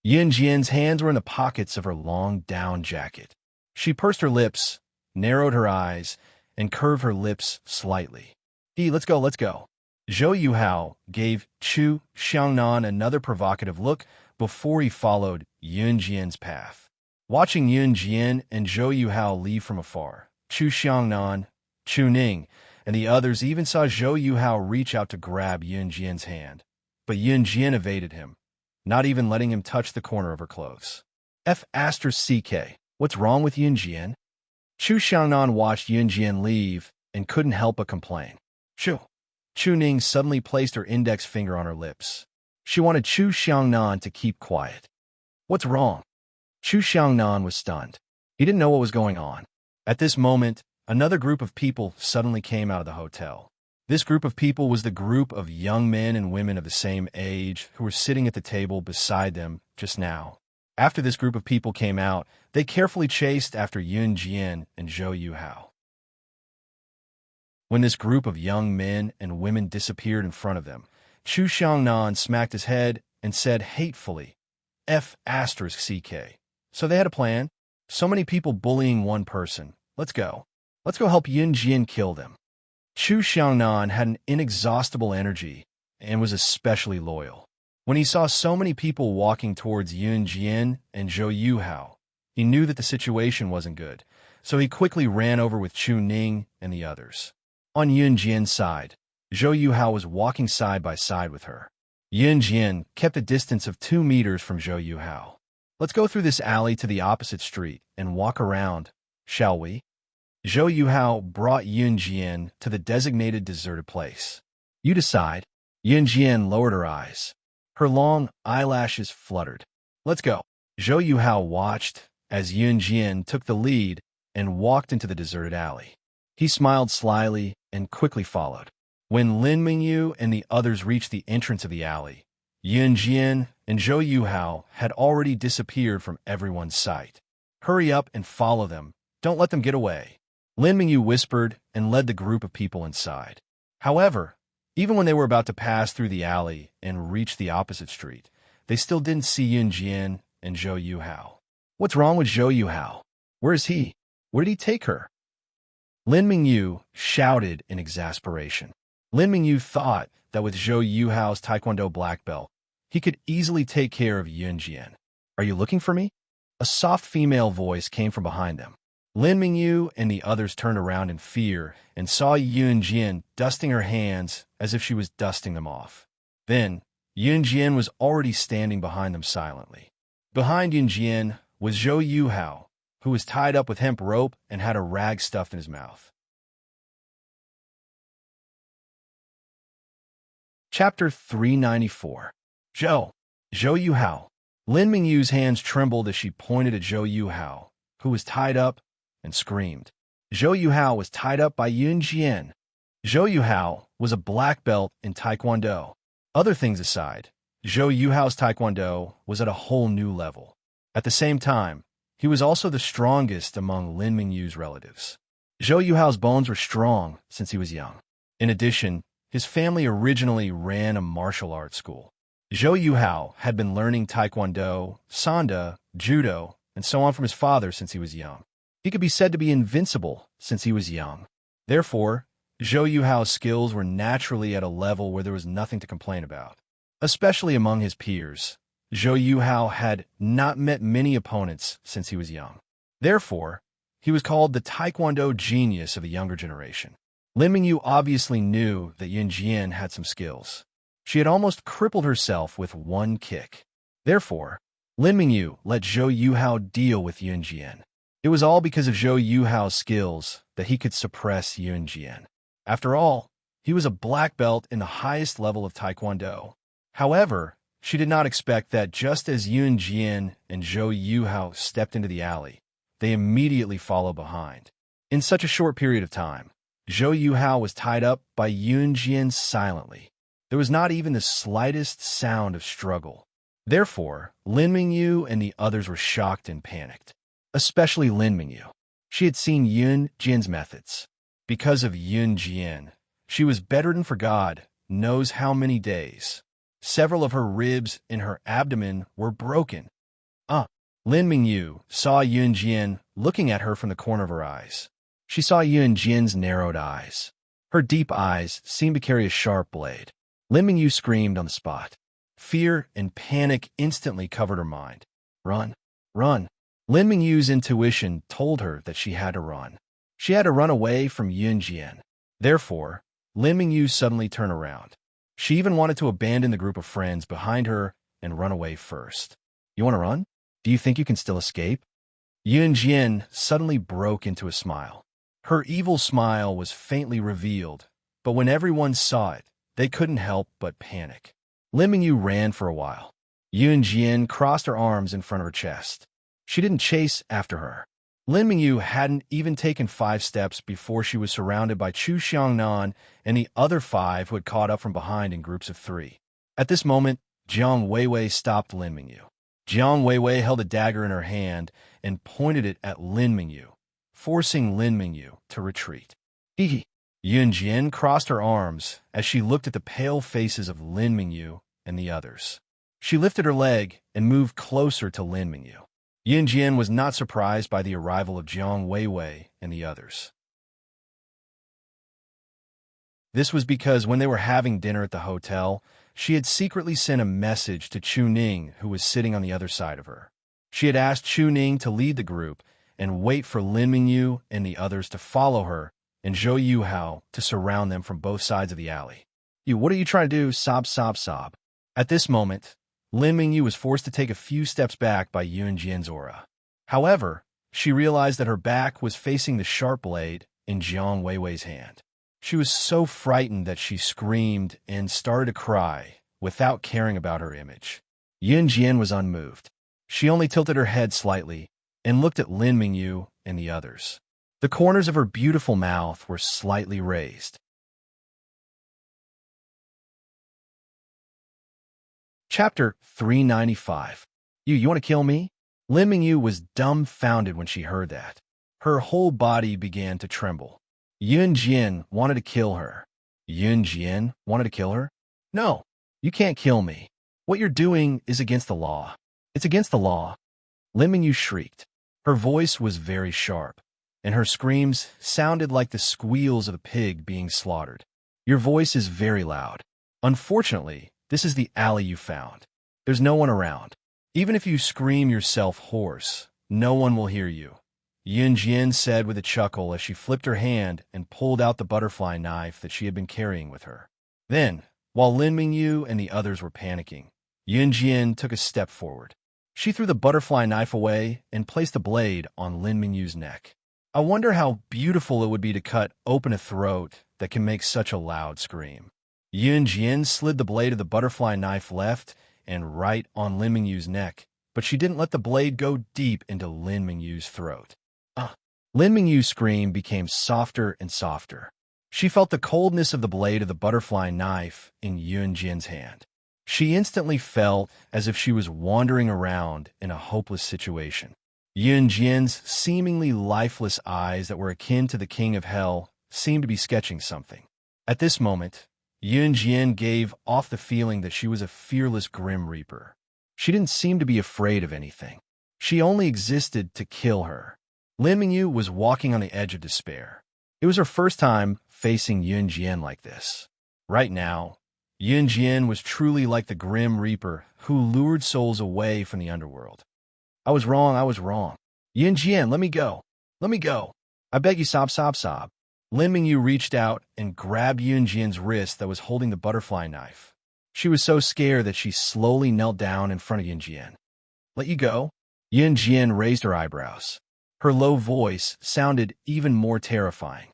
Yunjian's hands were in the pockets of her long down jacket. She pursed her lips, narrowed her eyes, and curve her lips slightly. Let's go, let's go. Zhou Yuhao gave Chu Xiangnan another provocative look before he followed Yun Jian's path. Watching Yun Jian and Zhou Yuhao leave from afar, Chu Xiangnan, Chu Ning, and the others even saw Zhou Yuhao reach out to grab Yun Jian's hand. But Yun Jian evaded him, not even letting him touch the corner of her clothes. F***, what's wrong with Yun Jian? Chu Xiangnan watched Yun Jian leave and couldn't help but complain. Chu Ning suddenly placed her index finger on her lips. She wanted Chu Xiangnan to keep quiet. What's wrong? Chu Xiangnan was stunned. He didn't know what was going on. At this moment, another group of people suddenly came out of the hotel. This group of people was the group of young men and women of the same age who were sitting at the table beside them just now. After this group of people came out, they carefully chased after Yun Jian and Zhou Yuhao. When this group of young men and women disappeared in front of them, Chu Xiangnan smacked his head and said hatefully, F***. So they had a plan? So many people bullying one person. Let's go. Let's go help Yun Jian kill them. Chu Xiangnan had an inexhaustible energy and was especially loyal. When he saw so many people walking towards Yun Jian and Zhou Yuhao, he knew that the situation wasn't good, so he quickly ran over with Chu Ning and the others. On Yun Jian's side, Zhou Yuhao was walking side by side with her. Yun Jian kept a distance of 2 meters from Zhou Yuhao. Let's go through this alley to the opposite street and walk around, shall we? Zhou Yuhao brought Yun Jian to the designated deserted place. You decide. Yun Jian lowered her eyes. Her long eyelashes fluttered. Let's go. Zhou Yuhao watched as Yun Jian took the lead and walked into the deserted alley. He smiled slyly and quickly followed. When Lin Mingyu and the others reached the entrance of the alley, Yun Jian and Zhou Yuhao had already disappeared from everyone's sight. Hurry up and follow them. Don't let them get away. Lin Mingyu whispered and led the group of people inside. However, even when they were about to pass through the alley and reach the opposite street, they still didn't see Yun Jian and Zhou Yuhao. What's wrong with Zhou Yuhao? Where is he? Where did he take her? Lin Mingyu shouted in exasperation. Lin Mingyu thought that with Zhou Yuhao's Taekwondo black belt, he could easily take care of Yun Jian. Are you looking for me? A soft female voice came from behind them. Lin Mingyu and the others turned around in fear and saw Yun Jian dusting her hands as if she was dusting them off. Then, Yun Jian was already standing behind them silently. Behind Yun Jian was Zhou Yuhao, who was tied up with hemp rope and had a rag stuffed in his mouth. Chapter 394. Zhou Yuhao. Lin Mingyu's hands trembled as she pointed at Zhou Yuhao, who was tied up, and screamed. Zhou Yuhao was tied up by Yun Jian. Zhou Yuhao was a black belt in Taekwondo. Other things aside, Zhou Yuhao's Taekwondo was at a whole new level. At the same time, he was also the strongest among Lin Mingyu's relatives. Zhou Yuhao's bones were strong since he was young. In addition, his family originally ran a martial arts school. Zhou Yuhao had been learning Taekwondo, Sanda, Judo, and so on from his father since he was young. He could be said to be invincible since he was young. Therefore, Zhou Yuhao's skills were naturally at a level where there was nothing to complain about. Especially among his peers, Zhou Yuhao had not met many opponents since he was young. Therefore, he was called the Taekwondo genius of the younger generation. Lin Mingyu obviously knew that Yun Jian had some skills. She had almost crippled herself with one kick. Therefore, Lin Mingyu let Zhou Yuhao deal with Yun Jian. It was all because of Zhou Yuhao's skills that he could suppress Yun Jian. After all, he was a black belt in the highest level of Taekwondo. However, she did not expect that just as Yun Jian and Zhou Yuhao stepped into the alley, they immediately followed behind. In such a short period of time, Zhou Yuhao was tied up by Yun Jian silently. There was not even the slightest sound of struggle. Therefore, Lin Mingyu and the others were shocked and panicked. Especially Lin Mingyu. She had seen Yun Jian's methods. Because of Yun Jian, she was bedridden for God knows how many days. Several of her ribs in her abdomen were broken. Lin Mingyu saw Yun Jian looking at her from the corner of her eyes. She saw Yun Jin's narrowed eyes. Her deep eyes seemed to carry a sharp blade. Lin Mingyu screamed on the spot. Fear and panic instantly covered her mind. Run, run. Lin Mingyu's intuition told her that she had to run. She had to run away from Yun Jin. Therefore, Lin Mingyu suddenly turned around. She even wanted to abandon the group of friends behind her and run away first. You want to run? Do you think you can still escape? Yun Jin suddenly broke into a smile. Her evil smile was faintly revealed, but when everyone saw it, they couldn't help but panic. Lin Mingyu ran for a while. Yun Jin crossed her arms in front of her chest. She didn't chase after her. Lin Mingyu hadn't even taken 5 steps before she was surrounded by Chu Xiangnan and the other 5 who had caught up from behind in groups of 3. At this moment, Jiang Weiwei stopped Lin Mingyu. Jiang Weiwei held a dagger in her hand and pointed it at Lin Mingyu, forcing Lin Mingyu to retreat. Hee. Yun Jin crossed her arms as she looked at the pale faces of Lin Mingyu and the others. She lifted her leg and moved closer to Lin Mingyu. Yun Jin was not surprised by the arrival of Jiang Weiwei and the others. This was because when they were having dinner at the hotel, she had secretly sent a message to Chu Ning, who was sitting on the other side of her. She had asked Chu Ning to lead the group and wait for Lin Mingyu and the others to follow her, and Zhou Yuhao to surround them from both sides of the alley. What are you trying to do? Sob, sob, sob. At this moment, Lin Mingyu was forced to take a few steps back by Yun Jin's aura. However, she realized that her back was facing the sharp blade in Jiang Weiwei's hand. She was so frightened that she screamed and started to cry without caring about her image. Yun Jin was unmoved. She only tilted her head slightly and looked at Lin Mingyu and the others. The corners of her beautiful mouth were slightly raised. Chapter 395. You want to kill me? Lin Mingyu was dumbfounded when she heard that. Her whole body began to tremble. Yun Jin wanted to kill her. Yun Jin wanted to kill her? No, you can't kill me. What you're doing is against the law. It's against the law. Lin Mingyu shrieked. Her voice was very sharp, and her screams sounded like the squeals of a pig being slaughtered. Your voice is very loud. Unfortunately, this is the alley you found. There's no one around. Even if you scream yourself hoarse, no one will hear you. Yun Jin said with a chuckle as she flipped her hand and pulled out the butterfly knife that she had been carrying with her. Then, while Lin Mingyu and the others were panicking, Yun Jin took a step forward. She threw the butterfly knife away and placed the blade on Lin Mingyu's neck. I wonder how beautiful it would be to cut open a throat that can make such a loud scream. Yun Jin slid the blade of the butterfly knife left and right on Lin Mingyu's neck, but she didn't let the blade go deep into Lin Mingyu's throat. Lin Mingyu's scream became softer and softer. She felt the coldness of the blade of the butterfly knife in Yun Jin's hand. She instantly felt as if she was wandering around in a hopeless situation. Yun Jin's seemingly lifeless eyes that were akin to the king of hell seemed to be sketching something. At this moment, Yun Jin gave off the feeling that she was a fearless Grim Reaper. She didn't seem to be afraid of anything. She only existed to kill her. Lin Mingyu was walking on the edge of despair. It was her first time facing Yun Jin like this. Right now, Yun Jin was truly like the Grim Reaper who lured souls away from the underworld. I was wrong. Yun Jin, let me go. Let me go. I beg you, sob, sob, sob. Lin Mingyu reached out and grabbed Yun Jin's wrist that was holding the butterfly knife. She was so scared that she slowly knelt down in front of Yun Jin. Let you go? Yun Jin raised her eyebrows. Her low voice sounded even more terrifying.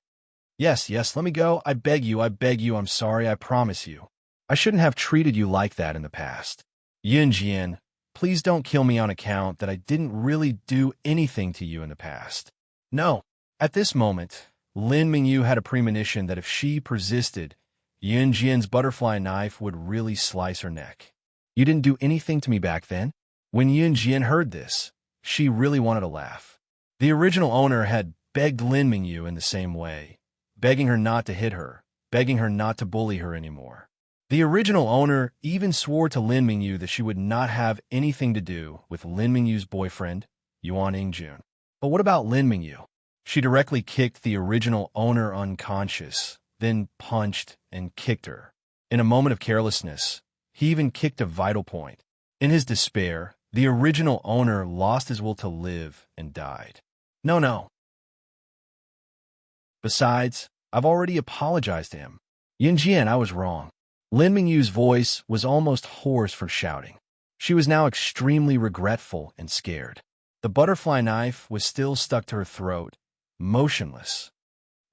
Yes, let me go. I beg you, I'm sorry, I promise you. I shouldn't have treated you like that in the past. Yun Jin, please don't kill me on account that I didn't really do anything to you in the past. No. At this moment, Lin Mingyu had a premonition that if she persisted, Yun Jin's butterfly knife would really slice her neck. You didn't do anything to me back then? When Yun Jin heard this, she really wanted to laugh. The original owner had begged Lin Mingyu in the same way, begging her not to hit her, begging her not to bully her anymore. The original owner even swore to Lin Mingyu that she would not have anything to do with Lin Mingyu's boyfriend, Yuan Ingjun. But what about Lin Mingyu? She directly kicked the original owner unconscious, then punched and kicked her. In a moment of carelessness, he even kicked a vital point. In his despair, the original owner lost his will to live and died. No, no. Besides, I've already apologized to him. Yunjian, I was wrong. Lin Mingyu's voice was almost hoarse from shouting. She was now extremely regretful and scared. The butterfly knife was still stuck to her throat, motionless.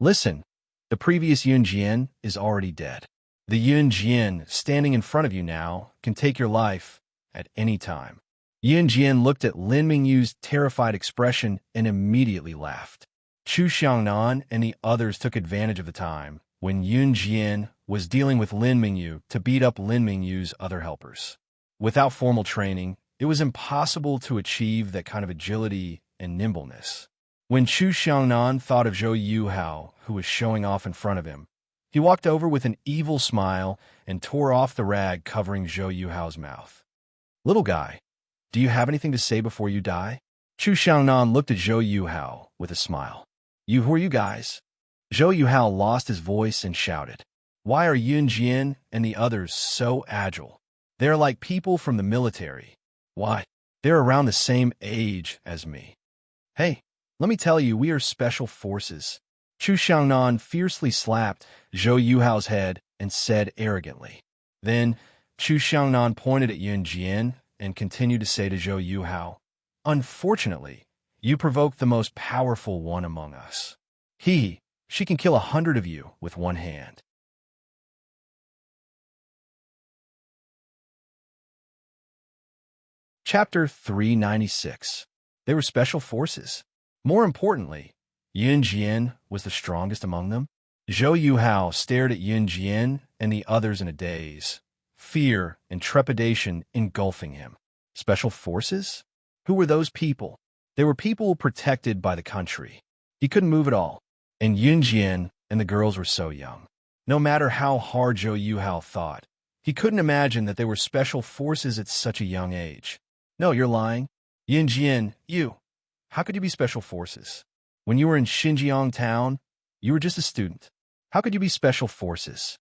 Listen, the previous Yunjian is already dead. The Yunjian standing in front of you now can take your life at any time. Yunjian looked at Lin Mingyu's terrified expression and immediately laughed. Chu Xiangnan and the others took advantage of the time when Yunjian was dealing with Lin Mingyu to beat up Lin Mingyu's other helpers. Without formal training, it was impossible to achieve that kind of agility and nimbleness. When Chu Xiangnan thought of Zhou Yuhao, who was showing off in front of him, he walked over with an evil smile and tore off the rag covering Zhou Yuhao's mouth. Little guy, do you have anything to say before you die? Chu Xiangnan looked at Zhou Yuhao with a smile. Who are you guys? Zhou Yuhao lost his voice and shouted. Why are Yun Jian and the others so agile? They're like people from the military. Why? They're around the same age as me. Hey, let me tell you, we are special forces. Chu Xiangnan fiercely slapped Zhou Yuhao's head and said arrogantly. Then, Chu Xiangnan pointed at Yun Jian and continued to say to Zhou Yuhao, Unfortunately, you provoked the most powerful one among us. She can kill 100 of you with one hand. Chapter 396. They were special forces. More importantly, Yun Jian was the strongest among them. Zhou Yuhao stared at Yun Jian and the others in a daze, fear and trepidation engulfing him. Special forces? Who were those people? They were people protected by the country. He couldn't move at all, and Yun Jian and the girls were so young. No matter how hard Zhou Yuhao thought, he couldn't imagine that they were special forces at such a young age. No, you're lying. Yun Jian, how could you be special forces? When you were in Xinjiang town, you were just a student. How could you be special forces?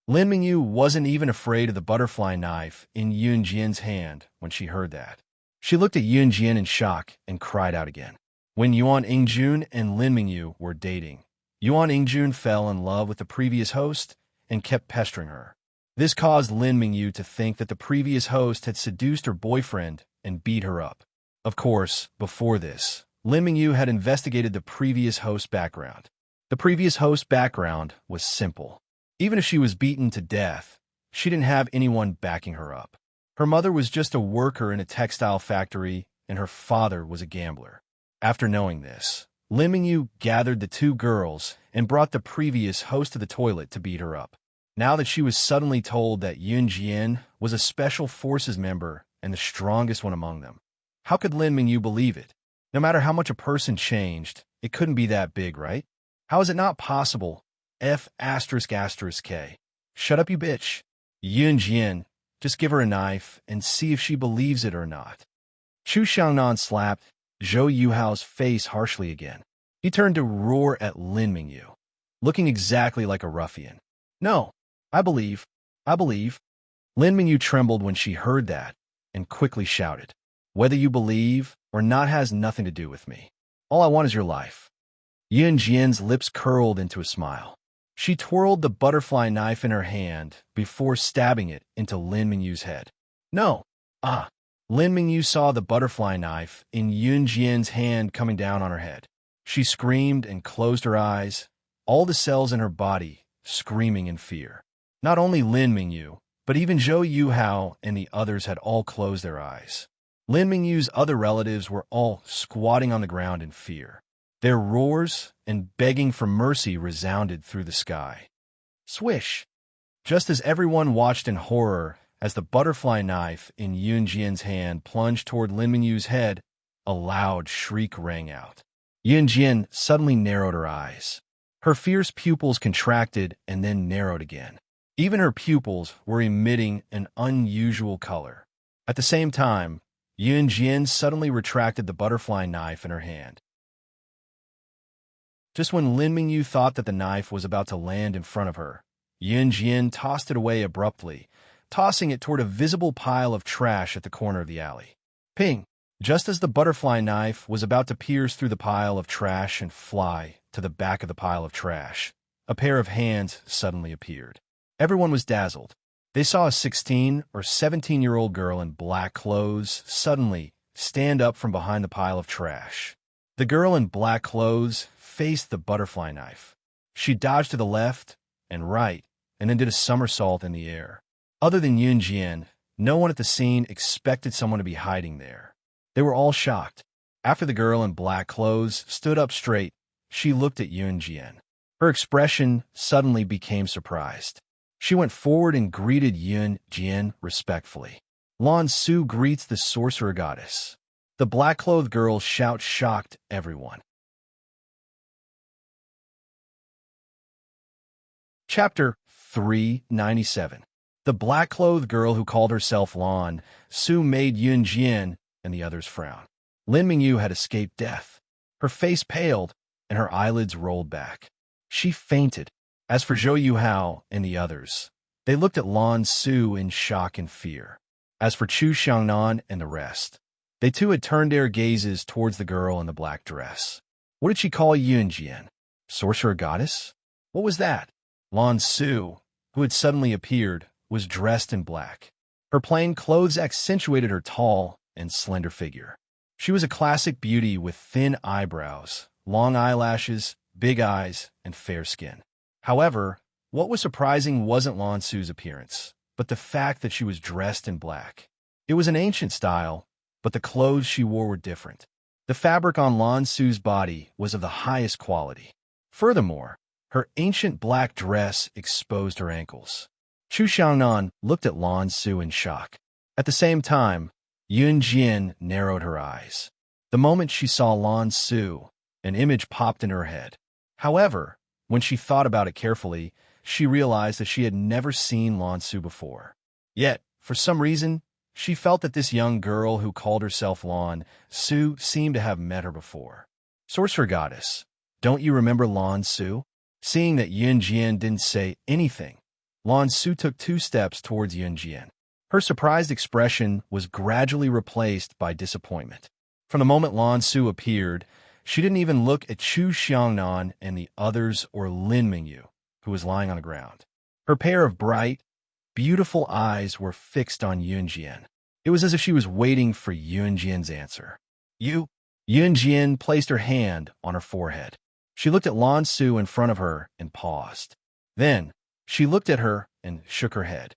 Lin Mingyu wasn't even afraid of the butterfly knife in Yun Jian's hand when she heard that. She looked at Yun Jian in shock and cried out again. When Yuan Yingjun and Lin Mingyu were dating, Yuan Yingjun fell in love with the previous host and kept pestering her. This caused Lin Mingyu to think that the previous host had seduced her boyfriend and beat her up. Of course, before this, Lin Mingyu had investigated the previous host's background. The previous host's background was simple. Even if she was beaten to death, she didn't have anyone backing her up. Her mother was just a worker in a textile factory, and her father was a gambler. After knowing this, Lin Mingyu gathered the two girls and brought the previous host to the toilet to beat her up. Now that she was suddenly told that Yun Jian was a special forces member and the strongest one among them, how could Lin Mingyu believe it? No matter how much a person changed, it couldn't be that big, right? How is it not possible? F***K. Shut up, you bitch. Yun Jian, just give her a knife and see if she believes it or not. Chu Xiangnan slapped Zhou Yuhao's face harshly again. He turned to roar at Lin Mingyu, looking exactly like a ruffian. No, I believe. Lin Mingyu trembled when she heard that and quickly shouted, Whether you believe or not has nothing to do with me. All I want is your life. Yun Jian's lips curled into a smile. She twirled the butterfly knife in her hand before stabbing it into Lin Mingyu's head. No. Lin Mingyu saw the butterfly knife in Yun Jian's hand coming down on her head. She screamed and closed her eyes, all the cells in her body screaming in fear. Not only Lin Mingyu, but even Zhou Yuhao and the others had all closed their eyes. Lin Mingyu's other relatives were all squatting on the ground in fear. Their roars and begging for mercy resounded through the sky. Swish! Just as everyone watched in horror as the butterfly knife in Yun Jian's hand plunged toward Lin Mingyu's head, a loud shriek rang out. Yun Jian suddenly narrowed her eyes. Her fierce pupils contracted and then narrowed again. Even her pupils were emitting an unusual color. At the same time, Yun Jian suddenly retracted the butterfly knife in her hand. Just when Lin Mingyu thought that the knife was about to land in front of her, Yun Jian tossed it away abruptly, tossing it toward a visible pile of trash at the corner of the alley. Ping! Just as the butterfly knife was about to pierce through the pile of trash and fly to the back of the pile of trash, a pair of hands suddenly appeared. Everyone was dazzled. They saw a 16 or 17-year-old girl in black clothes suddenly stand up from behind the pile of trash. The girl in black clothes faced the butterfly knife. She dodged to the left and right and then did a somersault in the air. Other than Yun Jian, no one at the scene expected someone to be hiding there. They were all shocked. After the girl in black clothes stood up straight, she looked at Yun Jian. Her expression suddenly became surprised. She went forward and greeted Yun Jian respectfully. Lan Su greets the sorcerer goddess. The black-clothed girl's shout shocked everyone. Chapter 397. The black-clothed girl who called herself Lan Su made Yun Jian and the others frown. Lin Mingyu had escaped death. Her face paled, and her eyelids rolled back. She fainted. As for Zhou Yuhao and the others, they looked at Lan Su in shock and fear. As for Chu Xiangnan and the rest, they too had turned their gazes towards the girl in the black dress. What did she call Yun Jian? Sorcerer goddess? What was that? Lan Su, who had suddenly appeared, was dressed in black. Her plain clothes accentuated her tall and slender figure. She was a classic beauty with thin eyebrows, long eyelashes, big eyes, and fair skin. However, what was surprising wasn't Lan Su's appearance, but the fact that she was dressed in black. It was an ancient style, but the clothes she wore were different. The fabric on Lan Su's body was of the highest quality. Furthermore, her ancient black dress exposed her ankles. Chu Xiangnan looked at Lan Su in shock. At the same time, Yun Jian narrowed her eyes. The moment she saw Lan Su, an image popped in her head. However, when she thought about it carefully, she realized that she had never seen Lan Su before. Yet, for some reason, she felt that this young girl who called herself Lan Su seemed to have met her before. Sorcerer goddess, don't you remember Lan Su? Seeing that Yun Jian didn't say anything, Lan Su took 2 steps towards Yun Jian. Her surprised expression was gradually replaced by disappointment. From the moment Lan Su appeared, she didn't even look at Chu Xiangnan and the others or Lin Mingyu, who was lying on the ground. Her pair of bright, beautiful eyes were fixed on Yun Jian. It was as if she was waiting for Yun Jian's answer. Yun Jian placed her hand on her forehead. She looked at Lan Su in front of her and paused. Then, she looked at her and shook her head.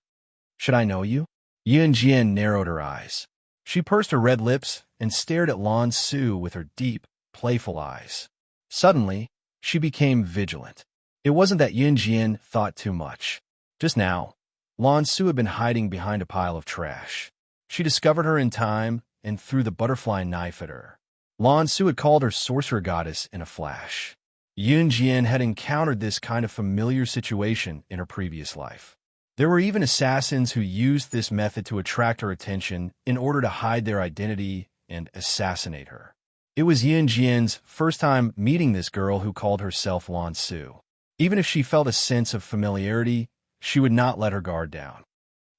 Should I know you? Yun Jian narrowed her eyes. She pursed her red lips and stared at Lan Su with her deep, playful eyes. Suddenly, she became vigilant. It wasn't that Yun Jian thought too much. Just now, Lan Su had been hiding behind a pile of trash. She discovered her in time and threw the butterfly knife at her. Lan Su had called her sorcerer goddess in a flash. Yun Jian had encountered this kind of familiar situation in her previous life. There were even assassins who used this method to attract her attention in order to hide their identity and assassinate her. It was Yun Jian's first time meeting this girl who called herself Lan Su. Even if she felt a sense of familiarity, she would not let her guard down.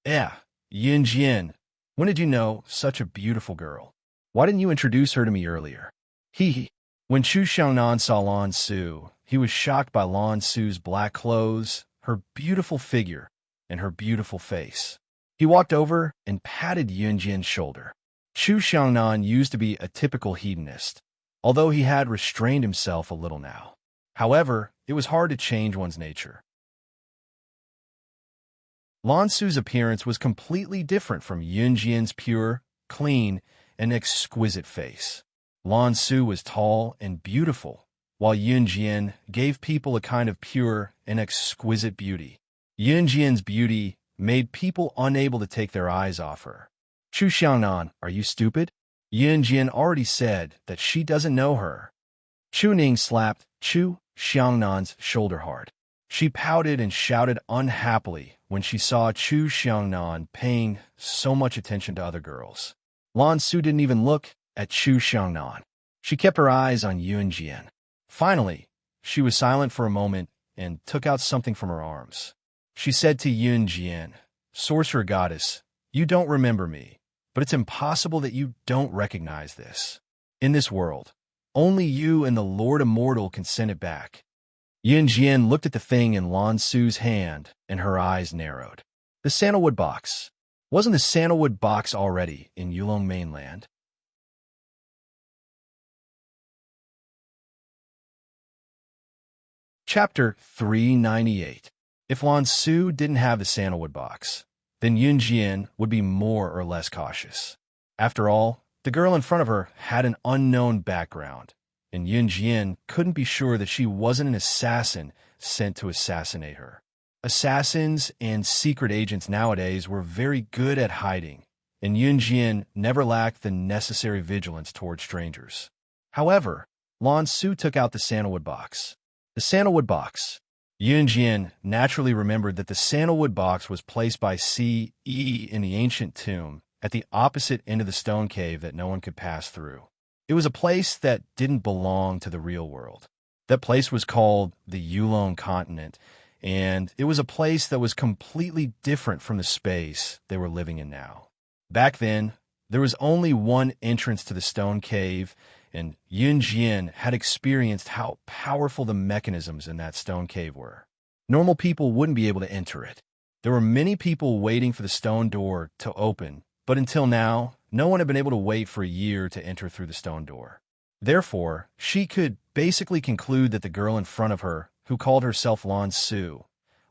Yun Jian, when did you know such a beautiful girl? Why didn't you introduce her to me earlier? When Chu Xiangnan saw Lan Su, he was shocked by Lan Su's black clothes, her beautiful figure, and her beautiful face. He walked over and patted Yun Jian's shoulder. Chu Xiangnan used to be a typical hedonist, although he had restrained himself a little now. However, it was hard to change one's nature. Lan Su's appearance was completely different from Yun Jian's pure, clean, and exquisite face. Lan Su was tall and beautiful, while Yun Jian gave people a kind of pure and exquisite beauty. Yun Jian's beauty made people unable to take their eyes off her. Chu Xiangnan, are you stupid? Yun Jian already said that she doesn't know her. Chu Ning slapped Chu Xiangnan's shoulder hard. She pouted and shouted unhappily when she saw Chu Xiangnan paying so much attention to other girls. Lan Su didn't even look at Chu Xiangnan. She kept her eyes on Yun Jian. Finally, She was silent for a moment and took out something from her arms. She said to Yun Jian, "Sorcerer goddess, you don't remember me, but it's impossible that you don't recognize this. In this world, only you and the Lord Immortal can send it back." Yun Jian looked at the thing in Lan Su's hand, and her eyes narrowed. The sandalwood box. Wasn't the sandalwood box already in Yulong mainland? Chapter 398. If Lan Su didn't have the sandalwood box, then Yun Jian would be more or less cautious. After all, the girl in front of her had an unknown background, and Yun Jian couldn't be sure that she wasn't an assassin sent to assassinate her. Assassins and secret agents nowadays were very good at hiding, and Yun Jian never lacked the necessary vigilance toward strangers. However, Lan Su took out the sandalwood box. The sandalwood box. Yun Jian naturally remembered that the sandalwood box was placed by Ce in the ancient tomb at the opposite end of the stone cave that no one could pass through. It was a place that didn't belong to the real world. That place was called the Yulong continent, and it was a place that was completely different from the space they were living in now. Back then, there was only one entrance to the stone cave, and Yun Jian had experienced how powerful the mechanisms in that stone cave were. Normal people wouldn't be able to enter it. There were many people waiting for the stone door to open, but until now, no one had been able to wait for a year to enter through the stone door. Therefore, she could basically conclude that the girl in front of her, who called herself Lan Su,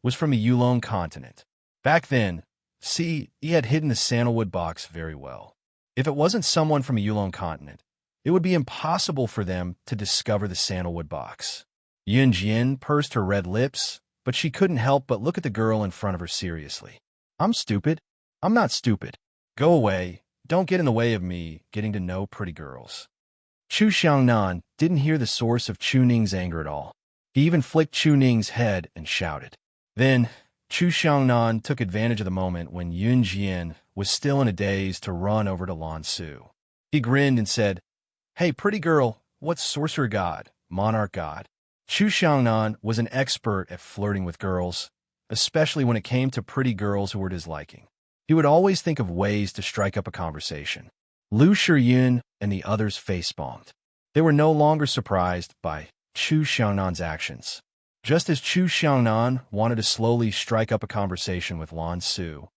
was from the Yulong continent. Back then, Ce had hidden the sandalwood box very well. If it wasn't someone from a Yulong continent, it would be impossible for them to discover the sandalwood box. Yun Jian pursed her red lips, but she couldn't help but look at the girl in front of her seriously. "I'm stupid. I'm not stupid. Go away. Don't get in the way of me getting to know pretty girls." Chu Xiangnan didn't hear the source of Chu Ning's anger at all. He even flicked Chu Ning's head and shouted. Then, Chu Xiangnan took advantage of the moment when Yun Jian was still in a daze to run over to Lan Su. He grinned and said, "Hey, pretty girl, what's sorcerer god, monarch god?" Chu Xiangnan was an expert at flirting with girls, especially when it came to pretty girls who were his liking. He would always think of ways to strike up a conversation. Lu Shiyun and the others facepalmed. They were no longer surprised by Chu Xiangnan's actions. Just as Chu Xiangnan wanted to slowly strike up a conversation with Lan Su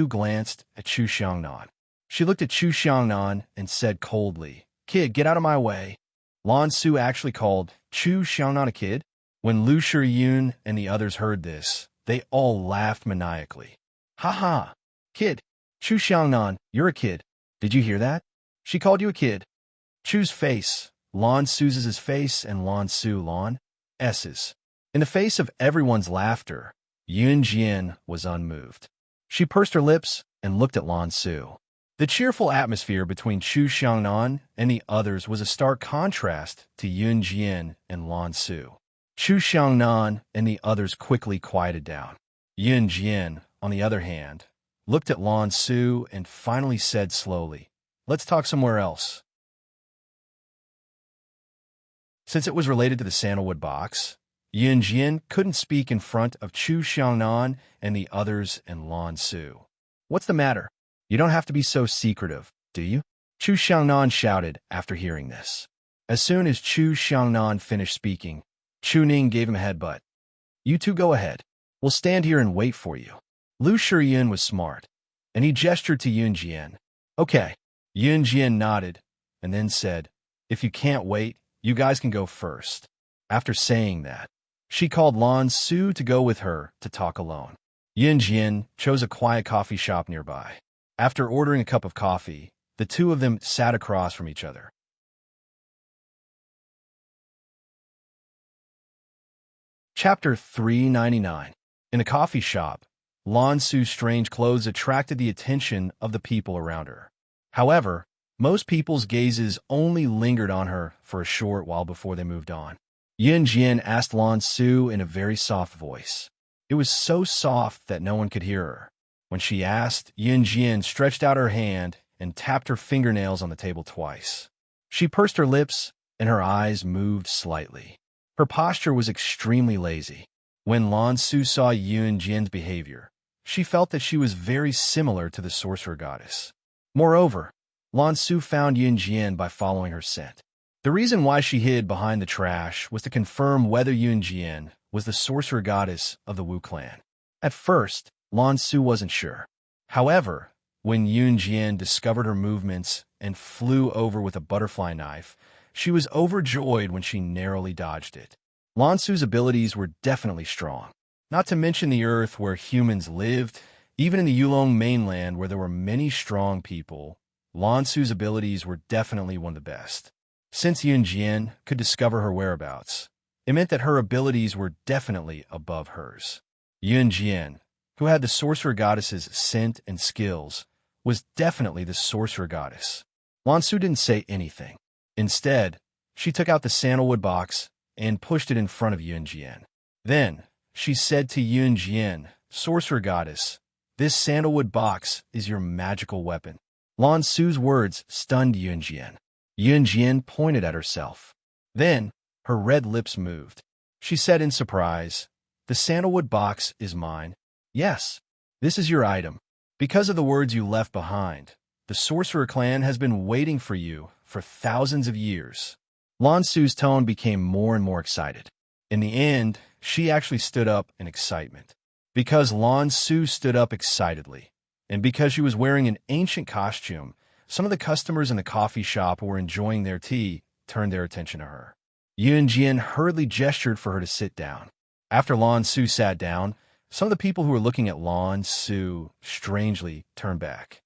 glanced at Chu Xiangnan. She looked at Chu Xiangnan and said coldly, "Kid, get out of my way." Lan Su actually called Chu Xiangnan a kid. When Lu Shiyun and the others heard this, they all laughed maniacally. "Ha ha! Kid! Chu Xiangnan, you're a kid. Did you hear that? She called you a kid." Chu's face, Lan Su's face, and Lan Su Lan S's. In the face of everyone's laughter, Yun Jian was unmoved. She pursed her lips and looked at Lan Su. The cheerful atmosphere between Chu Xiangnan and the others was a stark contrast to Yun Jian and Lan Su. Chu Xiangnan and the others quickly quieted down. Yun Jian, on the other hand, looked at Lan Su and finally said slowly, "Let's talk somewhere else." Since it was related to the sandalwood box, Yun Jian couldn't speak in front of Chu Xiangnan and the others and Lan Su. "What's the matter? You don't have to be so secretive, do you?" Chu Xiangnan shouted after hearing this. As soon as Chu Xiangnan finished speaking, Chu Ning gave him a headbutt. "You two go ahead. We'll stand here and wait for you." Lu Shiyun was smart, and he gestured to Yun Jian. "Okay." Yun Jian nodded and then said, "If you can't wait, you guys can go first." After saying that, she called Lan Su to go with her to talk alone. Yun Jian chose a quiet coffee shop nearby. After ordering a cup of coffee, the two of them sat across from each other. Chapter 399. In a coffee shop, Lan Su's strange clothes attracted the attention of the people around her. However, most people's gazes only lingered on her for a short while before they moved on. Yun Jian asked Lan Su in a very soft voice. It was so soft that no one could hear her. When she asked, Yun Jian stretched out her hand and tapped her fingernails on the table twice. She pursed her lips, and her eyes moved slightly. Her posture was extremely lazy. When Lan Su saw Yun Jin's behavior, she felt that she was very similar to the sorcerer goddess. Moreover, Lan Su found Yun Jin by following her scent. The reason why she hid behind the trash was to confirm whether Yun Jin was the sorcerer goddess of the Wu clan. At first, Lan Su wasn't sure. However, when Yun Jin discovered her movements and flew over with a butterfly knife, she was overjoyed when she narrowly dodged it. Lan Su's abilities were definitely strong. Not to mention the earth where humans lived, even in the Yulong mainland where there were many strong people, Lan Su's abilities were definitely one of the best. Since Yun Jin could discover her whereabouts, it meant that her abilities were definitely above hers. Yun Jin, who had the sorcerer goddess's scent and skills, was definitely the sorcerer goddess. Lan Su didn't say anything. Instead, she took out the sandalwood box and pushed it in front of Yun Jin. Then, she said to Yun Jin, "Sorcerer goddess, this sandalwood box is your magical weapon." Lan Su's words stunned Yun Jin. Yun Jin pointed at herself. Then, her red lips moved. She said in surprise, "The sandalwood box is mine." "Yes, this is your item. Because of the words you left behind, the sorcerer clan has been waiting for you for thousands of years." Lan Su's tone became more and more excited. In the end, she actually stood up in excitement. Because Lan Su stood up excitedly, and because she was wearing an ancient costume, some of the customers in the coffee shop who were enjoying their tea turned their attention to her. Yun Jin hurriedly gestured for her to sit down. After Lan Su sat down, some of the people who were looking at Lan Su strangely turned back.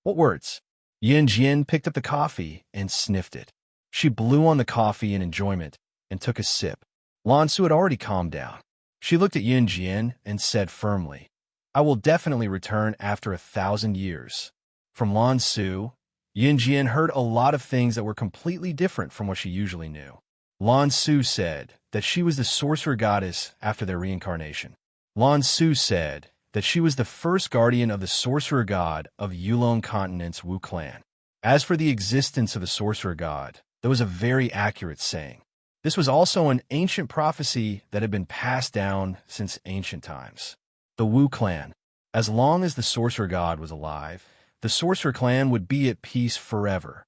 "What words?" Yun Jin picked up the coffee and sniffed it. She blew on the coffee in enjoyment and took a sip. Lan Su had already calmed down. She looked at Yun Jin and said firmly, "I will definitely return after 1,000 years." From Lan Su, Yun Jin heard a lot of things that were completely different from what she usually knew. Lan Su said that she was the sorcerer goddess after their reincarnation. Lan Su said that she was the first guardian of the sorcerer god of Yulong Continent's Wu clan. As for the existence of the sorcerer god, that was a very accurate saying. This was also an ancient prophecy that had been passed down since ancient times. The Wu clan, as long as the sorcerer god was alive, the sorcerer clan would be at peace forever.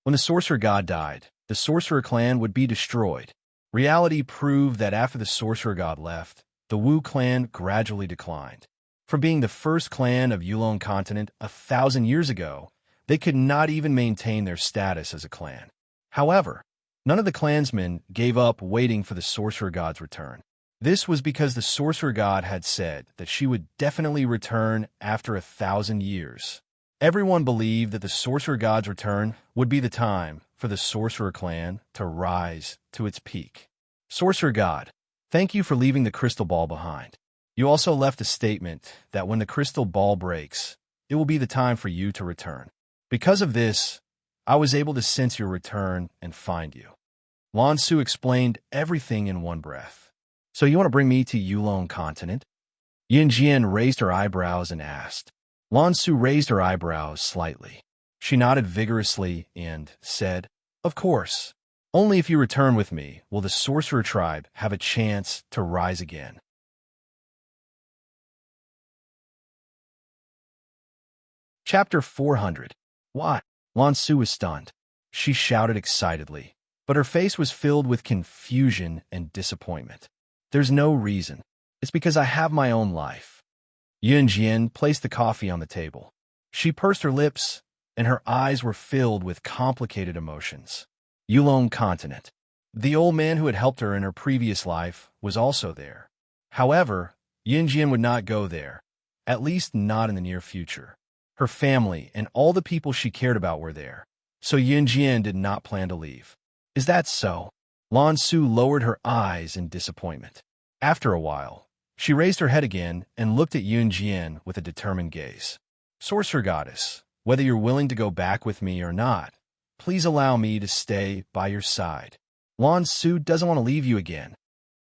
When the sorcerer god died, the sorcerer clan would be destroyed. Reality proved that after the sorcerer god left, the Wu clan gradually declined. From being the first clan of Yulong Continent 1,000 years ago, they could not even maintain their status as a clan. However, none of the clansmen gave up waiting for the sorcerer god's return. This was because the sorcerer god had said that she would definitely return after 1,000 years. Everyone believed that the sorcerer god's return would be the time for the sorcerer clan to rise to its peak. Sorcerer god, thank you for leaving the crystal ball behind. You also left a statement that when the crystal ball breaks, it will be the time for you to return. Because of this, I was able to sense your return and find you. Lan Su explained everything in one breath. "So you want to bring me to Yulong Continent?" Yun Jin raised her eyebrows and asked. Lan Su raised her eyebrows slightly. She nodded vigorously and said, "Of course. Only if you return with me will the sorcerer tribe have a chance to rise again." Chapter 400. What? Lan Su was stunned. She shouted excitedly, but her face was filled with confusion and disappointment. "There's no reason. It's because I have my own life." Yun Jin placed the coffee on the table. She pursed her lips, and her eyes were filled with complicated emotions. Yulong Continent. The old man who had helped her in her previous life was also there. However, Yun Jin would not go there, at least not in the near future. Her family and all the people she cared about were there, so Yun Jin did not plan to leave. "Is that so?" Lan Su lowered her eyes in disappointment. After a while, she raised her head again and looked at Yun Jin with a determined gaze. "Sorcerer goddess, whether you're willing to go back with me or not, please allow me to stay by your side. Lan Su doesn't want to leave you again."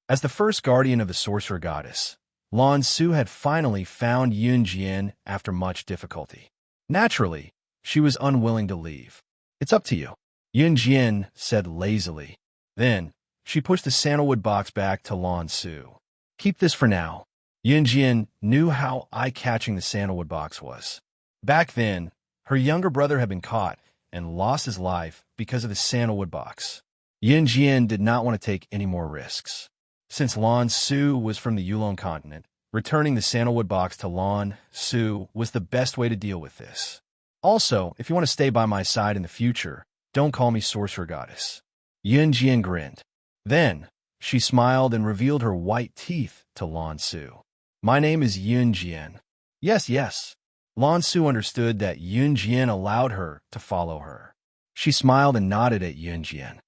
As the first guardian of the sorcerer goddess, Lan Su had finally found Yun Jin after much difficulty. Naturally, she was unwilling to leave. "It's up to you," Yun Jin said lazily. Then, she pushed the sandalwood box back to Lan Su. Keep this for now. Yunjian knew how eye-catching the sandalwood box was. Back then, her younger brother had been caught and lost his life because of the sandalwood box. Yunjian did not want to take any more risks. Since Lan Su was from the Yulong continent, returning the sandalwood box to Lan Su was the best way to deal with this. Also, if you want to stay by my side in the future, don't call me Sorcerer Goddess. Yunjian grinned. Then, she smiled and revealed her white teeth to Lan Su. My name is Yunjian. Yes, yes. Lan Su understood that Yunjian allowed her to follow her. She smiled and nodded at Yunjian.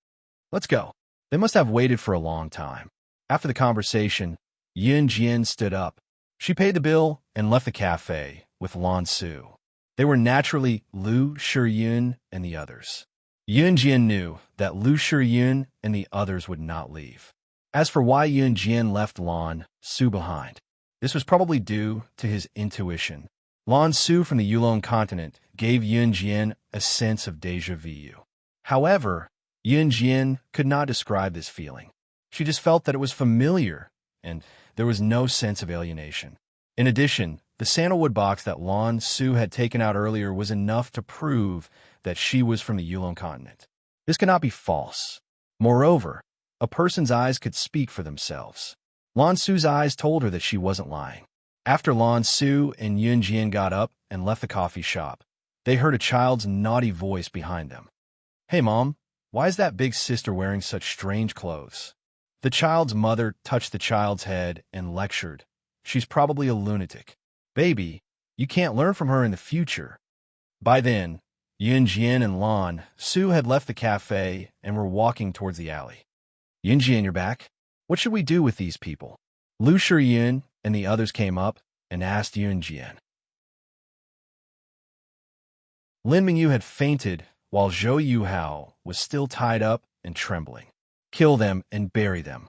Let's go. They must have waited for a long time. After the conversation, Yunjian stood up. She paid the bill and left the cafe with Lan Su. They were naturally Lu Shiyun and the others. Yunjian knew that Lu Shiyun and the others would not leave. As for why Yunjian left Lan Su behind, this was probably due to his intuition. Lan Su from the Yulong continent gave Yunjian a sense of déjà vu. However, Yunjian could not describe this feeling. She just felt that it was familiar, and there was no sense of alienation. In addition, the sandalwood box that Lan Su had taken out earlier was enough to prove that she was from the Yulong continent. This could not be false. Moreover, a person's eyes could speak for themselves. Lan Su's eyes told her that she wasn't lying. After Lan Su and Yunjian got up and left the coffee shop, they heard a child's naughty voice behind them. Hey, Mom, why is that big sister wearing such strange clothes? The child's mother touched the child's head and lectured. She's probably a lunatic. Baby, you can't learn from her in the future. By then, Yunjian and Lan Su had left the cafe and were walking towards the alley. Yunjian, you're back? What should we do with these people? Lu Shiyun and the others came up and asked Yunjian. Lin Mingyu had fainted while Zhou Yuhao was still tied up and trembling. Kill them and bury them.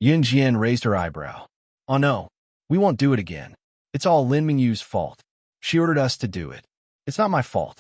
Yunjian raised her eyebrow. Oh no, we won't do it again. It's all Lin Mingyu's fault. She ordered us to do it. It's not my fault.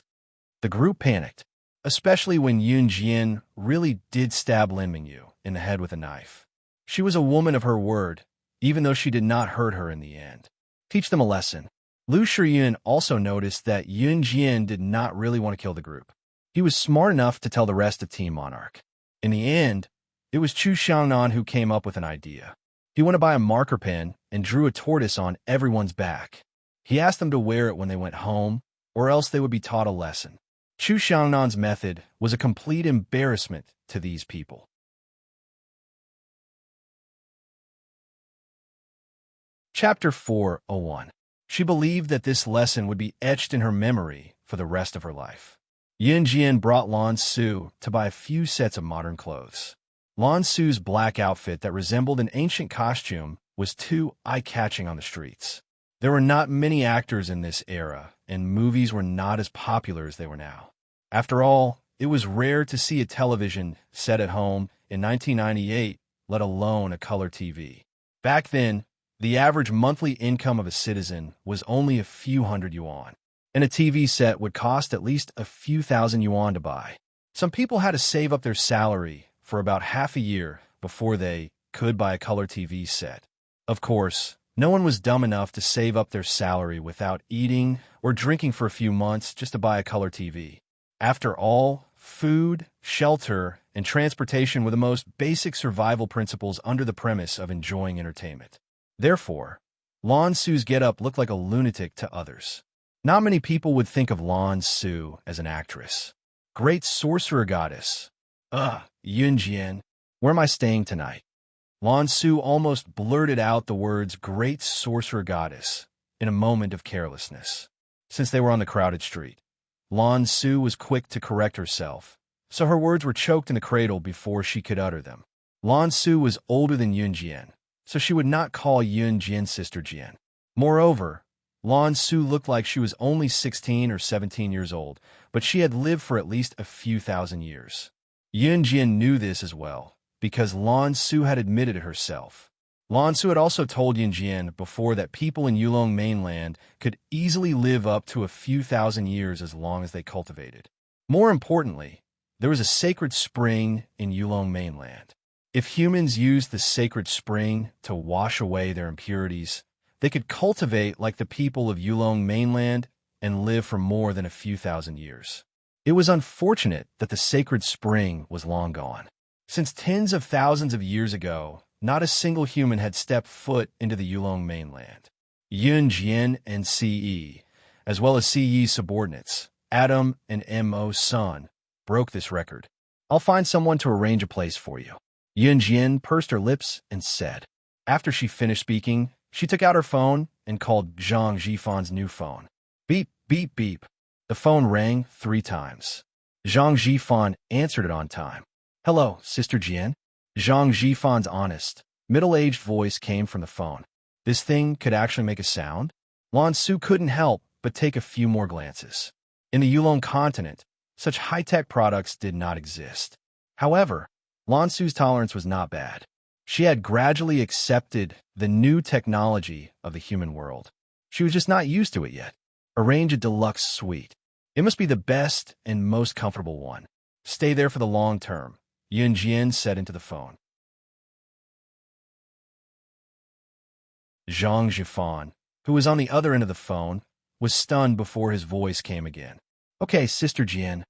The group panicked, especially when Yunjian really did stab Lin Mingyu in the head with a knife. She was a woman of her word, even though she did not hurt her in the end. Teach them a lesson. Lu Shiyun also noticed that Yunjian did not really want to kill the group. He was smart enough to tell the rest of Team Monarch. In the end, it was Chu Xiangnan who came up with an idea. He went to buy a marker pen and drew a tortoise on everyone's back. He asked them to wear it when they went home, or else they would be taught a lesson. Chu Xiangnan's method was a complete embarrassment to these people. Chapter 401. She believed that this lesson would be etched in her memory for the rest of her life. Yunjian brought Lan Su to buy a few sets of modern clothes. Lan Su's black outfit that resembled an ancient costume was too eye-catching on the streets. There were not many actors in this era, and movies were not as popular as they were now. After all, it was rare to see a television set at home in 1998, let alone a color TV. Back then, the average monthly income of a citizen was only a few hundred yuan, and a TV set would cost at least a few thousand yuan to buy. Some people had to save up their salary for about half a year before they could buy a color TV set. Of course, no one was dumb enough to save up their salary without eating or drinking for a few months just to buy a color TV. After all, food, shelter, and transportation were the most basic survival principles under the premise of enjoying entertainment. Therefore, Lan Su's getup looked like a lunatic to others. Not many people would think of Lan Su as an actress. Great sorcerer goddess. Yunjian, where am I staying tonight? Lan Su almost blurted out the words great sorcerer goddess in a moment of carelessness. Since they were on the crowded street, Lan Su was quick to correct herself, so her words were choked in the cradle before she could utter them. Lan Su was older than Yunjian, so she would not call Yunjian Sister Jian. Moreover, Lan Su looked like she was only 16 or 17 years old, but she had lived for at least a few thousand years. Yunjian knew this as well, because Lan Su had admitted it herself. Lan Su had also told Yunjian before that people in Yulong mainland could easily live up to a few thousand years as long as they cultivated. More importantly, There was a sacred spring in Yulong mainland. If humans used the sacred spring to wash away their impurities, they could cultivate like the people of Yulong mainland and live for more than a few thousand years. It was unfortunate that the sacred spring was long gone. Since tens of thousands of years ago, not a single human had stepped foot into the Yulong mainland. Yun Jian and Ce, as well as Ce's subordinates, Adam and Mo's son, broke this record. I'll find someone to arrange a place for you. Yun Jian pursed her lips and said. After she finished speaking, she took out her phone and called Zhang Jifan's new phone. Beep, beep, beep. The phone rang 3 times. Zhang Jifan answered it on time. Hello, Sister Jian. Zhang Jifan's honest, middle-aged voice came from the phone. This thing could actually make a sound? Lan Su couldn't help but take a few more glances. In the Yulong continent, such high-tech products did not exist. However, Lan Su's tolerance was not bad. She had gradually accepted the new technology of the human world. She was just not used to it yet. Arrange a deluxe suite. It must be the best and most comfortable one. Stay there for the long term, Yun Jian said into the phone. Zhang Jifan, who was on the other end of the phone, was stunned before his voice came again. Okay, Sister Jian.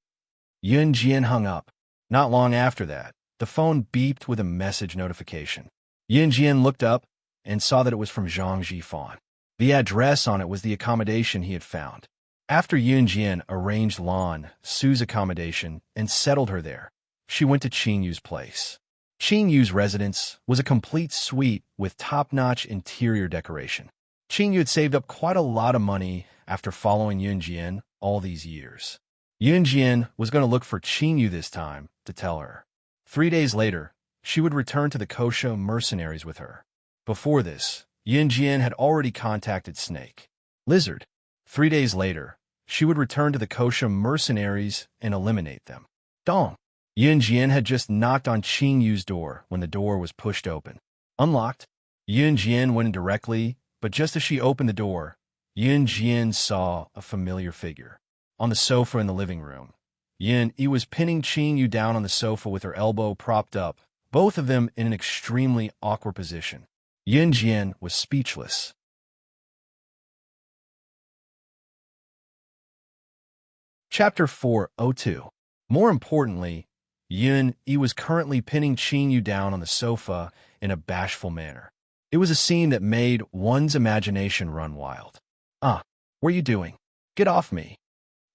Yun Jian hung up. Not long after that, the phone beeped with a message notification. Yun Jian looked up and saw that it was from Zhang Jifan. The address on it was the accommodation he had found. After Yun Jian arranged Lan Su's accommodation and settled her there, she went to Qin Yu's place. Qin Yu's residence was a complete suite with top-notch interior decoration. Qin Yu had saved up quite a lot of money after following Yun Jian all these years. Yun Jian was going to look for Qin Yu this time to tell her. 3 days later, she would return to the Kosho mercenaries with her. Before this, Yun Jian had already contacted Snake. Lizard. 3 days later, she would return to the Kosho mercenaries and eliminate them. Dong. Yun Jian had just knocked on Qin Yu's door when the door was pushed open. Unlocked, Yun Jian went in directly, but just as she opened the door, Yun Jian saw a familiar figure. On the sofa in the living room, Yun Yi was pinning Qin Yu down on the sofa with her elbow propped up, both of them in an extremely awkward position. Yun Jian was speechless. Chapter 402. More importantly, Yun Yi was currently pinning Qin Yu down on the sofa in a bashful manner. It was a scene that made one's imagination run wild. What are you doing? Get off me.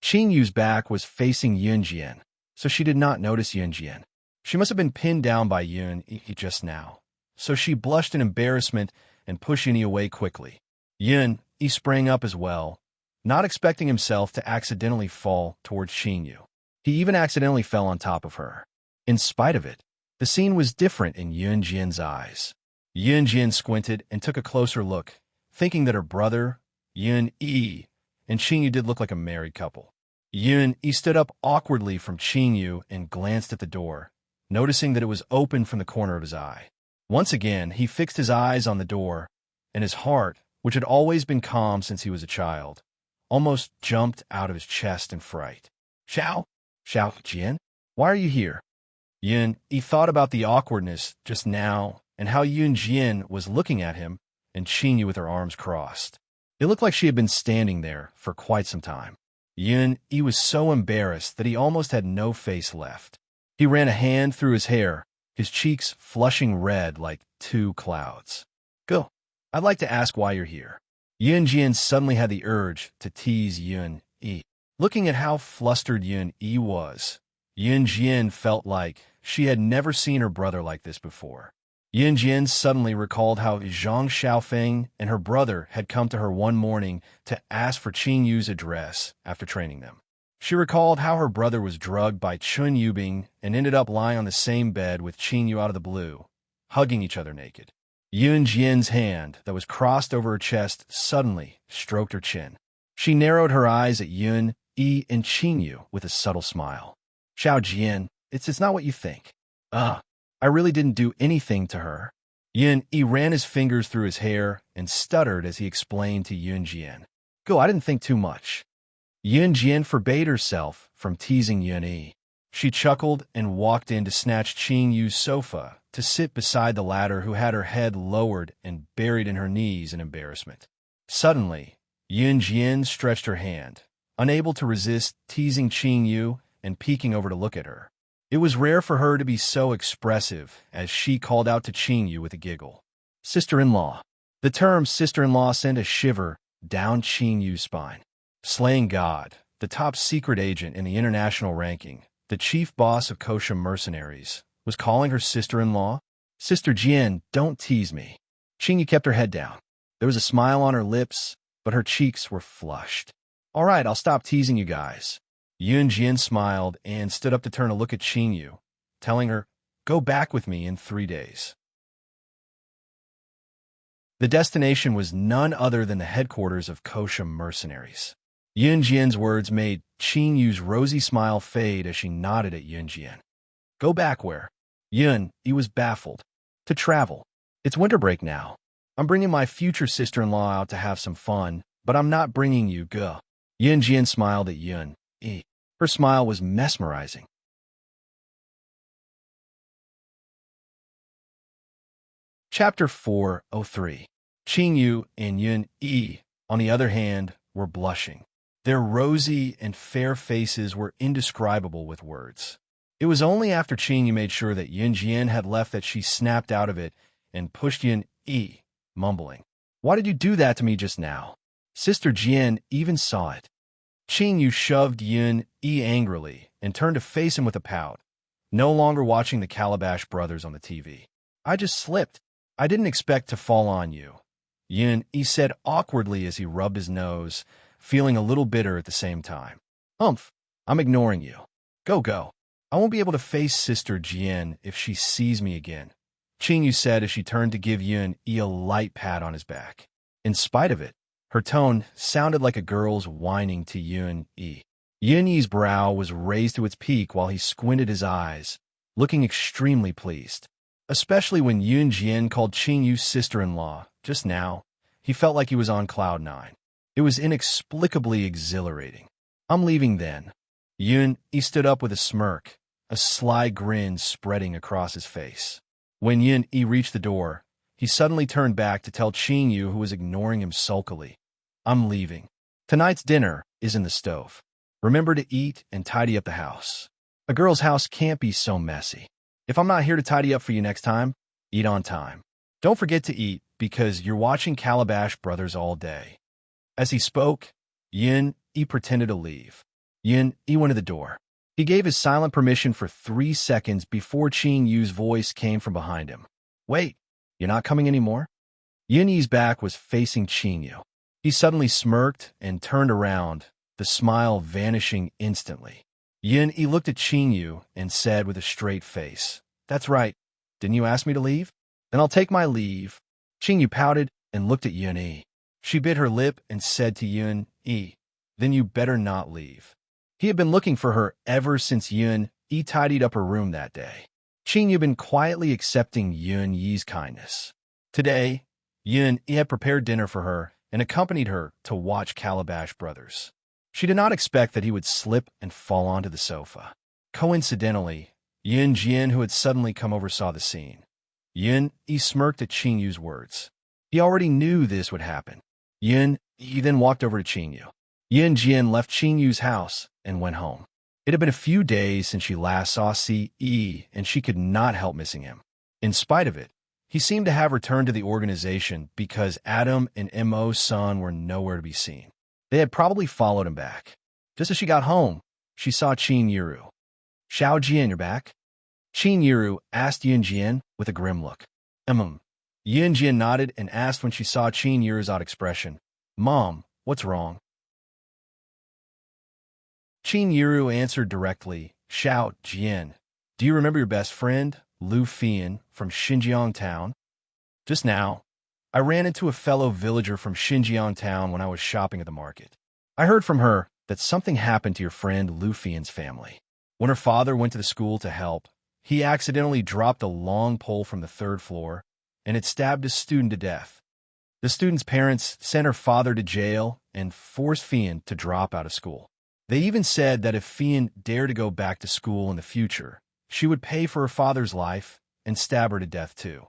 Qin Yu's back was facing Yun Jian, so she did not notice Yun Jian. She must have been pinned down by Yun Yi just now, so she blushed in embarrassment and pushed Yun Yi away quickly. Yun Yi sprang up as well, not expecting himself to accidentally fall towards Qin Yu. He even accidentally fell on top of her. In spite of it, the scene was different in Yun Jian's eyes. Yun Jian squinted and took a closer look, thinking that her brother, Yun Yi, and Qin Yu did look like a married couple. Yun Yi stood up awkwardly from Qin Yu and glanced at the door, noticing that it was open from the corner of his eye. Once again, he fixed his eyes on the door, and his heart, which had always been calm since he was a child, almost jumped out of his chest in fright. Xiao Jian, why are you here? Yun Yi thought about the awkwardness just now and how Yun Jian was looking at him and Qin Yu with her arms crossed. It looked like she had been standing there for quite some time. Yun Yi was so embarrassed that he almost had no face left. He ran a hand through his hair, his cheeks flushing red like 2 clouds. Go. I'd like to ask why you're here. Yun Jian suddenly had the urge to tease Yun Yi. Looking at how flustered Yun Yi was, Yun Jian felt like she had never seen her brother like this before. Yun Jian suddenly recalled how Zhang Xiaofeng and her brother had come to her one morning to ask for Qin Yu's address after training them. She recalled how her brother was drugged by Chun Yubing and ended up lying on the same bed with Qin Yu out of the blue, hugging each other naked. Yun Jian's hand that was crossed over her chest suddenly stroked her chin. She narrowed her eyes at Yun Yi and Qin Yu with a subtle smile. Xiao Jian, it's not what you think. I really didn't do anything to her. Yun Yi ran his fingers through his hair and stuttered as he explained to Yun Jian. Go, I didn't think too much. Yun Jian forbade herself from teasing Yun Yi. She chuckled and walked in to snatch Qing Yu's sofa to sit beside the latter, who had her head lowered and buried in her knees in embarrassment. Suddenly, Yun Jian stretched her hand, unable to resist teasing Qing Yu and peeking over to look at her. It was rare for her to be so expressive as she called out to Qing Yu with a giggle. Sister-in-law. The term sister-in-law sent a shiver down Qing Yu's spine. Slaying God, the top secret agent in the international ranking, the chief boss of Kosha mercenaries, was calling her sister-in-law? Sister Jian, don't tease me. Qing Yu kept her head down. There was a smile on her lips, but her cheeks were flushed. All right, I'll stop teasing you guys. Yun Jian smiled and stood up to turn to look at Qing Yu, telling her, go back with me in 3 days. The destination was none other than the headquarters of Kosha mercenaries. Yun Jian's words made Qing Yu's rosy smile fade as she nodded at Yun Jian. Go back where? Yun, he was baffled. To travel. It's winter break now. I'm bringing my future sister-in-law out to have some fun, but I'm not bringing you, guh. Yun Jian smiled at Yun. Her smile was mesmerizing. Chapter 403. Qing Yu and Yun Yi, on the other hand, were blushing. Their rosy and fair faces were indescribable with words. It was only after Qing Yu made sure that Yun Jian had left that she snapped out of it and pushed Yun Yi, mumbling, "Why did you do that to me just now?" Sister Jian even saw it. Qing Yu shoved Yun Yi angrily and turned to face him with a pout, no longer watching the Calabash brothers on the TV. I just slipped. I didn't expect to fall on you, Yun Yi said awkwardly as he rubbed his nose, feeling a little bitter at the same time. Humph, I'm ignoring you. Go. I won't be able to face Sister Jian if she sees me again, Qing Yu said as she turned to give Yun Yi a light pat on his back. In spite of it, her tone sounded like a girl's whining to Yun Yi. Yun Yi's brow was raised to its peak while he squinted his eyes, looking extremely pleased. Especially when Yun Jian called Qing Yu's sister-in-law just now, he felt like he was on cloud 9. It was inexplicably exhilarating. I'm leaving then. Yun Yi stood up with a smirk, a sly grin spreading across his face. When Yun Yi reached the door, he suddenly turned back to tell Qing Yu, who was ignoring him sulkily, I'm leaving. Tonight's dinner is in the stove. Remember to eat and tidy up the house. A girl's house can't be so messy. If I'm not here to tidy up for you next time, eat on time. Don't forget to eat, because you're watching Calabash Brothers all day. As he spoke, Yun Yi pretended to leave. Yun Yi went to the door. He gave his silent permission for 3 seconds before Qing Yu's voice came from behind him. Wait, you're not coming anymore? Yun Yi's back was facing Qing Yu. He suddenly smirked and turned around, the smile vanishing instantly. Yun Yi looked at Qing Yu and said with a straight face, That's right. Didn't you ask me to leave? Then I'll take my leave. Qing Yu pouted and looked at Yun Yi. She bit her lip and said to Yun Yi, Then you better not leave. He had been looking for her ever since Yun Yi tidied up her room that day. Qing Yu had been quietly accepting Yun Yi's kindness. Today, Yun Yi had prepared dinner for her and accompanied her to watch Calabash Brothers. She did not expect that he would slip and fall onto the sofa. Coincidentally, Yun Jian, who had suddenly come over, saw the scene. Yun Yi smirked at Qing Yu's words. He already knew this would happen. Yun Yi then walked over to Qing Yu. Yun Jian left Qing Yu's house and went home. It had been a few days since she last saw C.E., and she could not help missing him. In spite of it, he seemed to have returned to the organization because Adam and M.O.'s son were nowhere to be seen. They had probably followed him back. Just as she got home, she saw Qin Yiru. Xiao Jian, you're back? Qin Yiru asked Yun Jian with a grim look. Yun Jian nodded and asked when she saw Qin Yiru's odd expression. Mom, what's wrong? Qin Yiru answered directly, Xiao Jian, do you remember your best friend, Lu Fian, from Xinjiang Town? Just now, I ran into a fellow villager from Xinjiang Town when I was shopping at the market. I heard from her that something happened to your friend Lu Fian's family. When her father went to the school to help, he accidentally dropped a long pole from the 3rd floor, and it stabbed a student to death. The student's parents sent her father to jail and forced Fian to drop out of school. They even said that if Fian dared to go back to school in the future, she would pay for her father's life and stab her to death too.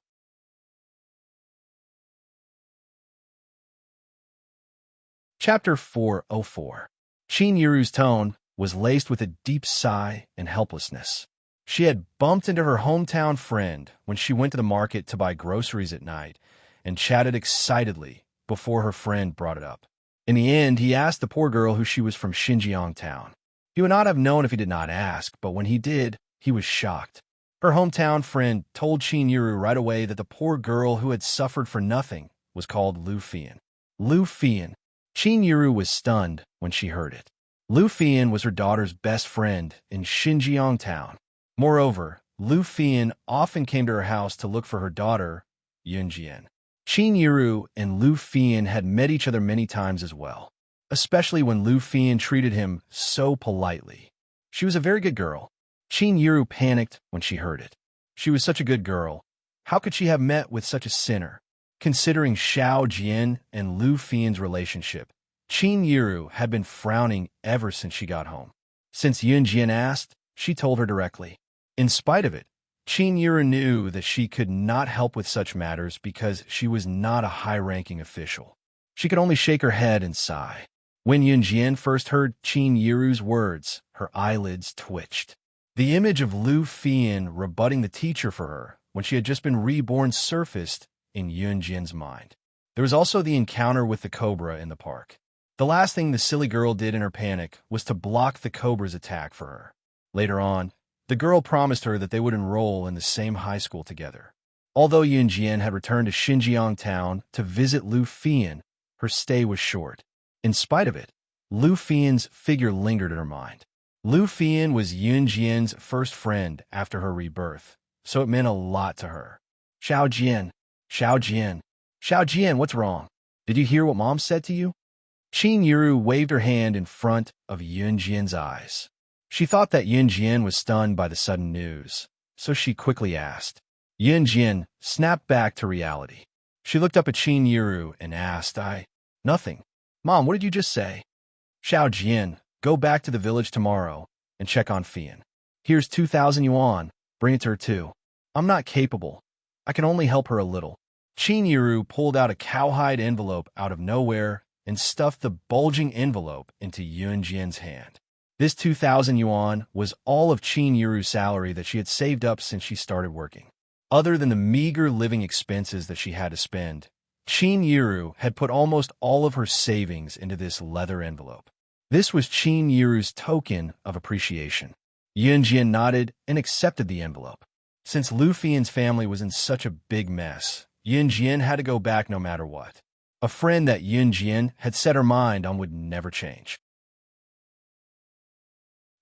Chapter 404. Chin Yiru's tone was laced with a deep sigh and helplessness. She had bumped into her hometown friend when she went to the market to buy groceries at night and chatted excitedly before her friend brought it up. In the end, he asked the poor girl who she was from Xinjiang town. He would not have known if he did not ask, but when he did, he was shocked. Her hometown friend told Chin Yiru right away that the poor girl who had suffered for nothing was called Lu Fian. Lu Fian. Chin Yiru was stunned when she heard it. Lu Fian was her daughter's best friend in Xinjiang town. Moreover, Lu Fian often came to her house to look for her daughter, Yunjian. Chin Yiru and Lu Fian had met each other many times as well, especially when Lu Fian treated him so politely. She was a very good girl. Chin Yiru panicked when she heard it. She was such a good girl. How could she have met with such a sinner? Considering Xiao Jian and Lu Fian's relationship, Chin Yiru had been frowning ever since she got home. Since Yunjian asked, she told her directly. In spite of it, Chin Yiru knew that she could not help with such matters because she was not a high-ranking official. She could only shake her head and sigh. When Yunjian first heard Chin Yiru's words, her eyelids twitched. The image of Lu Fian rebutting the teacher for her when she had just been reborn surfaced in Yunjian's mind. There was also the encounter with the cobra in the park. The last thing the silly girl did in her panic was to block the cobra's attack for her. Later on, the girl promised her that they would enroll in the same high school together. Although Yunjian had returned to Xinjiang town to visit Lu Fian, her stay was short. In spite of it, Lu Fian's figure lingered in her mind. Lu Fian was Yunjian's first friend after her rebirth, so it meant a lot to her. Xiao Jian, Xiao Jian, Xiao Jian, what's wrong? Did you hear what Mom said to you? Chin Yiru waved her hand in front of Yunjian's eyes. She thought that Yunjian was stunned by the sudden news, so she quickly asked. Yunjian snapped back to reality. She looked up at Chin Yiru and asked, Nothing. Mom, what did you just say? Xiao Jian, go back to the village tomorrow and check on Fian. Here's 2,000 yuan. Bring it to her too. I'm not capable. I can only help her a little. Chin Yiru pulled out a cowhide envelope out of nowhere and stuffed the bulging envelope into Yunjian's hand. This 2,000 yuan was all of Chin Yiru's salary that she had saved up since she started working. Other than the meager living expenses that she had to spend, Chin Yiru had put almost all of her savings into this leather envelope. This was Chin Yiru's token of appreciation. Yunjian nodded and accepted the envelope. Since Lu Fian's family was in such a big mess, Yunjian had to go back no matter what. A friend that Yunjian had set her mind on would never change.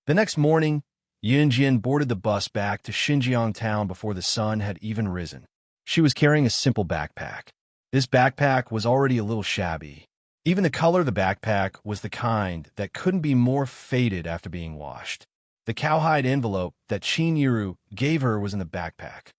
The next morning, Yunjian boarded the bus back to Xinjiang town before the sun had even risen. She was carrying a simple backpack. This backpack was already a little shabby. Even the color of the backpack was the kind that couldn't be more faded after being washed. The cowhide envelope that Chin Yiru gave her was in the backpack.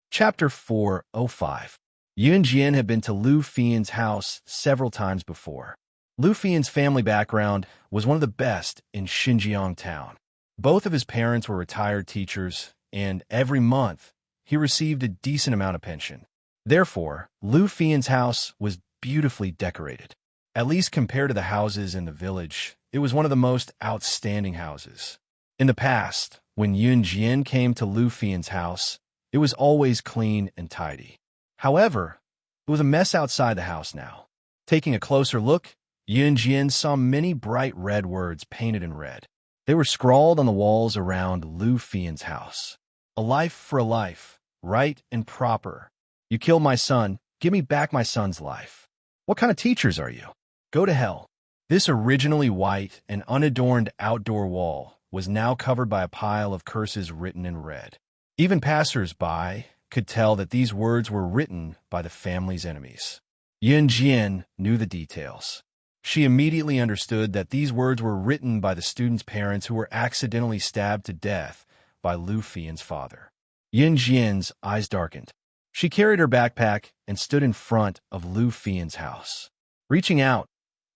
Chapter 405. Yunjian had been to Lu Fian's house several times before. Lu Fian's family background was one of the best in Xinjiang town. Both of his parents were retired teachers, and every month he received a decent amount of pension. Therefore, Lu Fian's house was beautifully decorated. At least compared to the houses in the village, it was one of the most outstanding houses. In the past, when Yunjian came to Lu Fian's house, it was always clean and tidy. However, it was a mess outside the house now. Taking a closer look, Yunjian saw many bright red words painted in red. They were scrawled on the walls around Lu Fian's house. A life for a life, right and proper. You killed my son, give me back my son's life. What kind of teachers are you? Go to hell. This originally white and unadorned outdoor wall was now covered by a pile of curses written in red. Even passers-by could tell that these words were written by the family's enemies. Yunjian knew the details. She immediately understood that these words were written by the students' parents who were accidentally stabbed to death by Lu Fian's father. Yunjian's eyes darkened. She carried her backpack and stood in front of Lu Fian's house. Reaching out,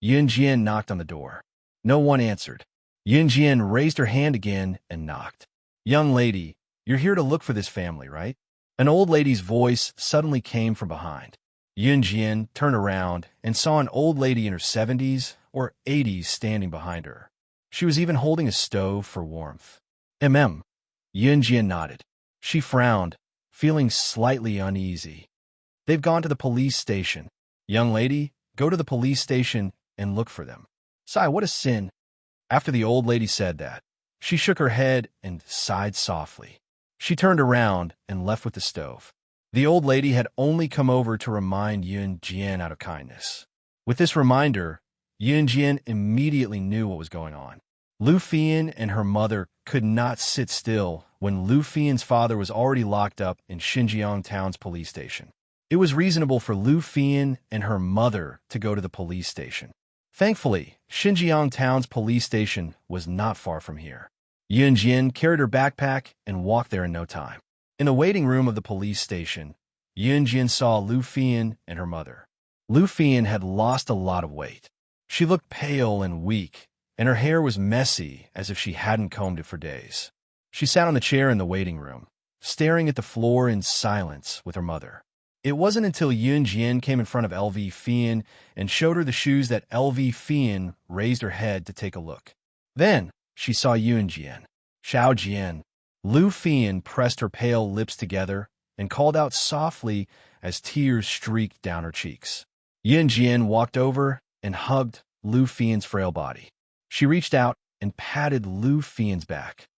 Yunjian knocked on the door. No one answered. Yunjian raised her hand again and knocked. "Young lady, you're here to look for this family, right?" An old lady's voice suddenly came from behind. Yunjian turned around and saw an old lady in her 70s or 80s standing behind her. She was even holding a stove for warmth. Yunjian nodded. She frowned, feeling slightly uneasy. "They've gone to the police station. Young lady, go to the police station and look for them." "Sigh, what a sin." After the old lady said that, she shook her head and sighed softly. She turned around and left with the stove. The old lady had only come over to remind Yunjian out of kindness. With this reminder, Yunjian immediately knew what was going on. Lu Fian and her mother could not sit still when Lu Fian's father was already locked up in Xinjiang Town's police station. It was reasonable for Lu Fian and her mother to go to the police station. Thankfully, Xinjiang Town's police station was not far from here. Yunjian carried her backpack and walked there in no time. In the waiting room of the police station, Yunjian saw Lu Fian and her mother. Lu Fian had lost a lot of weight. She looked pale and weak, and her hair was messy as if she hadn't combed it for days. She sat on the chair in the waiting room, staring at the floor in silence with her mother. It wasn't until Yunjian came in front of LV Fian and showed her the shoes that LV Fian raised her head to take a look. Then she saw Yunjian. "Xiao Jian." Lu Fian pressed her pale lips together and called out softly as tears streaked down her cheeks. Yunjian walked over and hugged Lu Fian's frail body. She reached out and patted Lu Fian's back.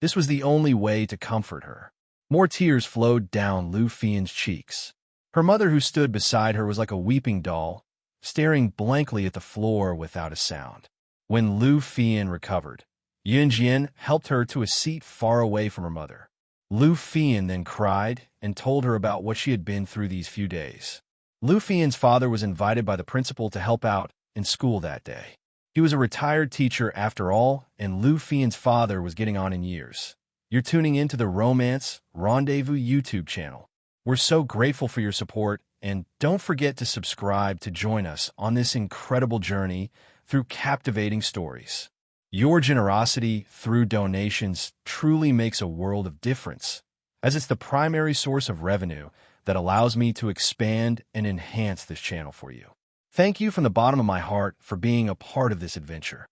This was the only way to comfort her. More tears flowed down Lu Fian's cheeks. Her mother, who stood beside her, was like a weeping doll, staring blankly at the floor without a sound. When Lu Fian recovered, Yunjian helped her to a seat far away from her mother. Lu Fian then cried and told her about what she had been through these few days. Lu Fian's father was invited by the principal to help out in school that day. He was a retired teacher after all, and Lu Fian's father was getting on in years. You're tuning into the Romance Rendezvous YouTube channel. We're so grateful for your support, and don't forget to subscribe to join us on this incredible journey through captivating stories. Your generosity through donations truly makes a world of difference, as it's the primary source of revenue that allows me to expand and enhance this channel for you. Thank you from the bottom of my heart for being a part of this adventure.